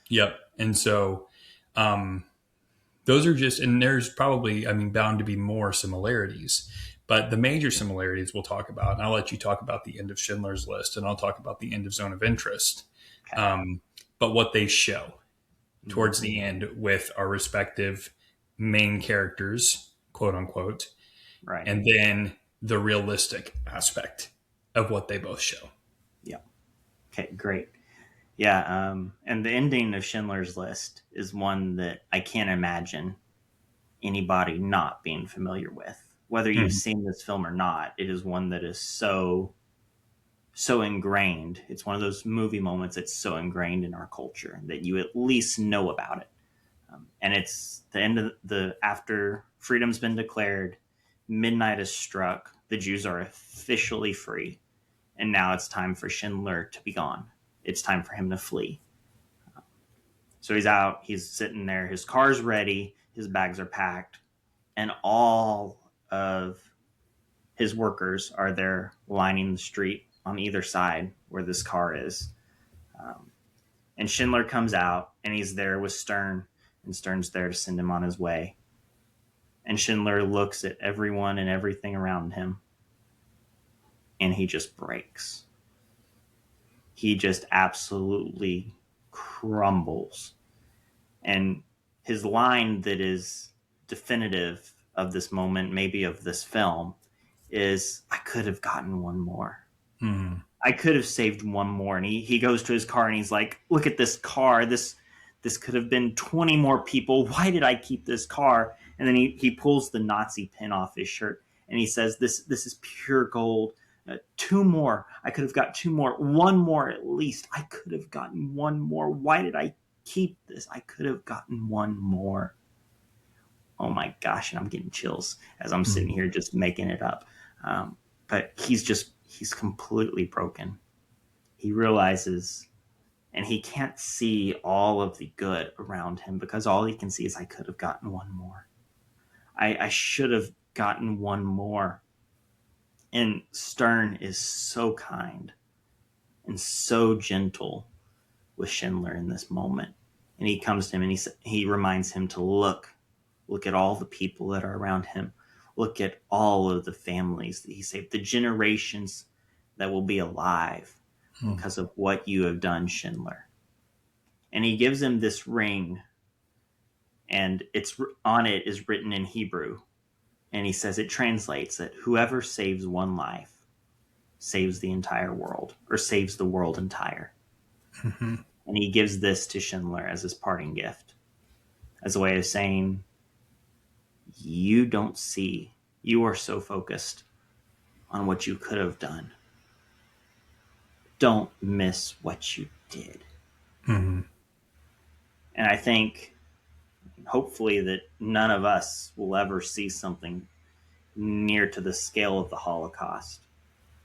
Speaker 1: Yep. And so those are just, and there's probably, bound to be more similarities. But the major similarities we'll talk about, and I'll let you talk about the end of Schindler's List, and I'll talk about the end of Zone of Interest. Okay. But what they show towards the end with our respective main characters, quote unquote,
Speaker 4: right,
Speaker 1: and then the realistic aspect of what they both show.
Speaker 4: Yeah. Okay, great. Yeah, and the ending of Schindler's List is one that I can't imagine anybody not being familiar with. Whether you've
Speaker 1: Mhm.
Speaker 4: seen this film or not, it is one that is so ingrained. It's one of those movie moments that's so ingrained in our culture that you at least know about it. And it's the end of the after freedom's been declared, midnight is struck, the Jews are officially free, and now it's time for Schindler to be gone. It's time for him to flee. So he's out, he's sitting there, his car's ready, his bags are packed, and all of his workers are there lining the street on either side where this car is. Um, and Schindler comes out and he's there with Stern, and Stern's there to send him on his way. And Schindler looks at everyone and everything around him and he just breaks. He just absolutely crumbles. And his line that is definitive of this moment, maybe of this film, is I could have gotten one more.
Speaker 1: Mhm.
Speaker 4: I could have saved one more. And he goes to his car and he's like, look at this car. This could have been 20 more people. Why did I keep this car? And then he pulls the Nazi pin off his shirt and he says, this is pure gold. Two more. I could have got two more. One more at least. I could have gotten one more. Why did I keep this? I could have gotten one more. Oh my gosh. And I'm getting chills as I'm sitting here just making it up. But he's completely broken. He realizes, and he can't see all of the good around him because all he can see is I could have gotten one more. I should have gotten one more. And Stern is so kind and so gentle with Schindler in this moment. And he comes to him and he reminds him to look at all the people that are around him. Look at all of the families that he saved, the generations that will be alive because of what you have done, Schindler. And he gives him this ring, and it's on it is written in Hebrew. And he says it translates that whoever saves one life saves the entire world, or saves the world entire.
Speaker 1: Mhm.
Speaker 4: And he gives this to Schindler as his parting gift, as a way of saying, you don't see, you are so focused on what you could have done. Don't miss what you did.
Speaker 1: Mhm.
Speaker 4: And I think, hopefully, that none of us will ever see something near to the scale of the Holocaust.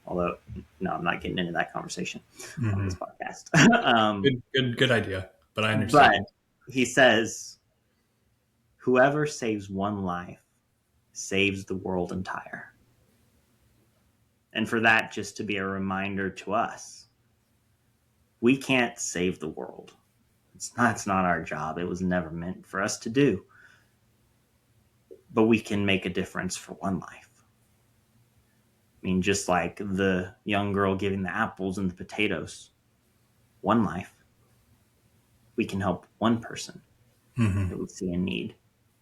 Speaker 4: Although, no, I'm not getting into that conversation on this
Speaker 1: Mhm.
Speaker 4: podcast. um,
Speaker 1: Good idea. But I
Speaker 4: but
Speaker 1: understand.
Speaker 4: he says, whoever saves one life saves the world entire. And for that just to be a reminder to us, we can't save the world. It's not our job. It was never meant for us to do. But we can make a difference for one life. I mean, just like the young girl giving the apples and the potatoes, one life, we can help one person
Speaker 1: Mhm.
Speaker 4: that we see in need.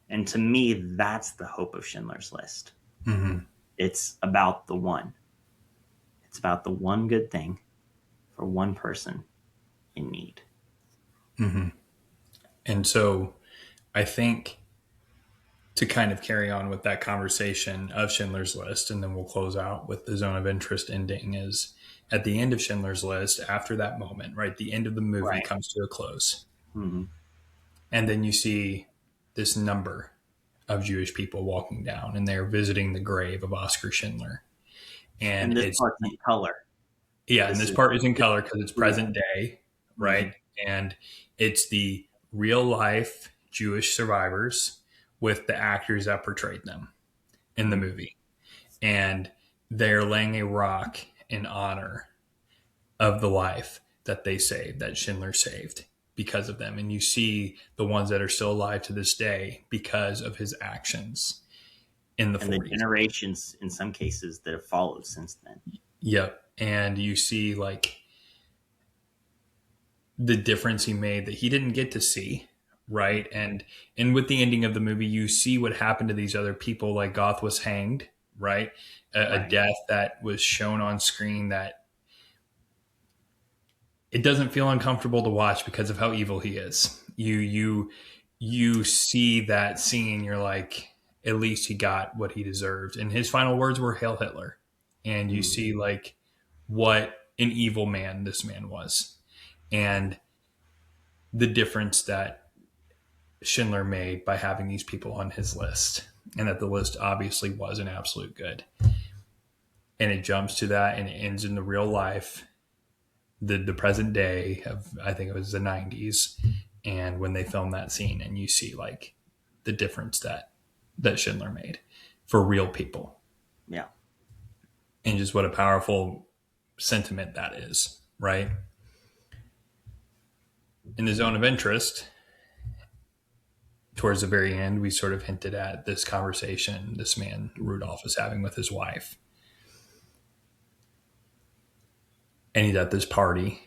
Speaker 4: And to me, that's the hope of Schindler's List.
Speaker 1: Mhm.
Speaker 4: It's about the one. It's about the one good thing for one person in need.
Speaker 1: Mhm. And so I think, to kind of carry on with that conversation of Schindler's List, and then we'll close out with the zone of interest ending, is at the end of Schindler's List, after that moment, right, the end of the movie
Speaker 4: Right.
Speaker 1: comes to a close.
Speaker 4: Mm-hmm.
Speaker 1: And then you see this number of Jewish people walking down, and they're visiting the grave of Oskar Schindler. And
Speaker 4: And this
Speaker 1: it's,
Speaker 4: part's in color.
Speaker 1: yeah, and
Speaker 4: This
Speaker 1: this
Speaker 4: is,
Speaker 1: part is in color because it's
Speaker 4: yeah.
Speaker 1: present day,
Speaker 4: Mm-hmm.
Speaker 1: right? And it's the real life Jewish survivors with the actors that portrayed them in the
Speaker 4: Mm-hmm.
Speaker 1: movie. And they're laying a rock in honor of the life that they saved, that Schindler saved because of them. And you see the ones that are still alive to this day because of his actions in the
Speaker 4: And the
Speaker 1: 40s.
Speaker 4: generations, in some cases, that have followed since then.
Speaker 1: Yep. And you see like the difference he made that he didn't get to see. Right. And with the ending of the movie, you see what happened to these other people. Like Goth was hanged, right? A
Speaker 4: Right.
Speaker 1: death that was shown on screen that it doesn't feel uncomfortable to watch because of how evil he is. You see that scene, you're like, at least he got what he deserved. And his final words were Hail Hitler. And you see like what an evil man this man was. And the difference that Schindler made by having these people on his list. And that the list obviously was an absolute good. And it jumps to that and it ends in the real life, the present day of, I think it was the 90s. And when they filmed that scene, and you see like the difference that Schindler made for real people.
Speaker 4: Yeah.
Speaker 1: And just what a powerful sentiment that is, right? In the zone of interest, towards the very end, we sort of hinted at this conversation this man, Rudolph, is having with his wife. And he's at this party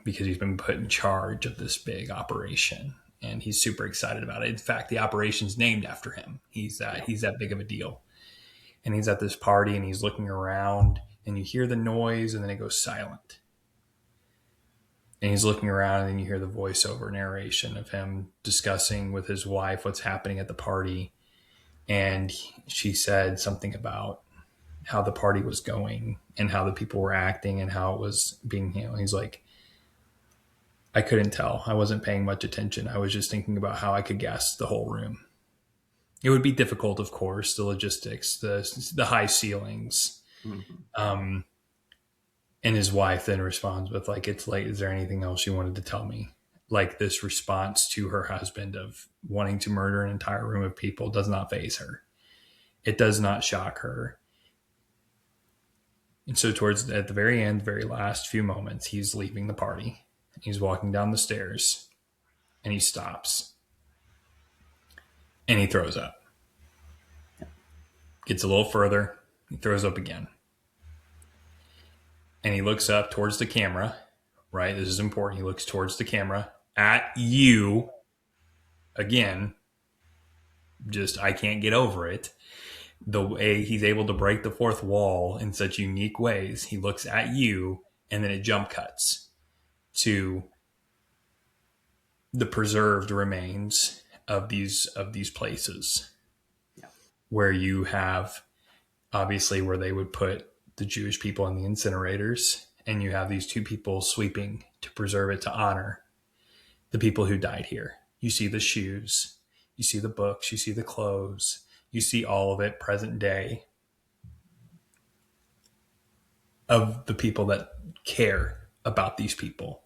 Speaker 1: because he's been put in charge of this big operation. And he's super excited about it. In fact, the operation's named after him. He's that big of a deal. And he's at this party and he's looking around and you hear the noise and then it goes silent. And he's looking around and then you hear the voiceover narration of him discussing with his wife what's happening at the party. And she said something about how the party was going and how the people were acting and how it was being handled. He's like, I couldn't tell. I wasn't paying much attention. I was just thinking about how I could guess the whole room. It would be difficult, of course, the logistics, the high ceilings. Mm-hmm. And his wife then responds with like, it's late. Is there anything else you wanted to tell me? Like this response to her husband of wanting to murder an entire room of people does not faze her. It does not shock her. And so at the very end, very last few moments, he's leaving the party. He's walking down the stairs and he stops and he throws up. Gets a little further. He throws up again. And he looks up towards the camera, right? This is important. He looks towards the camera at you again. Just, I can't get over it. The way he's able to break the fourth wall in such unique ways. He looks at you and then it jump cuts to the preserved remains of these places. Yeah. Where you have obviously where they would put the Jewish people in the incinerators, and you have these two people sweeping to preserve it, to honor the people who died here. You see the shoes, you see the books, you see the clothes, you see all of it present day of the people that care about these people,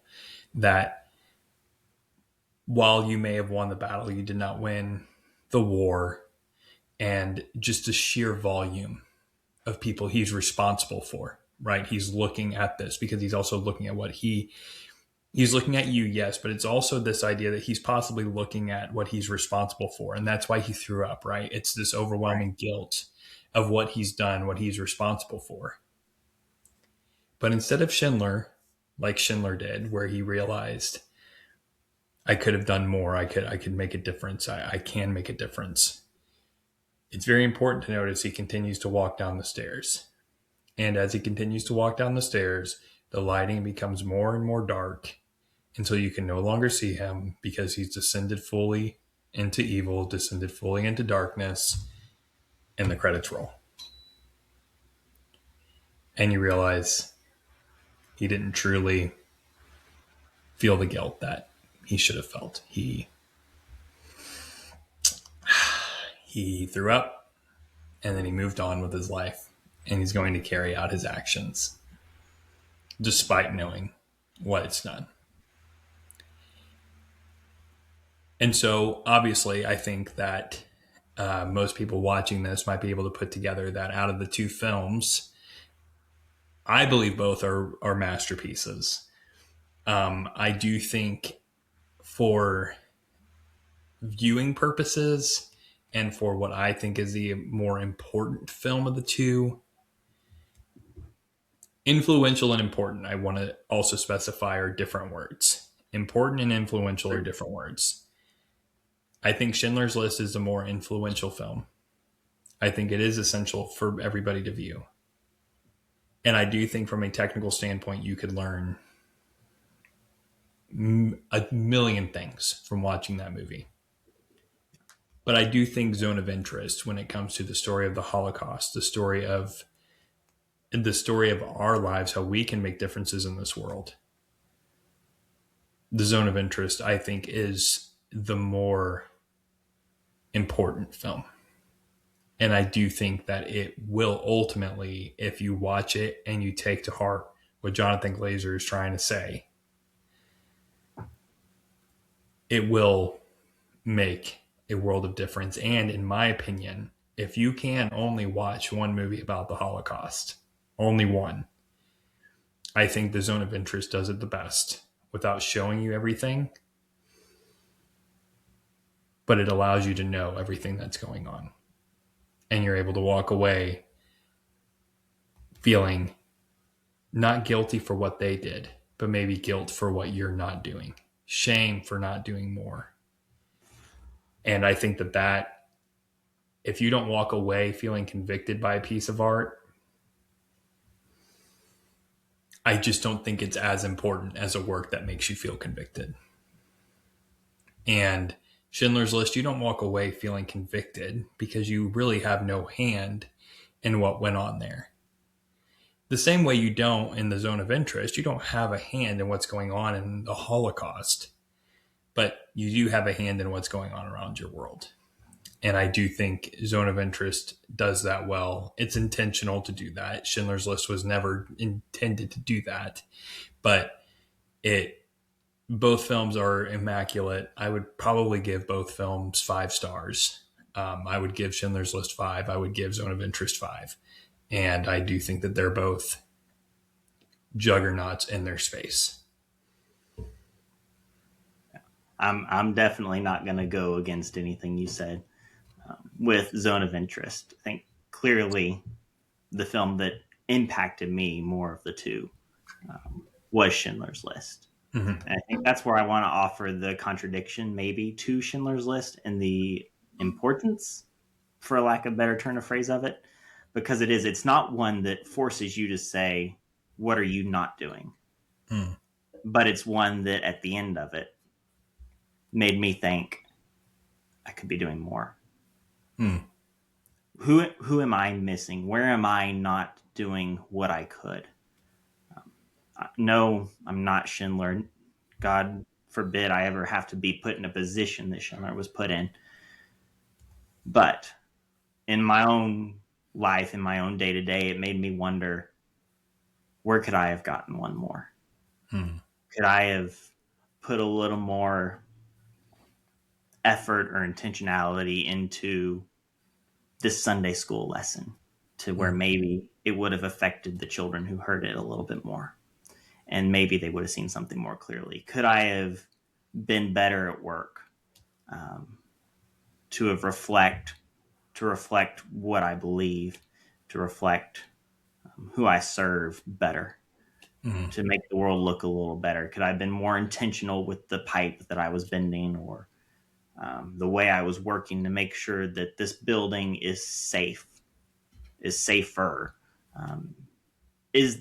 Speaker 1: that while you may have won the battle, you did not win the war. And just the sheer volume of people he's responsible for, right? He's looking at this because he's also looking at what he's looking at you, yes, but it's also this idea that he's possibly looking at what he's responsible for. And that's why he threw up, right? It's this overwhelming guilt of what he's done, what he's responsible for. But instead of Schindler, like Schindler did, where he realized, I could have done more. I could make a difference. I can make a difference. It's very important to notice he continues to walk down the stairs. And as he continues to walk down the stairs, the lighting becomes more and more dark until you can no longer see him because he's descended fully into evil, descended fully into darkness, and the credits roll. And you realize he didn't truly feel the guilt that he should have felt. He threw up and then he moved on with his life, and he's going to carry out his actions despite knowing what it's done. And so obviously I think that most people watching this might be able to put together that out of the two films, I believe both are masterpieces. I do think for viewing purposes and for what I think is the more important film of the two, influential and important, I want to also specify, are different words. Important and influential are different words. I think Schindler's List is a more influential film. I think it is essential for everybody to view. And I do think from a technical standpoint, you could learn a million things from watching that movie. But I do think Zone of Interest, when it comes to the story of the Holocaust, the story of our lives, how we can make differences in this world, the Zone of Interest, I think, is the more important film. And I do think that it will ultimately, if you watch it and you take to heart what Jonathan Glazer is trying to say, it will make a world of difference. And in my opinion, if you can only watch one movie about the Holocaust, only one, I think the Zone of Interest does it the best without showing you everything, but it allows you to know everything that's going on. And you're able to walk away feeling not guilty for what they did, but maybe guilt for what you're not doing, shame for not doing more. And I think that if you don't walk away feeling convicted by a piece of art, I just don't think it's as important as a work that makes you feel convicted. And Schindler's List, you don't walk away feeling convicted because you really have no hand in what went on there. The same way you don't in the Zone of Interest, you don't have a hand in what's going on in the Holocaust, but you do have a hand in what's going on around your world. And I do think Zone of Interest does that well. It's intentional to do that. Schindler's List was never intended to do that, but both films are immaculate. I would probably give both films 5 stars. I would give Schindler's List 5. I would give Zone of Interest 5. And I do think that they're both juggernauts in their space.
Speaker 4: I'm definitely not going to go against anything you said with Zone of Interest. I think clearly the film that impacted me more of the two was Schindler's List. Mm-hmm. And I think that's where I want to offer the contradiction maybe to Schindler's List and the importance, for lack of a better turn of phrase of it, because it's not one that forces you to say, what are you not doing? But it's one that at the end of it made me think I could be doing more. Who am I missing? Where am I not doing what I could? No, I'm not Schindler. God forbid I ever have to be put in a position that Schindler was put in. But in my own life, in my own day-to-day, it made me wonder, where could I have gotten one more? Could I have put a little more effort or intentionality into this Sunday school lesson to where maybe it would have affected the children who heard it a little bit more? And maybe they would have seen something more clearly. Could I have been better at work to reflect what I believe, to reflect who I serve better, to make the world look a little better? Could I have been more intentional with the pipe that I was bending, or the way I was working to make sure that this building is safe, is safer?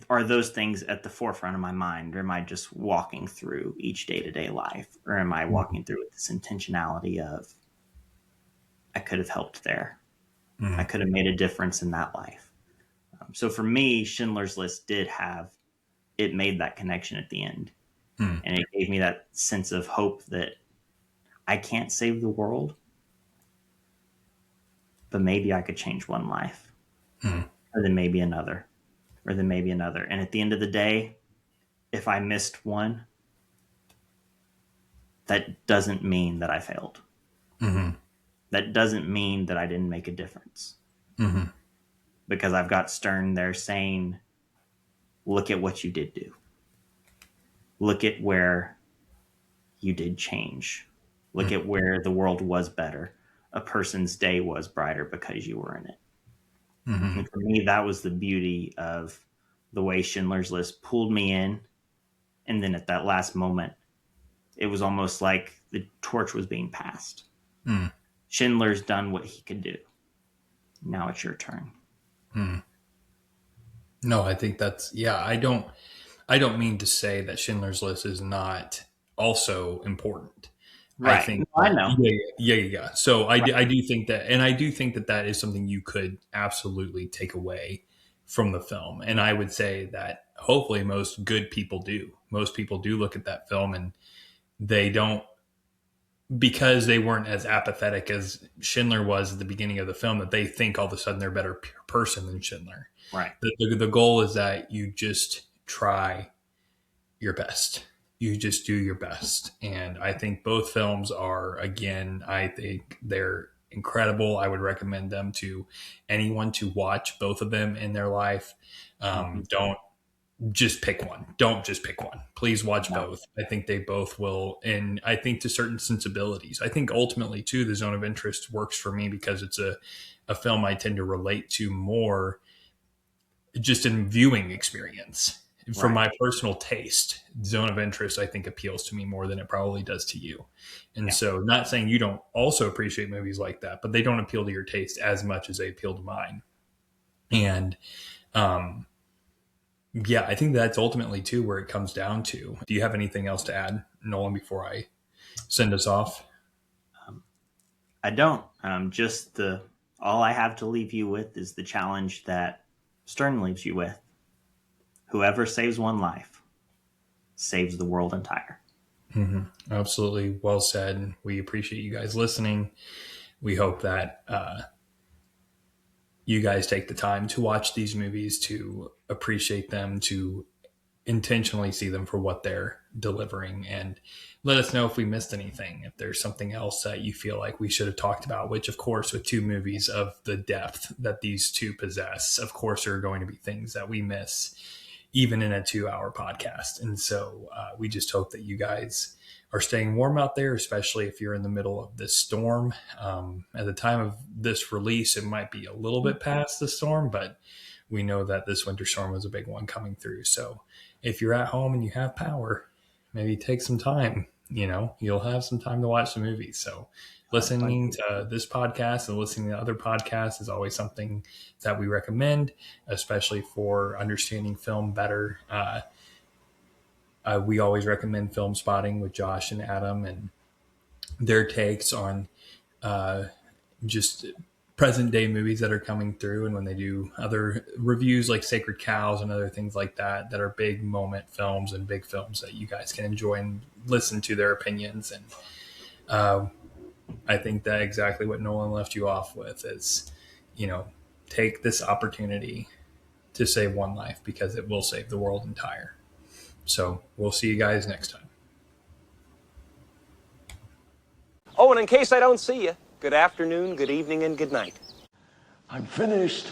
Speaker 4: Are those things at the forefront of my mind, or am I just walking through each day-to-day life, or am I walking through with this intentionality of, I could have helped there. I could have made a difference in that life. So for me, Schindler's List it made that connection at the end. And it gave me that sense of hope that I can't save the world, but maybe I could change one life, or then maybe another, or then maybe another. And at the end of the day, if I missed one, that doesn't mean that I failed. That doesn't mean that I didn't make a difference. Because I've got Stern there saying, look at what you did do. Look at where you did change. Look at where the world was better. A person's day was brighter because you were in it. And for me, that was the beauty of the way Schindler's List pulled me in. And then at that last moment, it was almost like the torch was being passed. Schindler's done what he could do. Now it's your turn.
Speaker 1: No, I think I don't mean to say that Schindler's List is not also important.
Speaker 4: Right.
Speaker 1: I think.
Speaker 4: I know.
Speaker 1: Yeah. So I do think that, and I do think that that is something you could absolutely take away from the film. And I would say that hopefully most good people do. Most people do look at that film and they don't, because they weren't as apathetic as Schindler was at the beginning of the film, that they think all of a sudden they're a better person than Schindler.
Speaker 4: Right.
Speaker 1: The goal is that you just try your best. You just do your best. And I think both films are, again, I think they're incredible. I would recommend them to anyone to watch both of them in their life. Don't just pick one. Don't just pick one. Please watch both. I think they both will. And I think to certain sensibilities, I think ultimately too, The Zone of Interest works for me because it's a film I tend to relate to more just in viewing experience. From my personal taste, Zone of Interest, I think, appeals to me more than it probably does to you. And so, not saying you don't also appreciate movies like that, but they don't appeal to your taste as much as they appeal to mine. And yeah, I think that's ultimately too where it comes down to. Do you have anything else to add, Nolan, before I send us off?
Speaker 4: I don't. All I have to leave you with is the challenge that Stern leaves you with. Whoever saves one life saves the world entire.
Speaker 1: Mm-hmm. Absolutely. Well said. We appreciate you guys listening. We hope that you guys take the time to watch these movies, to appreciate them, to intentionally see them for what they're delivering, and let us know if we missed anything, if there's something else that you feel like we should have talked about, which of course with two movies of the depth that these two possess, of course there are going to be things that we miss even in a 2-hour podcast. And so we just hope that you guys are staying warm out there, especially if you're in the middle of this storm. At the time of this release, it might be a little bit past the storm, but we know that this winter storm was a big one coming through. So if you're at home and you have power, maybe take some time, you'll have some time to watch the movies. So listening to this podcast and listening to other podcasts is always something that we recommend, especially for understanding film better. We always recommend Film Spotting with Josh and Adam and their takes on just present day movies that are coming through, and when they do other reviews like Sacred Cows and other things like that are big moment films and big films that you guys can enjoy and listen to their opinions. And I think that exactly what Nolan left you off with is, take this opportunity to save one life because it will save the world entire. So we'll see you guys next time.
Speaker 6: Oh, and in case I don't see you, good afternoon, good evening, and good night.
Speaker 3: I'm finished.